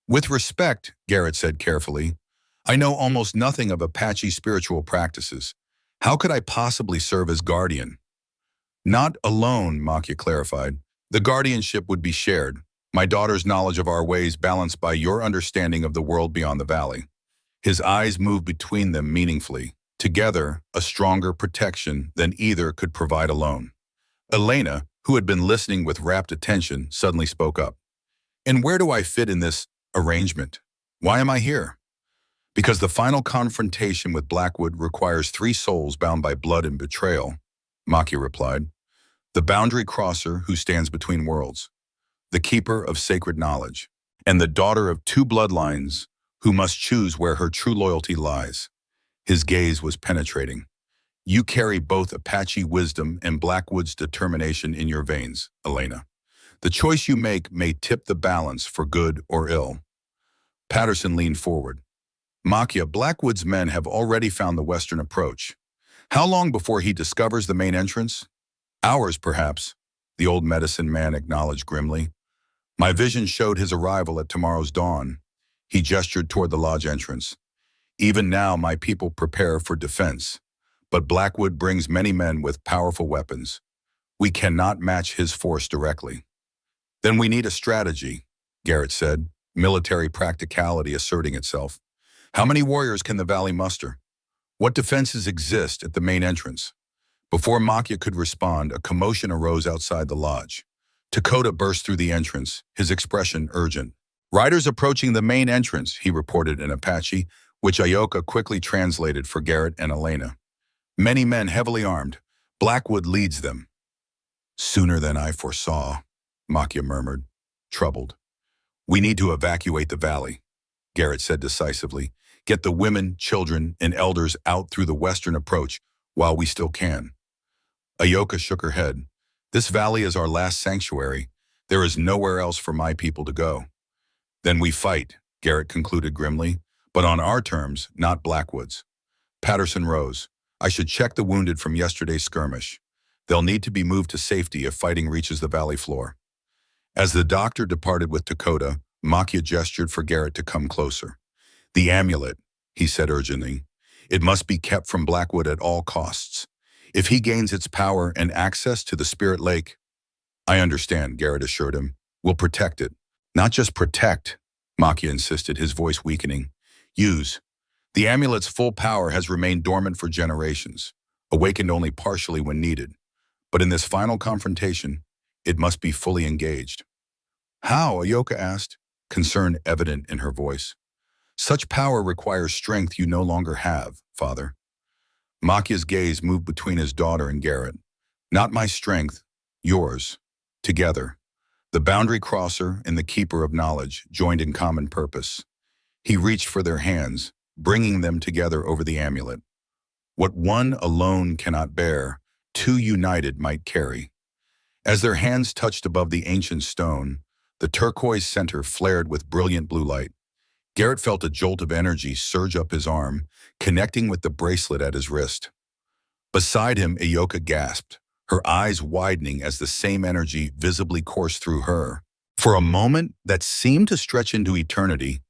With respect, Garrett said carefully, I know almost nothing of Apache spiritual practices. How could I possibly serve as guardian? Not alone, Makya clarified. The guardianship would be shared, my daughter's knowledge of our ways balanced by your understanding of the world beyond the valley. His eyes moved between them meaningfully, together a stronger protection than either could provide alone. Elena, who had been listening with rapt attention, suddenly spoke up. And where do I fit in this arrangement? Why am I here? Because the final confrontation with Blackwood requires 3 souls bound by blood and betrayal, Makya replied. The boundary crosser who stands between worlds, the keeper of sacred knowledge, and the daughter of 2 bloodlines who must choose where her true loyalty lies. His gaze was penetrating. You carry both Apache wisdom and Blackwood's determination in your veins, Elena. The choice you make may tip the balance for good or ill. Patterson leaned forward. Makia, Blackwood's men have already found the western approach. How long before he discovers the main entrance? Hours, perhaps, the old medicine man acknowledged grimly. My vision showed his arrival at tomorrow's dawn. He gestured toward the lodge entrance. Even now, my people prepare for defense. But Blackwood brings many men with powerful weapons. We cannot match his force directly. Then we need a strategy, Garrett said, military practicality asserting itself. How many warriors can the valley muster? What defenses exist at the main entrance? Before Makia could respond, a commotion arose outside the lodge. Dakota burst through the entrance, his expression urgent. Riders approaching the main entrance, he reported in Apache, which Ayoka quickly translated for Garrett and Elena. Many men heavily armed. Blackwood leads them. Sooner than I foresaw, Makia murmured, troubled. We need to evacuate the valley, Garrett said decisively. Get the women, children, and elders out through the western approach while we still can. Ayoka shook her head. This valley is our last sanctuary. There is nowhere else for my people to go. Then we fight, Garrett concluded grimly, but on our terms, not Blackwood's. Patterson rose. I should check the wounded from yesterday's skirmish. They'll need to be moved to safety if fighting reaches the valley floor. As the doctor departed with Dakota, Makia gestured for Garrett to come closer. The amulet, he said urgently. It must be kept from Blackwood at all costs. If he gains its power and access to the Spirit Lake, I understand, Garrett assured him. We'll protect it. Not just protect, Makia insisted, his voice weakening. Use. The amulet's full power has remained dormant for generations, awakened only partially when needed. But in this final confrontation, it must be fully engaged. How? Ayoka asked, concern evident in her voice. Such power requires strength you no longer have, Father. Makia's gaze moved between his daughter and Garrett. Not my strength, yours. Together. The boundary crosser and the keeper of knowledge joined in common purpose. He reached for their hands, bringing them together over the amulet. What one alone cannot bear, two united might carry. As their hands touched above the ancient stone, the turquoise center flared with brilliant blue light. Garrett felt a jolt of energy surge up his arm, connecting with the bracelet at his wrist. Beside him, Ayoka gasped, her eyes widening as the same energy visibly coursed through her. For a moment that seemed to stretch into eternity,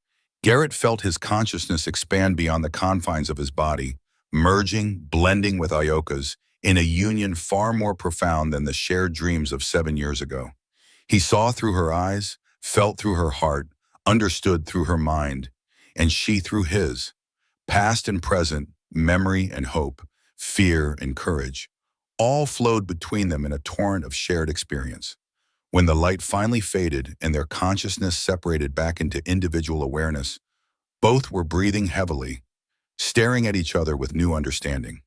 Garrett felt his consciousness expand beyond the confines of his body, merging, blending with Ayoka's, in a union far more profound than the shared dreams of 7 years ago. He saw through her eyes, felt through her heart, understood through her mind, and she through his. Past and present, memory and hope, fear and courage, all flowed between them in a torrent of shared experience. When the light finally faded and their consciousness separated back into individual awareness, both were breathing heavily, staring at each other with new understanding.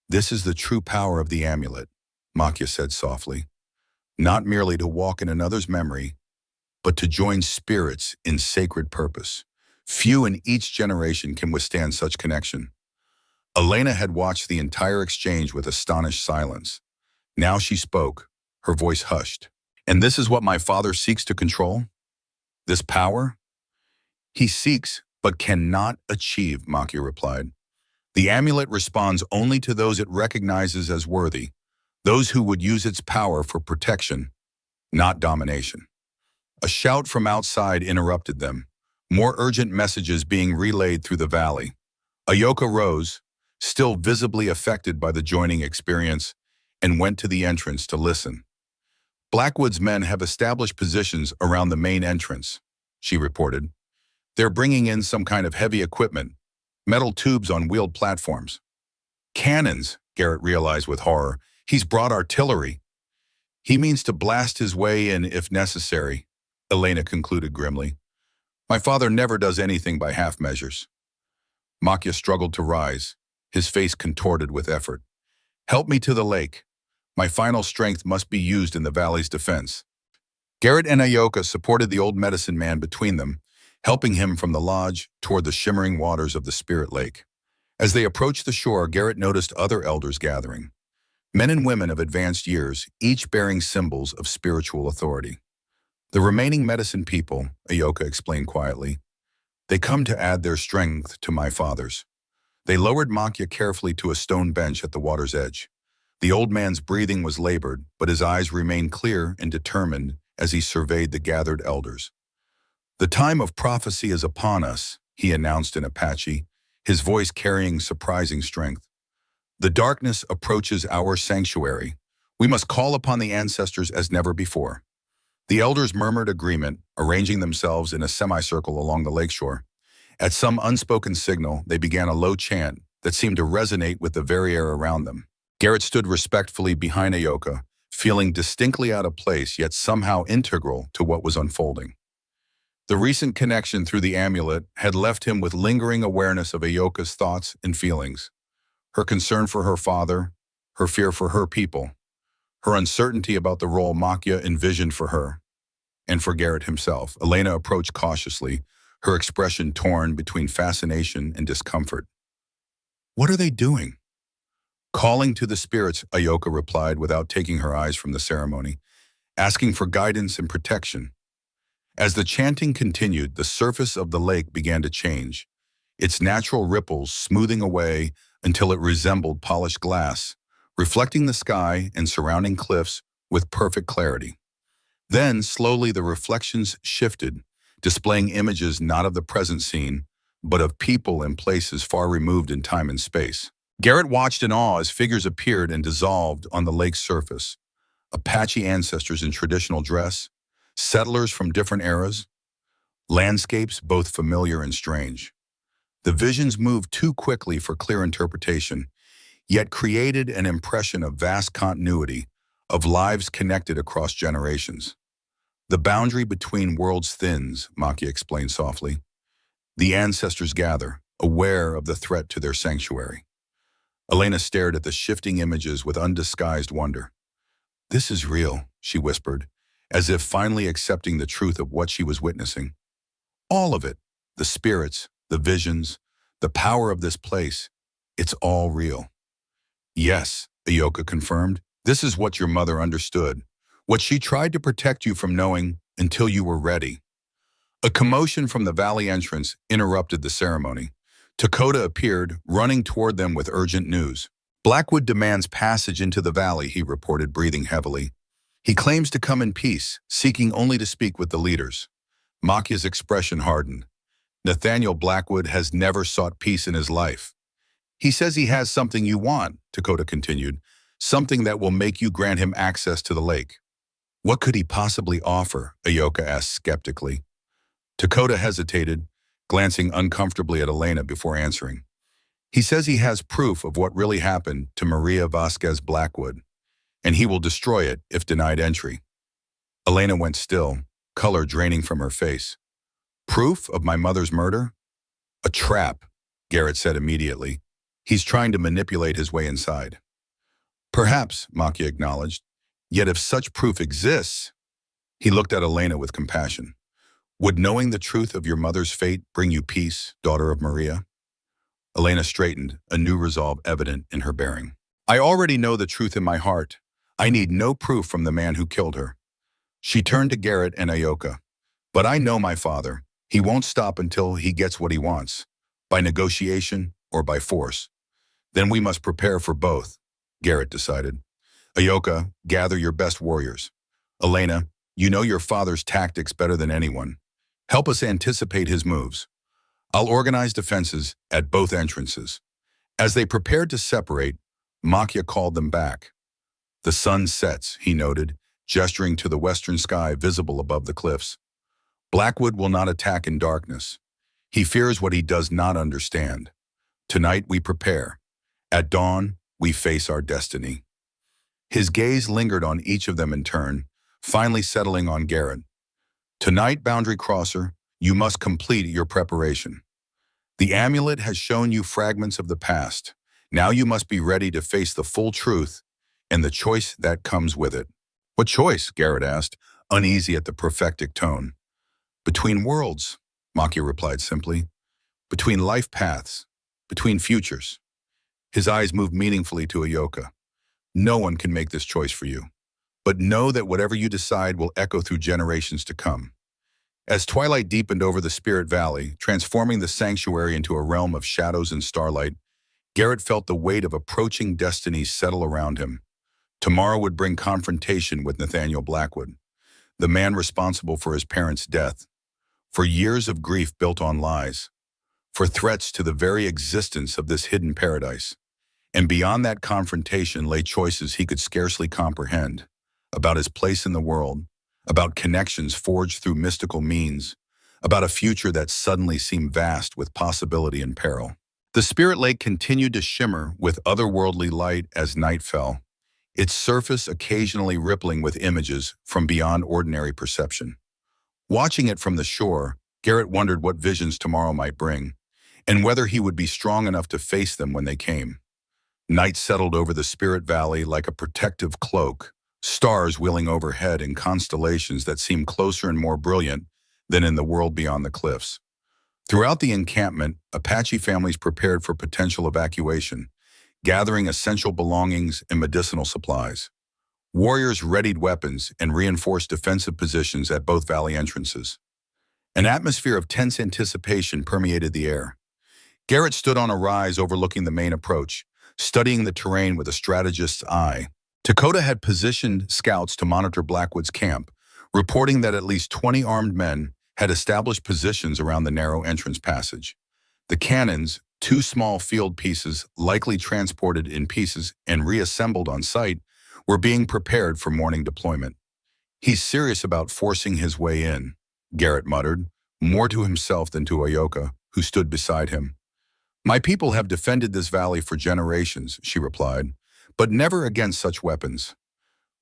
This is the true power of the amulet, Makia said softly. Not merely to walk in another's memory, but to join spirits in sacred purpose. Few in each generation can withstand such connection. Elena had watched the entire exchange with astonished silence. Now she spoke, her voice hushed. And this is what my father seeks to control? This power? He seeks, but cannot achieve, Makia replied. The amulet responds only to those it recognizes as worthy, those who would use its power for protection, not domination. A shout from outside interrupted them, more urgent messages being relayed through the valley. Ayoka rose, still visibly affected by the joining experience, and went to the entrance to listen. Blackwood's men have established positions around the main entrance, she reported. They're bringing in some kind of heavy equipment, metal tubes on wheeled platforms. Cannons, Garrett realized with horror. He's brought artillery. He means to blast his way in if necessary, Elena concluded grimly. My father never does anything by half measures. Makia struggled to rise, his face contorted with effort. Help me to the lake. My final strength must be used in the valley's defense. Garrett and Ayoka supported the old medicine man between them, helping him from the lodge toward the shimmering waters of the Spirit Lake. As they approached the shore, Garrett noticed other elders gathering. Men and women of advanced years, each bearing symbols of spiritual authority. The remaining medicine people, Ayoka explained quietly, They come to add their strength to my father's. They lowered Makya carefully to a stone bench at the water's edge. The old man's breathing was labored, but his eyes remained clear and determined as he surveyed the gathered elders. The time of prophecy is upon us, he announced in Apache, his voice carrying surprising strength. The darkness approaches our sanctuary. We must call upon the ancestors as never before. The elders murmured agreement, arranging themselves in a semicircle along the lakeshore. At some unspoken signal, they began a low chant that seemed to resonate with the very air around them. Garrett stood respectfully behind Ayoka, feeling distinctly out of place yet somehow integral to what was unfolding. The recent connection through the amulet had left him with lingering awareness of Ayoka's thoughts and feelings. Her concern for her father, her fear for her people, her uncertainty about the role Makya envisioned for her, and for Garrett himself. Elena approached cautiously, her expression torn between fascination and discomfort. "What are they doing?" "Calling to the spirits," Ayoka replied without taking her eyes from the ceremony, "asking for guidance and protection." As the chanting continued, the surface of the lake began to change, its natural ripples smoothing away until it resembled polished glass, reflecting the sky and surrounding cliffs with perfect clarity. Then, slowly, the reflections shifted, displaying images not of the present scene, but of people and places far removed in time and space. Garrett watched in awe as figures appeared and dissolved on the lake's surface. Apache ancestors in traditional dress, settlers from different eras, landscapes both familiar and strange. The visions moved too quickly for clear interpretation, yet created an impression of vast continuity, of lives connected across generations. "The boundary between worlds thins," Makya explained softly. "The ancestors gather, aware of the threat to their sanctuary." Elena stared at the shifting images with undisguised wonder. "This is real," she whispered, as if finally accepting the truth of what she was witnessing. "All of it, the spirits, the visions, the power of this place, it's all real." "Yes," Ayoka confirmed, "this is what your mother understood, what she tried to protect you from knowing until you were ready." A commotion from the valley entrance interrupted the ceremony. Dakota appeared, running toward them with urgent news. "Blackwood demands passage into the valley," he reported, breathing heavily. "He claims to come in peace, seeking only to speak with the leaders." Makya's expression hardened. "Nathaniel Blackwood has never sought peace in his life." "He says he has something you want," Dakota continued, "something that will make you grant him access to the lake." "What could he possibly offer?" Ayoka asked skeptically. Dakota hesitated, glancing uncomfortably at Elena before answering. "He says he has proof of what really happened to Maria Vasquez Blackwood, and he will destroy it if denied entry." Elena went still, color draining from her face. "Proof of my mother's murder?" "A trap," Garrett said immediately. "He's trying to manipulate his way inside." "Perhaps," Makya acknowledged. "Yet if such proof exists..." He looked at Elena with compassion. "Would knowing the truth of your mother's fate bring you peace, daughter of Maria?" Elena straightened, a new resolve evident in her bearing. "I already know the truth in my heart. I need no proof from the man who killed her." She turned to Garrett and Ayoka. "But I know my father. He won't stop until he gets what he wants, by negotiation or by force." "Then we must prepare for both," Garrett decided. "Ayoka, gather your best warriors. Elena, you know your father's tactics better than anyone. Help us anticipate his moves. I'll organize defenses at both entrances." As they prepared to separate, Makya called them back. "The sun sets," he noted, gesturing to the western sky visible above the cliffs. "Blackwood will not attack in darkness. He fears what he does not understand. Tonight we prepare. At dawn, we face our destiny." His gaze lingered on each of them in turn, finally settling on Garrett. "Tonight, Boundary Crosser, you must complete your preparation. The amulet has shown you fragments of the past. Now you must be ready to face the full truth and the choice that comes with it." "What choice?" Garrett asked, uneasy at the prophetic tone. "Between worlds," Makya replied simply. "Between life paths, between futures." His eyes moved meaningfully to Ayoka. "No one can make this choice for you. But know that whatever you decide will echo through generations to come." As twilight deepened over the Spirit Valley, transforming the sanctuary into a realm of shadows and starlight, Garrett felt the weight of approaching destiny settle around him. Tomorrow would bring confrontation with Nathaniel Blackwood, the man responsible for his parents' death, for years of grief built on lies, for threats to the very existence of this hidden paradise. And beyond that confrontation lay choices he could scarcely comprehend, about his place in the world, about connections forged through mystical means, about a future that suddenly seemed vast with possibility and peril. The Spirit Lake continued to shimmer with otherworldly light as night fell, its surface occasionally rippling with images from beyond ordinary perception. Watching it from the shore, Garrett wondered what visions tomorrow might bring, and whether he would be strong enough to face them when they came. Night settled over the Spirit Valley like a protective cloak, stars wheeling overhead in constellations that seemed closer and more brilliant than in the world beyond the cliffs. Throughout the encampment, Apache families prepared for potential evacuation, gathering essential belongings and medicinal supplies. Warriors readied weapons and reinforced defensive positions at both valley entrances. An atmosphere of tense anticipation permeated the air. Garrett stood on a rise overlooking the main approach, studying the terrain with a strategist's eye. Dakota had positioned scouts to monitor Blackwood's camp, reporting that at least 20 armed men had established positions around the narrow entrance passage. The cannons, two small field pieces likely transported in pieces and reassembled on site, were being prepared for morning deployment. "He's serious about forcing his way in," Garrett muttered, more to himself than to Ayoka, who stood beside him. "My people have defended this valley for generations," she replied, "but never against such weapons."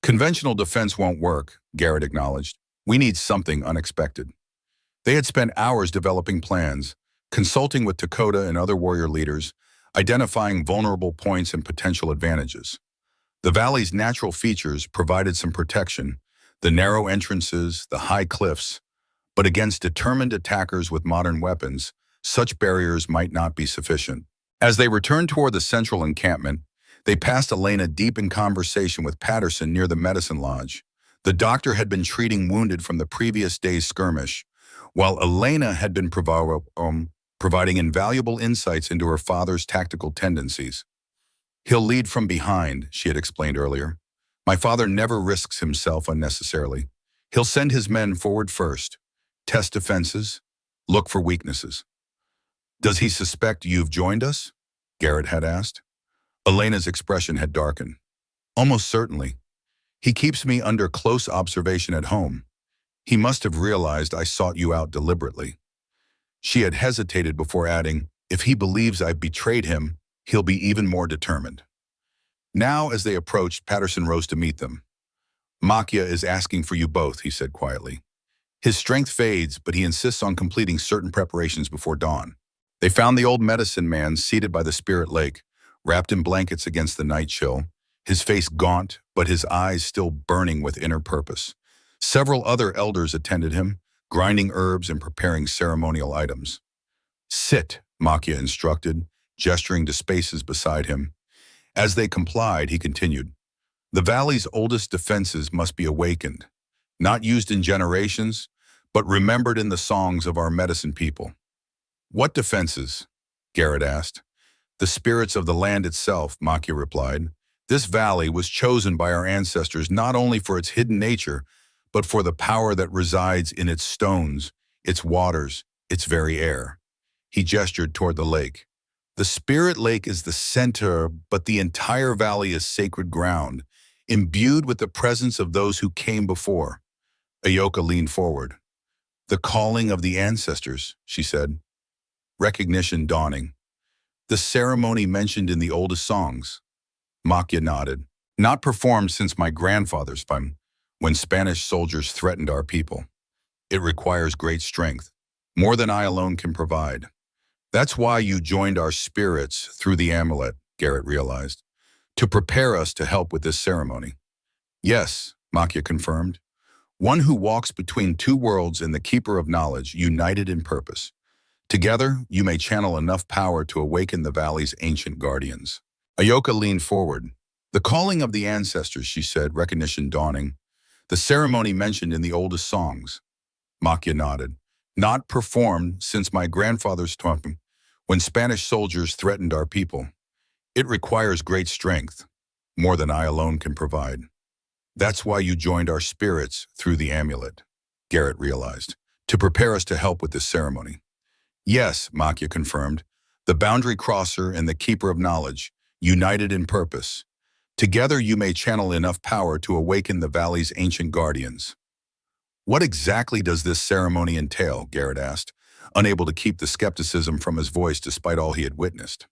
"Conventional defense won't work," Garrett acknowledged. "We need something unexpected." They had spent hours developing plans, consulting with Dakota and other warrior leaders, identifying vulnerable points and potential advantages. The valley's natural features provided some protection, the narrow entrances, the high cliffs, but against determined attackers with modern weapons, such barriers might not be sufficient. As they returned toward the central encampment, they passed Elena deep in conversation with Patterson near the medicine lodge. The doctor had been treating wounded from the previous day's skirmish, while Elena had been providing invaluable insights into her father's tactical tendencies. "He'll lead from behind," she had explained earlier. "My father never risks himself unnecessarily. He'll send his men forward first, test defenses, look for weaknesses." "Does he suspect you've joined us?" Garrett had asked. Elena's expression had darkened. "Almost certainly. He keeps me under close observation at home. He must have realized I sought you out deliberately." She had hesitated before adding, "If he believes I've betrayed him, he'll be even more determined." Now, as they approached, Patterson rose to meet them. "Makia is asking for you both," he said quietly. "His strength fades, but he insists on completing certain preparations before dawn." They found the old medicine man seated by the Spirit Lake, wrapped in blankets against the night chill, his face gaunt, but his eyes still burning with inner purpose. Several other elders attended him, grinding herbs and preparing ceremonial items. "Sit," Makia instructed, gesturing to spaces beside him. As they complied, he continued, "The valley's oldest defenses must be awakened, not used in generations, but remembered in the songs of our medicine people." "What defenses?" Garrett asked. "The spirits of the land itself," Makia replied. "This valley was chosen by our ancestors not only for its hidden nature, but for the power that resides in its stones, its waters, its very air." He gestured toward the lake. "The Spirit Lake is the center, but the entire valley is sacred ground, imbued with the presence of those who came before." Ayoka leaned forward. "The calling of the ancestors," she said, recognition dawning. "The ceremony mentioned in the oldest songs." Makia nodded. "Not performed since my grandfather's time, when Spanish soldiers threatened our people. It requires great strength, more than I alone can provide." "That's why you joined our spirits through the amulet," Garrett realized, "to prepare us to help with this ceremony." "Yes," Makia confirmed. "One who walks between two worlds and the keeper of knowledge, united in purpose. Together, you may channel enough power to awaken the valley's ancient guardians." Ayoka leaned forward. "The calling of the ancestors," she said, recognition dawning. "The ceremony mentioned in the oldest songs." Makia nodded. Not performed since my grandfather's time, when Spanish soldiers threatened our people. It requires great strength, more than I alone can provide. That's why you joined our spirits through the amulet, Garrett realized, to prepare us to help with this ceremony. Yes, Makia confirmed, the boundary crosser and the keeper of knowledge, united in purpose. Together you may channel enough power to awaken the valley's ancient guardians. What exactly does this ceremony entail? Garrett asked, unable to keep the skepticism from his voice despite all he had witnessed.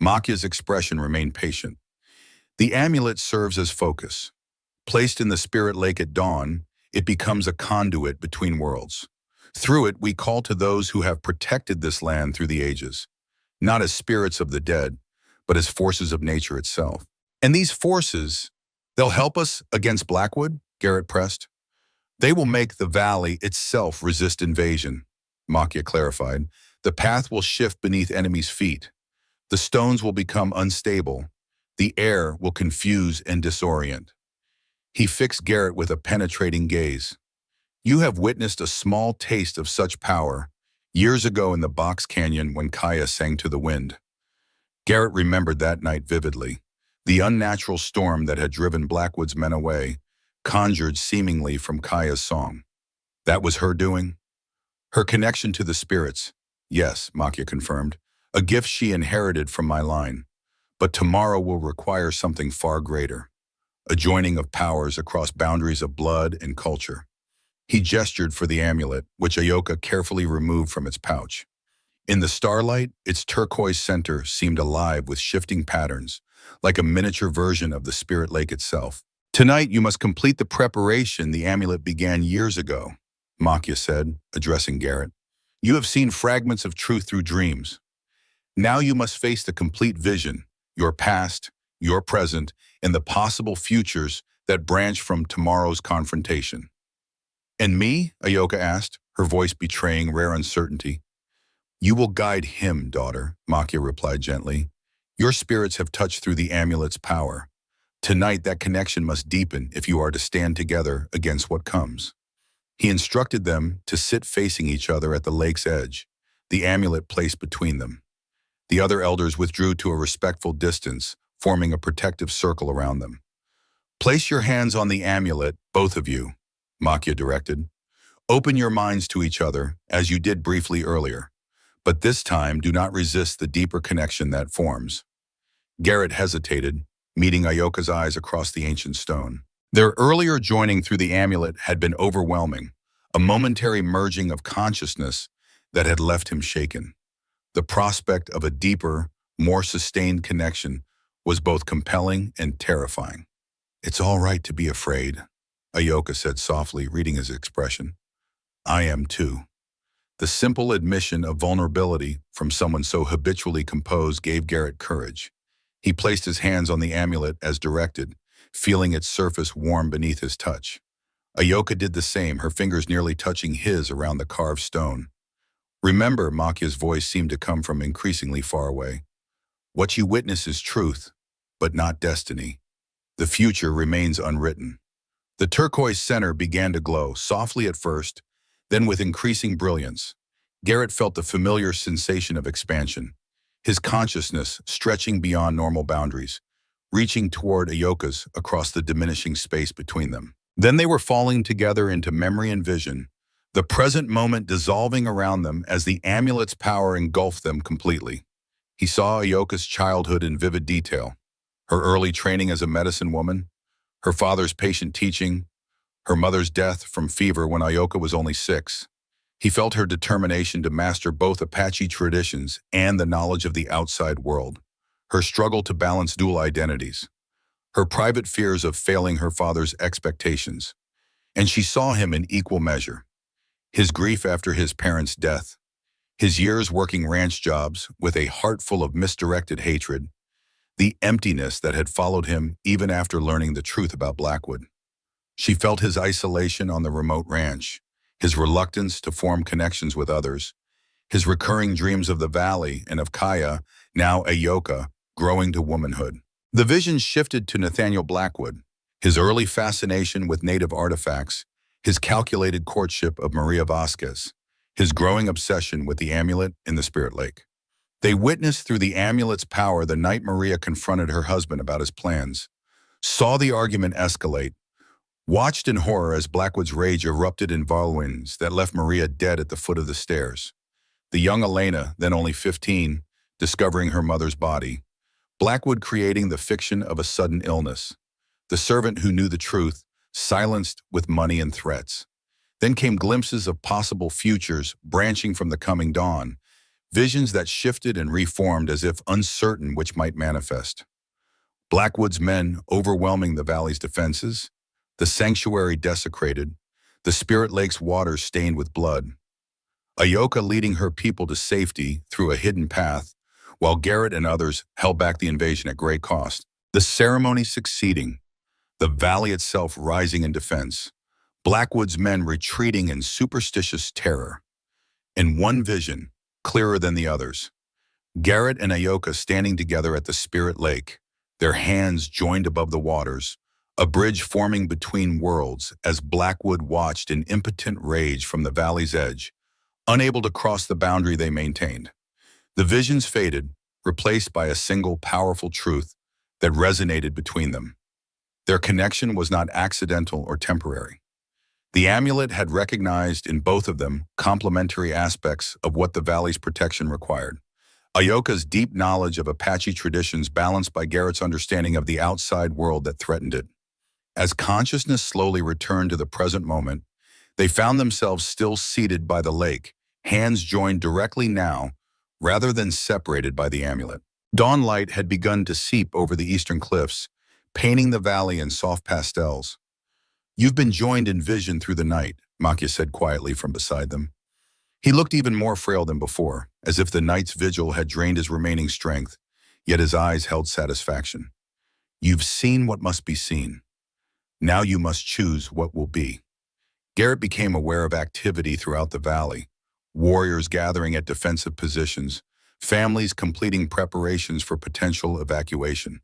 Makia's expression remained patient. The amulet serves as focus. Placed in the spirit lake at dawn, it becomes a conduit between worlds. Through it, we call to those who have protected this land through the ages, not as spirits of the dead, but as forces of nature itself. And these forces, they'll help us against Blackwood? Garrett pressed. They will make the valley itself resist invasion, Makia clarified. The path will shift beneath enemies' feet. The stones will become unstable. The air will confuse and disorient. He fixed Garrett with a penetrating gaze. You have witnessed a small taste of such power years ago in the Box Canyon when Kaya sang to the wind. Garrett remembered that night vividly. The unnatural storm that had driven Blackwood's men away, conjured seemingly from Kaya's song. That was her doing? Her connection to the spirits. Yes, Makia confirmed. A gift she inherited from my line. But tomorrow will require something far greater. A joining of powers across boundaries of blood and culture. He gestured for the amulet, which Ayoka carefully removed from its pouch. In the starlight, its turquoise center seemed alive with shifting patterns, like a miniature version of the spirit lake itself. Tonight, you must complete the preparation the amulet began years ago, Makia said, addressing Garrett. You have seen fragments of truth through dreams. Now you must face the complete vision, your past, your present, and the possible futures that branch from tomorrow's confrontation. And me? Ayoka asked, her voice betraying rare uncertainty. You will guide him, daughter, Makia replied gently. Your spirits have touched through the amulet's power. Tonight that connection must deepen if you are to stand together against what comes. He instructed them to sit facing each other at the lake's edge, the amulet placed between them. The other elders withdrew to a respectful distance, forming a protective circle around them. Place your hands on the amulet, both of you, Makia directed. Open your minds to each other, as you did briefly earlier. But this time, do not resist the deeper connection that forms. Garrett hesitated, meeting Ayoka's eyes across the ancient stone. Their earlier joining through the amulet had been overwhelming, a momentary merging of consciousness that had left him shaken. The prospect of a deeper, more sustained connection was both compelling and terrifying. It's all right to be afraid, Ayoka said softly, reading his expression. I am too. The simple admission of vulnerability from someone so habitually composed gave Garrett courage. He placed his hands on the amulet as directed, feeling its surface warm beneath his touch. Ayoka did the same, her fingers nearly touching his around the carved stone. Remember, Makia's voice seemed to come from increasingly far away. What you witness is truth, but not destiny. The future remains unwritten. The turquoise center began to glow, softly at first, then with increasing brilliance. Garrett felt the familiar sensation of expansion, his consciousness stretching beyond normal boundaries, reaching toward Ayoka's across the diminishing space between them. Then they were falling together into memory and vision, the present moment dissolving around them as the amulet's power engulfed them completely. He saw Ayoka's childhood in vivid detail, her early training as a medicine woman, her father's patient teaching, her mother's death from fever when Ayoka was only 6. He felt her determination to master both Apache traditions and the knowledge of the outside world, her struggle to balance dual identities, her private fears of failing her father's expectations. And she saw him in equal measure. His grief after his parents' death, his years working ranch jobs with a heart full of misdirected hatred, the emptiness that had followed him even after learning the truth about Blackwood. She felt his isolation on the remote ranch, his reluctance to form connections with others, his recurring dreams of the valley and of Kaya, now Ayoka, growing to womanhood. The vision shifted to Nathaniel Blackwood, his early fascination with native artifacts, his calculated courtship of Maria Vasquez, his growing obsession with the amulet in the Spirit Lake. They witnessed through the amulet's power the night Maria confronted her husband about his plans, saw the argument escalate, watched in horror as Blackwood's rage erupted in whirlwinds that left Maria dead at the foot of the stairs. The young Elena, then only 15, discovering her mother's body. Blackwood creating the fiction of a sudden illness. The servant who knew the truth, silenced with money and threats. Then came glimpses of possible futures branching from the coming dawn, visions that shifted and reformed as if uncertain which might manifest. Blackwood's men overwhelming the valley's defenses, the sanctuary desecrated, the Spirit Lake's waters stained with blood. Ayoka leading her people to safety through a hidden path, while Garrett and others held back the invasion at great cost. The ceremony succeeding, the valley itself rising in defense, Blackwood's men retreating in superstitious terror. In one vision, clearer than the others, Garrett and Ayoka standing together at the Spirit Lake, their hands joined above the waters, a bridge forming between worlds as Blackwood watched in impotent rage from the valley's edge, unable to cross the boundary they maintained. The visions faded, replaced by a single powerful truth that resonated between them. Their connection was not accidental or temporary. The amulet had recognized in both of them complementary aspects of what the valley's protection required. Ayoka's deep knowledge of Apache traditions balanced by Garrett's understanding of the outside world that threatened it. As consciousness slowly returned to the present moment, they found themselves still seated by the lake, hands joined directly now, rather than separated by the amulet. Dawn light had begun to seep over the eastern cliffs, painting the valley in soft pastels. "You've been joined in vision through the night," Makya said quietly from beside them. He looked even more frail than before, as if the night's vigil had drained his remaining strength, yet his eyes held satisfaction. "You've seen what must be seen. Now you must choose what will be." Garrett became aware of activity throughout the valley, warriors gathering at defensive positions, families completing preparations for potential evacuation.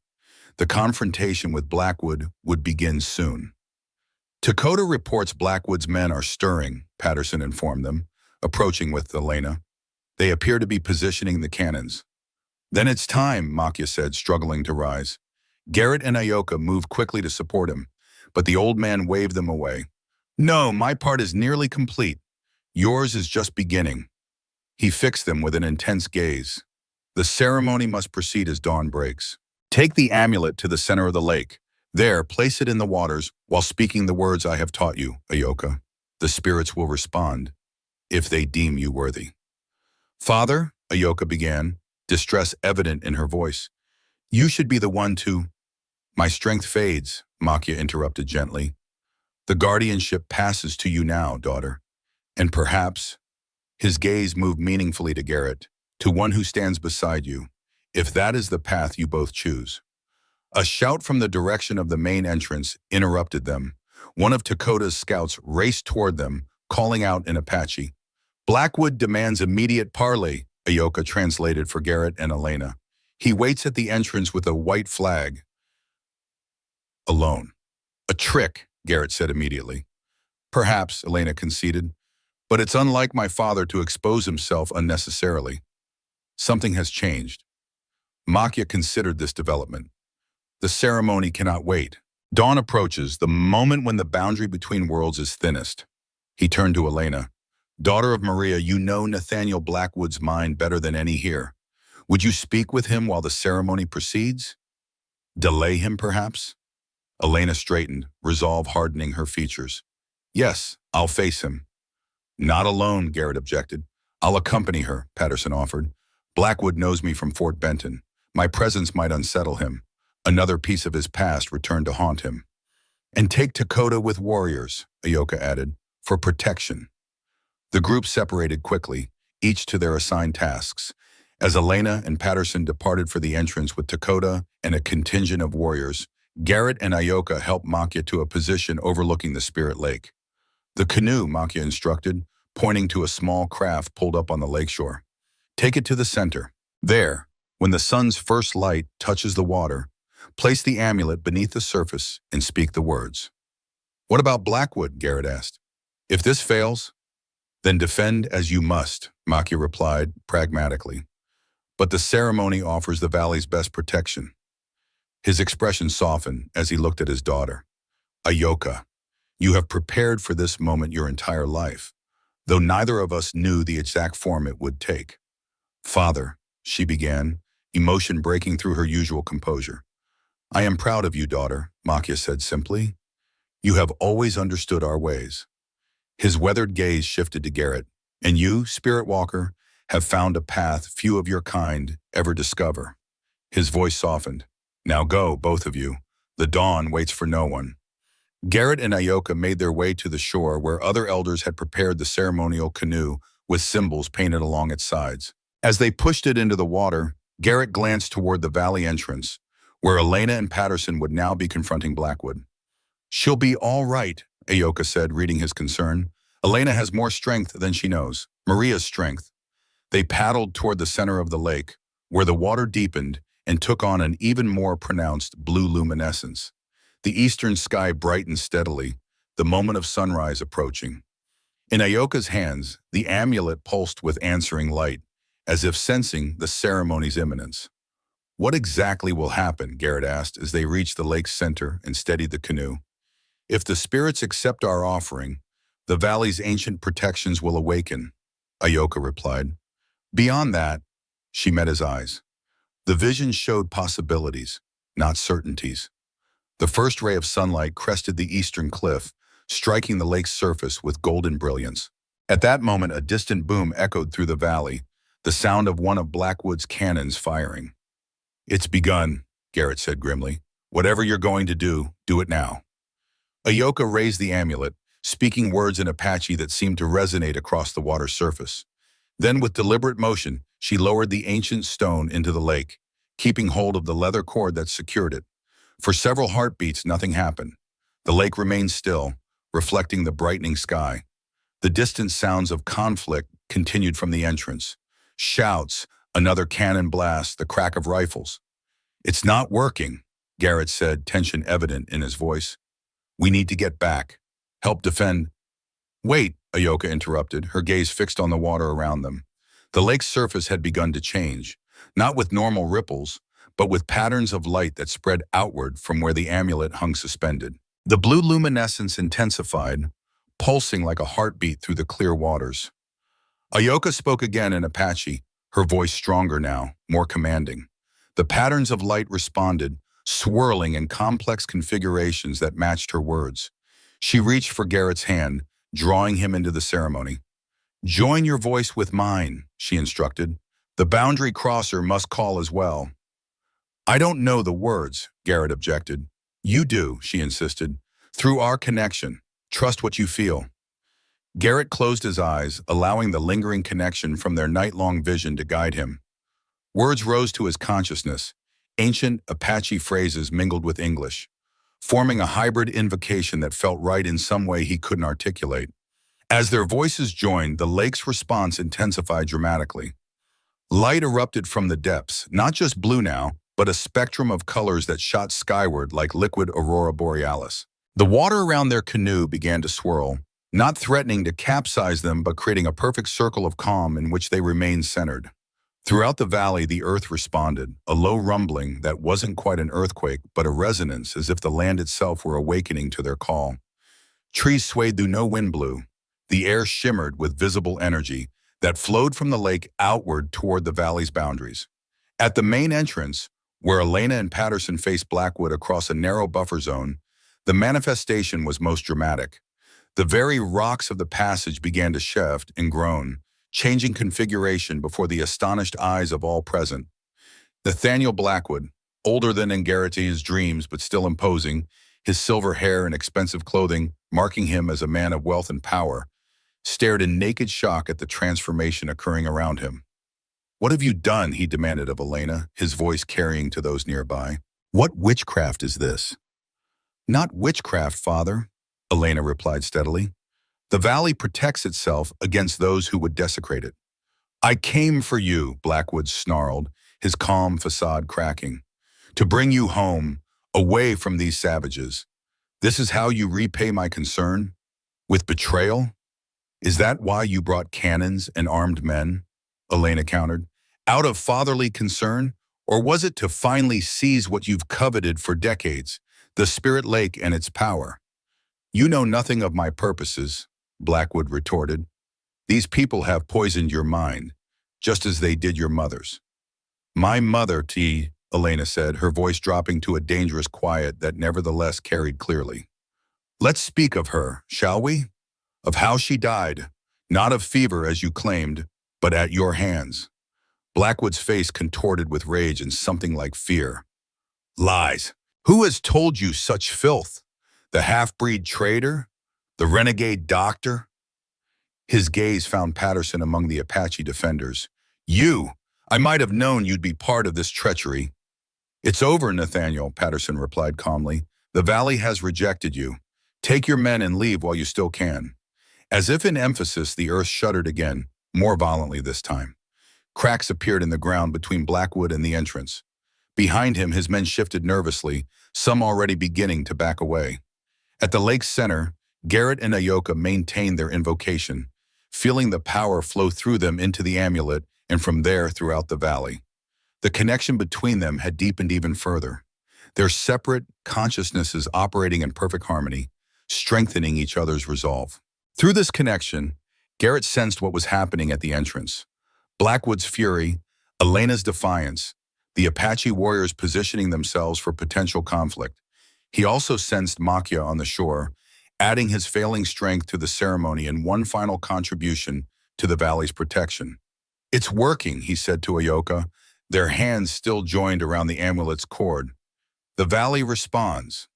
The confrontation with Blackwood would begin soon. Dakota reports Blackwood's men are stirring, Patterson informed them, approaching with Elena. They appear to be positioning the cannons. "Then it's time," Makya said, struggling to rise. Garrett and Ayoka moved quickly to support him, but the old man waved them away. "No, my part is nearly complete. Yours is just beginning." He fixed them with an intense gaze. "The ceremony must proceed as dawn breaks. Take the amulet to the center of the lake. There, place it in the waters while speaking the words I have taught you, Ayoka. The spirits will respond, if they deem you worthy." "Father," Ayoka began, distress evident in her voice, "you should be the one to—" "My strength fades," Makya interrupted gently. "The guardianship passes to you now, daughter. And perhaps," his gaze moved meaningfully to Garrett, "to one who stands beside you, if that is the path you both choose." A shout from the direction of the main entrance interrupted them. One of Dakota's scouts raced toward them, calling out in Apache. "Blackwood demands immediate parley," Ayoka translated for Garrett and Elena. "He waits at the entrance with a white flag. Alone." "A trick," Garrett said immediately. "Perhaps," Elena conceded, "but it's unlike my father to expose himself unnecessarily." Something has changed. Makya considered this development. "The ceremony cannot wait. Dawn approaches, the moment when the boundary between worlds is thinnest." He turned to Elena. "Daughter of Maria, you know Nathaniel Blackwood's mind better than any here. Would you speak with him while the ceremony proceeds? Delay him, perhaps?" Elena straightened, resolve hardening her features. "Yes, I'll face him." "Not alone," Garrett objected. "I'll accompany her," Patterson offered. "Blackwood knows me from Fort Benton. My presence might unsettle him. Another piece of his past returned to haunt him." "And take Dakota with warriors," Ayoka added, "for protection." The group separated quickly, each to their assigned tasks. As Elena and Patterson departed for the entrance with Dakota and a contingent of warriors, Garrett and Ayoka helped Makya to a position overlooking the Spirit Lake. "The canoe," Makya instructed, pointing to a small craft pulled up on the lakeshore. "Take it to the center. There, when the sun's first light touches the water, place the amulet beneath the surface and speak the words." "What about Blackwood?" Garrett asked. If this fails, then defend as you must, Makia replied pragmatically. But the ceremony offers the valley's best protection. His expression softened as he looked at his daughter. Ayoka, you have prepared for this moment your entire life, though neither of us knew the exact form it would take. Father, she began, emotion breaking through her usual composure. I am proud of you, daughter, Makia said simply. You have always understood our ways. His weathered gaze shifted to Garrett. And you, Spirit Walker, have found a path few of your kind ever discover. His voice softened. Now go, both of you. The dawn waits for no one. Garrett and Ayoka made their way to the shore where other elders had prepared the ceremonial canoe with symbols painted along its sides. As they pushed it into the water, Garrett glanced toward the valley entrance, where Elena and Patterson would now be confronting Blackwood. She'll be all right, Ayoka said, reading his concern. Elena has more strength than she knows. Maria's strength. They paddled toward the center of the lake, where the water deepened and took on an even more pronounced blue luminescence. The eastern sky brightened steadily, the moment of sunrise approaching. In Ayoka's hands, the amulet pulsed with answering light, as if sensing the ceremony's imminence. What exactly will happen? Garrett asked as they reached the lake's center and steadied the canoe. If the spirits accept our offering, the valley's ancient protections will awaken, Ayoka replied. Beyond that, she met his eyes. The vision showed possibilities, not certainties. The first ray of sunlight crested the eastern cliff, striking the lake's surface with golden brilliance. At that moment, a distant boom echoed through the valley, the sound of one of Blackwood's cannons firing. It's begun, Garrett said grimly. Whatever you're going to do it now. Ayoka raised the amulet, speaking words in Apache that seemed to resonate across the water's surface. Then, with deliberate motion, she lowered the ancient stone into the lake, keeping hold of the leather cord that secured it. For several heartbeats, nothing happened. The lake remained still, reflecting the brightening sky. The distant sounds of conflict continued from the entrance. Shouts, another cannon blast, the crack of rifles. It's not working, Garrett said, tension evident in his voice. We need to get back. Help defend. Wait, Ayoka interrupted, her gaze fixed on the water around them. The lake's surface had begun to change, not with normal ripples, but with patterns of light that spread outward from where the amulet hung suspended. The blue luminescence intensified, pulsing like a heartbeat through the clear waters. Ayoka spoke again in Apache, her voice stronger now, more commanding. The patterns of light responded, swirling in complex configurations that matched her words. She reached for Garrett's hand, drawing him into the ceremony. Join your voice with mine, she instructed. The boundary crosser must call as well. I don't know the words, Garrett objected. You do, she insisted. Through our connection, trust what you feel. Garrett closed his eyes, allowing the lingering connection from their night-long vision to guide him. Words rose to his consciousness, ancient Apache phrases mingled with English, forming a hybrid invocation that felt right in some way he couldn't articulate. As their voices joined, the lake's response intensified dramatically. Light erupted from the depths, not just blue now, but a spectrum of colors that shot skyward like liquid aurora borealis. The water around their canoe began to swirl, not threatening to capsize them but creating a perfect circle of calm in which they remained centered. Throughout the valley, the earth responded, a low rumbling that wasn't quite an earthquake but a resonance as if the land itself were awakening to their call. Trees swayed though no wind blew. The air shimmered with visible energy that flowed from the lake outward toward the valley's boundaries. At the main entrance, where Elena and Patterson faced Blackwood across a narrow buffer zone, the manifestation was most dramatic. The very rocks of the passage began to shift and groan, changing configuration before the astonished eyes of all present. Nathaniel Blackwood, older than in Garrett's dreams but still imposing, his silver hair and expensive clothing marking him as a man of wealth and power, stared in naked shock at the transformation occurring around him. What have you done? He demanded of Elena, his voice carrying to those nearby. What witchcraft is this? Not witchcraft, Father, Elena replied steadily. The valley protects itself against those who would desecrate it. I came for you, Blackwood snarled, his calm facade cracking. To bring you home, away from these savages. This is how you repay my concern? With betrayal? Is that why you brought cannons and armed men? Elena countered. Out of fatherly concern? Or was it to finally seize what you've coveted for decades, the Spirit Lake and its power? You know nothing of my purposes, Blackwood retorted. These people have poisoned your mind, just as they did your mother's. My mother, Elena said, her voice dropping to a dangerous quiet that nevertheless carried clearly. Let's speak of her, shall we? Of how she died, not of fever as you claimed, but at your hands. Blackwood's face contorted with rage and something like fear. Lies. Who has told you such filth? The half-breed traitor? The renegade doctor? His gaze found Patterson among the Apache defenders. You! I might have known you'd be part of this treachery. It's over, Nathaniel, Patterson replied calmly. The valley has rejected you. Take your men and leave while you still can. As if in emphasis, the earth shuddered again, more violently this time. Cracks appeared in the ground between Blackwood and the entrance. Behind him, his men shifted nervously, some already beginning to back away. At the lake's center, Garrett and Ayoka maintained their invocation, feeling the power flow through them into the amulet and from there throughout the valley. The connection between them had deepened even further, their separate consciousnesses operating in perfect harmony, strengthening each other's resolve. Through this connection, Garrett sensed what was happening at the entrance. Blackwood's fury, Elena's defiance, the Apache warriors positioning themselves for potential conflict. He also sensed Makia on the shore, adding his failing strength to the ceremony and one final contribution to the valley's protection. It's working, he said to Ayoka, their hands still joined around the amulet's cord. The valley responds.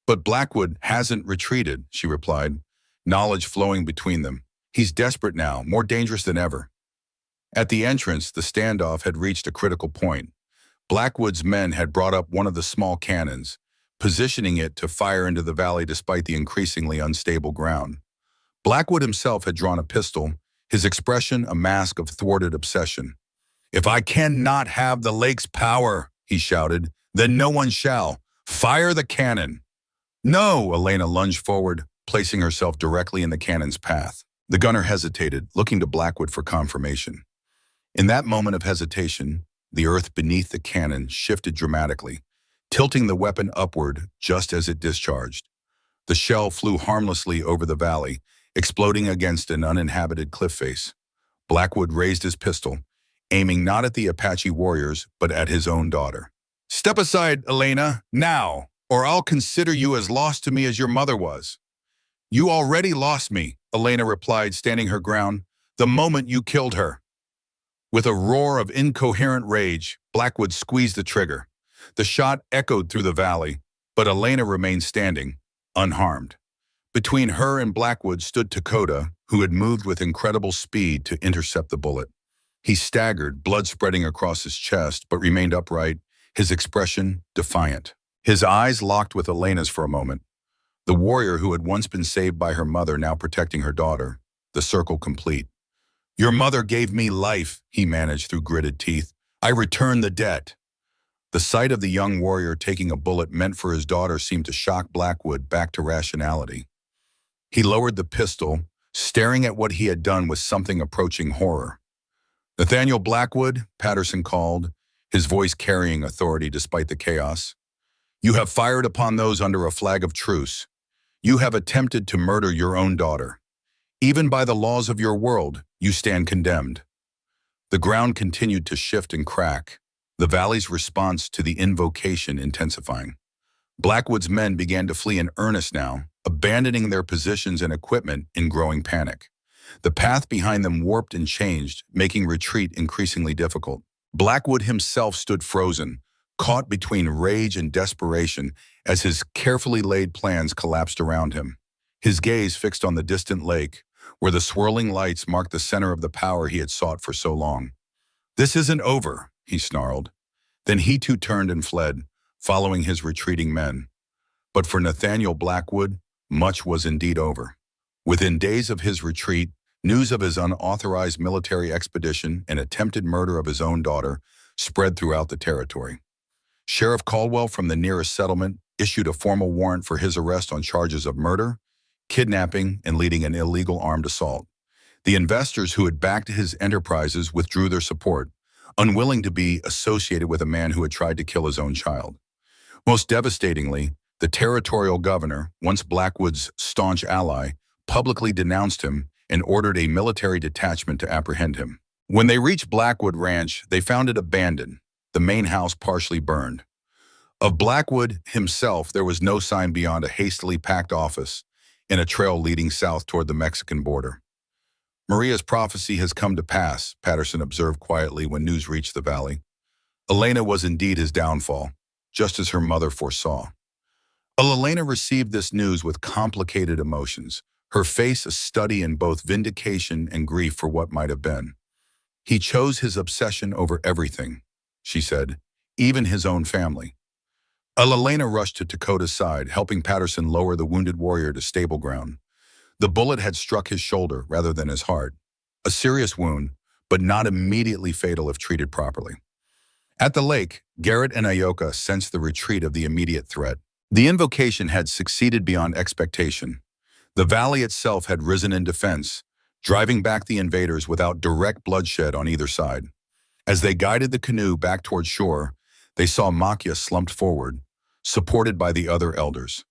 But Blackwood hasn't retreated, she replied, knowledge flowing between them. He's desperate now, more dangerous than ever. At the entrance, the standoff had reached a critical point. Blackwood's men had brought up one of the small cannons, positioning it to fire into the valley despite the increasingly unstable ground. Blackwood himself had drawn a pistol, his expression a mask of thwarted obsession. If I cannot have the lake's power, he shouted, then no one shall. Fire the cannon. No, Elena lunged forward, placing herself directly in the cannon's path. The gunner hesitated, looking to Blackwood for confirmation. In that moment of hesitation, the earth beneath the cannon shifted dramatically, tilting the weapon upward just as it discharged. The shell flew harmlessly over the valley, exploding against an uninhabited cliff face. Blackwood raised his pistol, aiming not at the Apache warriors, but at his own daughter. Step aside, Elena, now, or I'll consider you as lost to me as your mother was. You already lost me, Elena replied, standing her ground, the moment you killed her. With a roar of incoherent rage, Blackwood squeezed the trigger. The shot echoed through the valley, but Elena remained standing, unharmed. Between her and Blackwood stood Dakota, who had moved with incredible speed to intercept the bullet. He staggered, blood spreading across his chest, but remained upright, his expression defiant. His eyes locked with Elena's for a moment. The warrior who had once been saved by her mother now protecting her daughter, the circle complete. Your mother gave me life, he managed through gritted teeth. I return the debt. The sight of the young warrior taking a bullet meant for his daughter seemed to shock Blackwood back to rationality. He lowered the pistol, staring at what he had done with something approaching horror. Nathaniel Blackwood, Patterson called, his voice carrying authority despite the chaos. You have fired upon those under a flag of truce. You have attempted to murder your own daughter. Even by the laws of your world, you stand condemned. The ground continued to shift and crack, the valley's response to the invocation intensifying. Blackwood's men began to flee in earnest now, abandoning their positions and equipment in growing panic. The path behind them warped and changed, making retreat increasingly difficult. Blackwood himself stood frozen, caught between rage and desperation as his carefully laid plans collapsed around him. His gaze fixed on the distant lake, where the swirling lights marked the center of the power he had sought for so long. This isn't over, he snarled. Then he too turned and fled, following his retreating men. But for Nathaniel Blackwood, much was indeed over. Within days of his retreat, news of his unauthorized military expedition and attempted murder of his own daughter spread throughout the territory. Sheriff Caldwell from the nearest settlement issued a formal warrant for his arrest on charges of murder, kidnapping, and leading an illegal armed assault. The investors who had backed his enterprises withdrew their support, unwilling to be associated with a man who had tried to kill his own child. Most devastatingly, the territorial governor, once Blackwood's staunch ally, publicly denounced him and ordered a military detachment to apprehend him. When they reached Blackwood Ranch, they found it abandoned, the main house partially burned. Of Blackwood himself, there was no sign beyond a hastily packed office and a trail leading south toward the Mexican border. Maria's prophecy has come to pass, Patterson observed quietly when news reached the valley. Elena was indeed his downfall, just as her mother foresaw. Elena received this news with complicated emotions, her face a study in both vindication and grief for what might have been. He chose his obsession over everything, she said, even his own family. Elena rushed to Dakota's side, helping Patterson lower the wounded warrior to stable ground. The bullet had struck his shoulder rather than his heart, a serious wound, but not immediately fatal if treated properly. At the lake, Garrett and Ayoka sensed the retreat of the immediate threat. The invocation had succeeded beyond expectation. The valley itself had risen in defense, driving back the invaders without direct bloodshed on either side. As they guided the canoe back toward shore, they saw Makia slumped forward, supported by the other elders.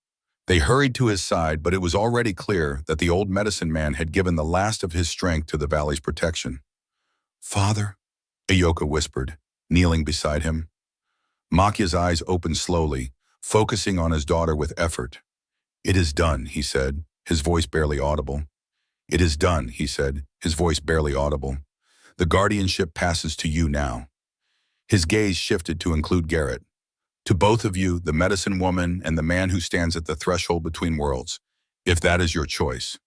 They hurried to his side, but it was already clear that the old medicine man had given the last of his strength to the valley's protection. "Father," Ayoka whispered, kneeling beside him. Makia's eyes opened slowly, focusing on his daughter with effort. "It is done," he said, his voice barely audible. "It is done," he said, his voice barely audible. "The guardianship passes to you now." His gaze shifted to include Garrett. "To both of you, the medicine woman and the man who stands at the threshold between worlds, if that is your choice."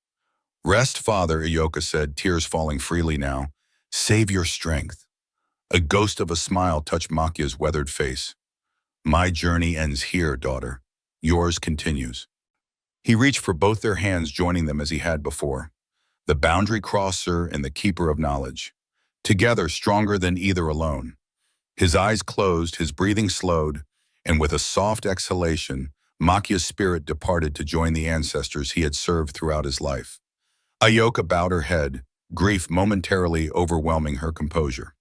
"Rest, Father," Ayoka said, tears falling freely now. "Save your strength." A ghost of a smile touched Makia's weathered face. "My journey ends here, daughter. Yours continues." He reached for both their hands, joining them as he had before. The boundary crosser and the keeper of knowledge. Together, stronger than either alone. His eyes closed, his breathing slowed, and with a soft exhalation, Makia's spirit departed to join the ancestors he had served throughout his life. Ayoka bowed her head, grief momentarily overwhelming her composure.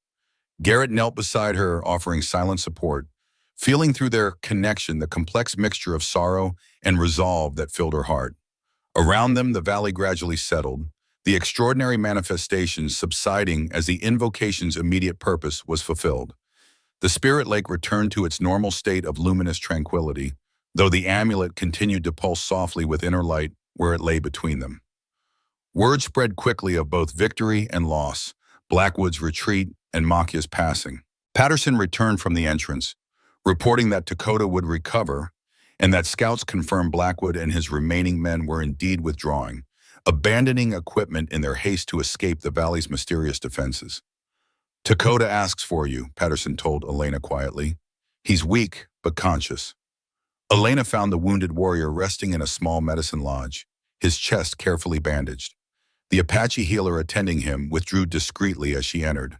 Garrett knelt beside her, offering silent support, feeling through their connection the complex mixture of sorrow and resolve that filled her heart. Around them, the valley gradually settled, the extraordinary manifestations subsiding as the invocation's immediate purpose was fulfilled. The spirit lake returned to its normal state of luminous tranquility, though the amulet continued to pulse softly with inner light where it lay between them. Word spread quickly of both victory and loss, Blackwood's retreat and Makia's passing. Patterson returned from the entrance, reporting that Dakota would recover and that scouts confirmed Blackwood and his remaining men were indeed withdrawing, abandoning equipment in their haste to escape the valley's mysterious defenses. "Dakota asks for you," Patterson told Elena quietly. "He's weak, but conscious." Elena found the wounded warrior resting in a small medicine lodge, his chest carefully bandaged. The Apache healer attending him withdrew discreetly as she entered.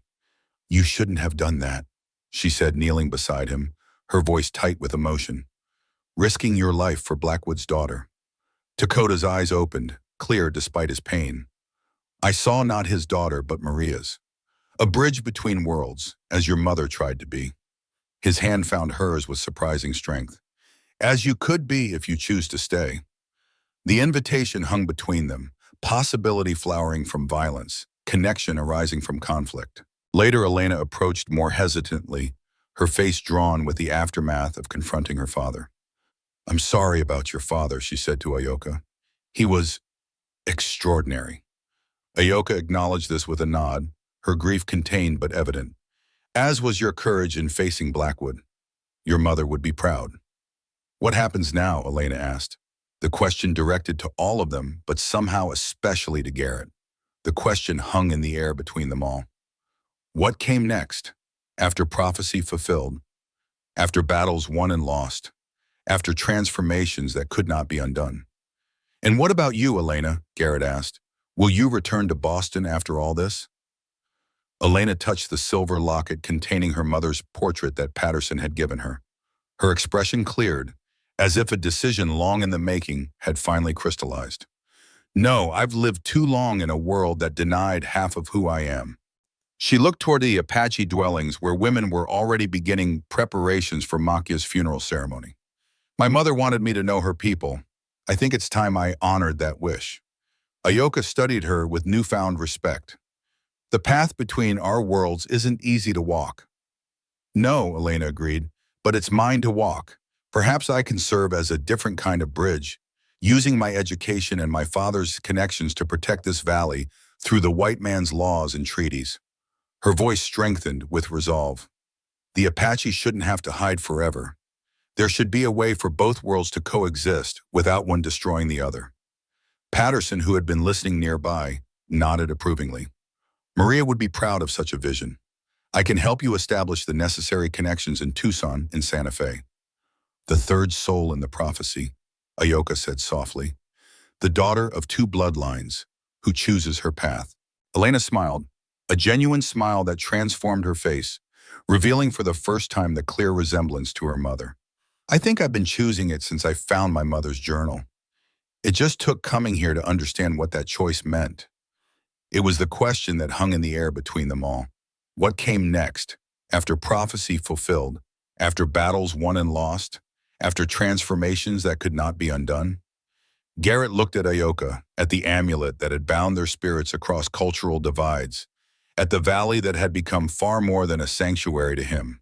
"You shouldn't have done that," she said, kneeling beside him, her voice tight with emotion. "Risking your life for Blackwood's daughter." Dakota's eyes opened, clear despite his pain. "I saw not his daughter, but Maria's. A bridge between worlds, as your mother tried to be." His hand found hers with surprising strength. "As you could be if you choose to stay." The invitation hung between them, possibility flowering from violence, connection arising from conflict. Later, Elena approached more hesitantly, her face drawn with the aftermath of confronting her father. "I'm sorry about your father," she said to Ayoka. "He was extraordinary." Ayoka acknowledged this with a nod, her grief contained but evident. "As was your courage in facing Blackwood. Your mother would be proud." "What happens now?" Elena asked. The question directed to all of them, but somehow especially to Garrett. The question hung in the air between them all. What came next? After prophecy fulfilled? After battles won and lost? After transformations that could not be undone? "And what about you, Elena?" Garrett asked. "Will you return to Boston after all this?" Elena touched the silver locket containing her mother's portrait that Patterson had given her. Her expression cleared, as if a decision long in the making had finally crystallized. No, I've lived too long in a world that denied half of who I am. She looked toward the Apache dwellings where women were already beginning preparations for Makia's funeral ceremony. My mother wanted me to know her people. I think it's time I honored that wish. Ayoka studied her with newfound respect. The path between our worlds isn't easy to walk. No, Elena agreed, but it's mine to walk. Perhaps I can serve as a different kind of bridge, using my education and my father's connections to protect this valley through the white man's laws and treaties. Her voice strengthened with resolve. The Apache shouldn't have to hide forever. There should be a way for both worlds to coexist without one destroying the other. Patterson, who had been listening nearby, nodded approvingly. Maria would be proud of such a vision. I can help you establish the necessary connections in Tucson and Santa Fe. The third soul in the prophecy, Ayoka said softly. The daughter of two bloodlines, who chooses her path. Elena smiled, a genuine smile that transformed her face, revealing for the first time the clear resemblance to her mother. I think I've been choosing it since I found my mother's journal. It just took coming here to understand what that choice meant. It was the question that hung in the air between them all. What came next, after prophecy fulfilled, after battles won and lost, after transformations that could not be undone? Garrett looked at Ayoka, at the amulet that had bound their spirits across cultural divides, at the valley that had become far more than a sanctuary to him.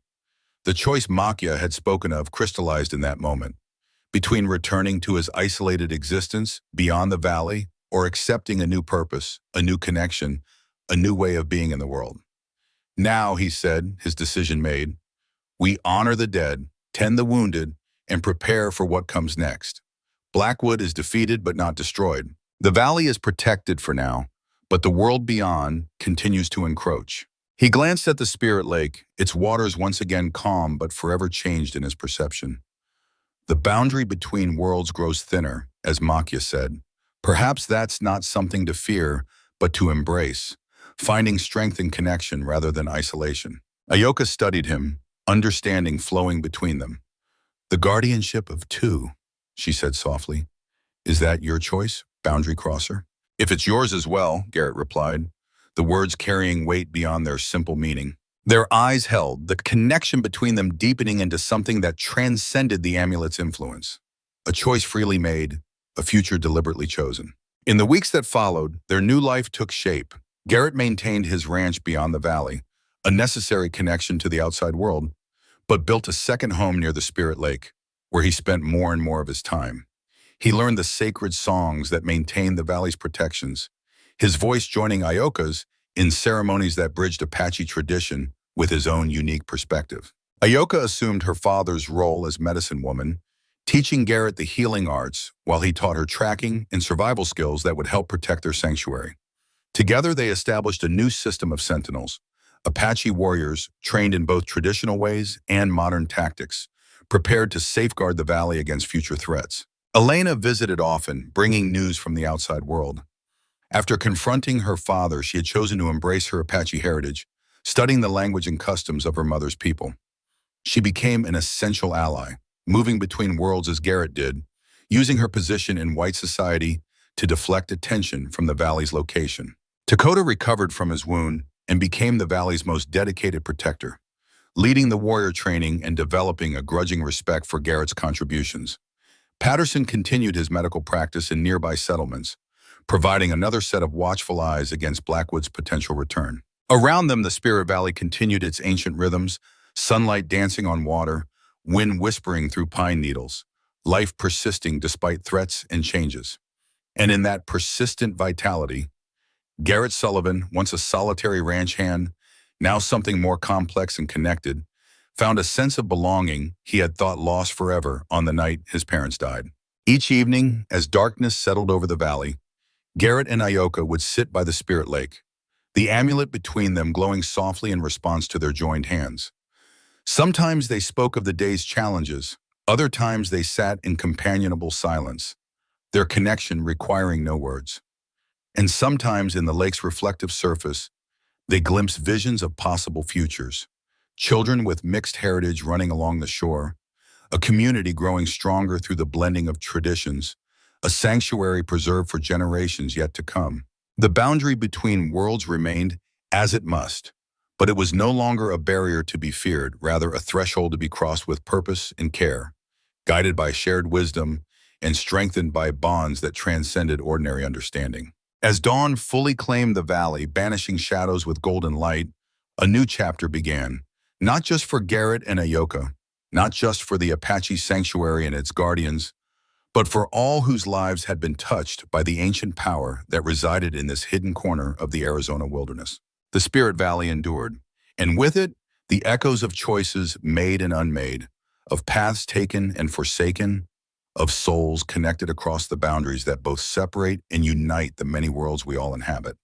The choice Makia had spoken of crystallized in that moment, between returning to his isolated existence beyond the valley or accepting a new purpose, a new connection, a new way of being in the world. Now, he said, his decision made, we honor the dead, tend the wounded, and prepare for what comes next. Blackwood is defeated but not destroyed. The valley is protected for now, but the world beyond continues to encroach. He glanced at the spirit lake, its waters once again calm but forever changed in his perception. The boundary between worlds grows thinner, as Makia said. Perhaps that's not something to fear, but to embrace, finding strength in connection rather than isolation. Ayoka studied him, understanding flowing between them. The guardianship of two, she said softly. Is that your choice, boundary crosser? If it's yours as well, Garrett replied, the words carrying weight beyond their simple meaning. Their eyes held, the connection between them deepening into something that transcended the amulet's influence. A choice freely made, a future deliberately chosen. In the weeks that followed, their new life took shape. Garrett maintained his ranch beyond the valley, a necessary connection to the outside world, but built a second home near the Spirit Lake, where he spent more and more of his time. He learned the sacred songs that maintained the valley's protections, his voice joining Ayoka's in ceremonies that bridged Apache tradition with his own unique perspective. Ayoka assumed her father's role as medicine woman, teaching Garrett the healing arts while he taught her tracking and survival skills that would help protect their sanctuary. Together, they established a new system of sentinels, Apache warriors trained in both traditional ways and modern tactics, prepared to safeguard the valley against future threats. Elena visited often, bringing news from the outside world. After confronting her father, she had chosen to embrace her Apache heritage, studying the language and customs of her mother's people. She became an essential ally, moving between worlds as Garrett did, using her position in white society to deflect attention from the valley's location. Dakota recovered from his wound and became the valley's most dedicated protector, leading the warrior training and developing a grudging respect for Garrett's contributions. Patterson continued his medical practice in nearby settlements, providing another set of watchful eyes against Blackwood's potential return. Around them, the Spirit Valley continued its ancient rhythms, sunlight dancing on water, wind whispering through pine needles, life persisting despite threats and changes. And in that persistent vitality, Garrett Sullivan, once a solitary ranch hand, now something more complex and connected, found a sense of belonging he had thought lost forever on the night his parents died. Each evening, as darkness settled over the valley, Garrett and Ayoka would sit by the Spirit Lake, the amulet between them glowing softly in response to their joined hands. Sometimes they spoke of the day's challenges, other times they sat in companionable silence, their connection requiring no words. And sometimes in the lake's reflective surface, they glimpsed visions of possible futures, children with mixed heritage running along the shore, a community growing stronger through the blending of traditions, a sanctuary preserved for generations yet to come. The boundary between worlds remained as it must, but it was no longer a barrier to be feared, rather a threshold to be crossed with purpose and care, guided by shared wisdom and strengthened by bonds that transcended ordinary understanding. As dawn fully claimed the valley, banishing shadows with golden light, a new chapter began, not just for Garrett and Ayoka, not just for the Apache sanctuary and its guardians, but for all whose lives had been touched by the ancient power that resided in this hidden corner of the Arizona wilderness. The Spirit Valley endured, and with it, the echoes of choices made and unmade, of paths taken and forsaken, of souls connected across the boundaries that both separate and unite the many worlds we all inhabit.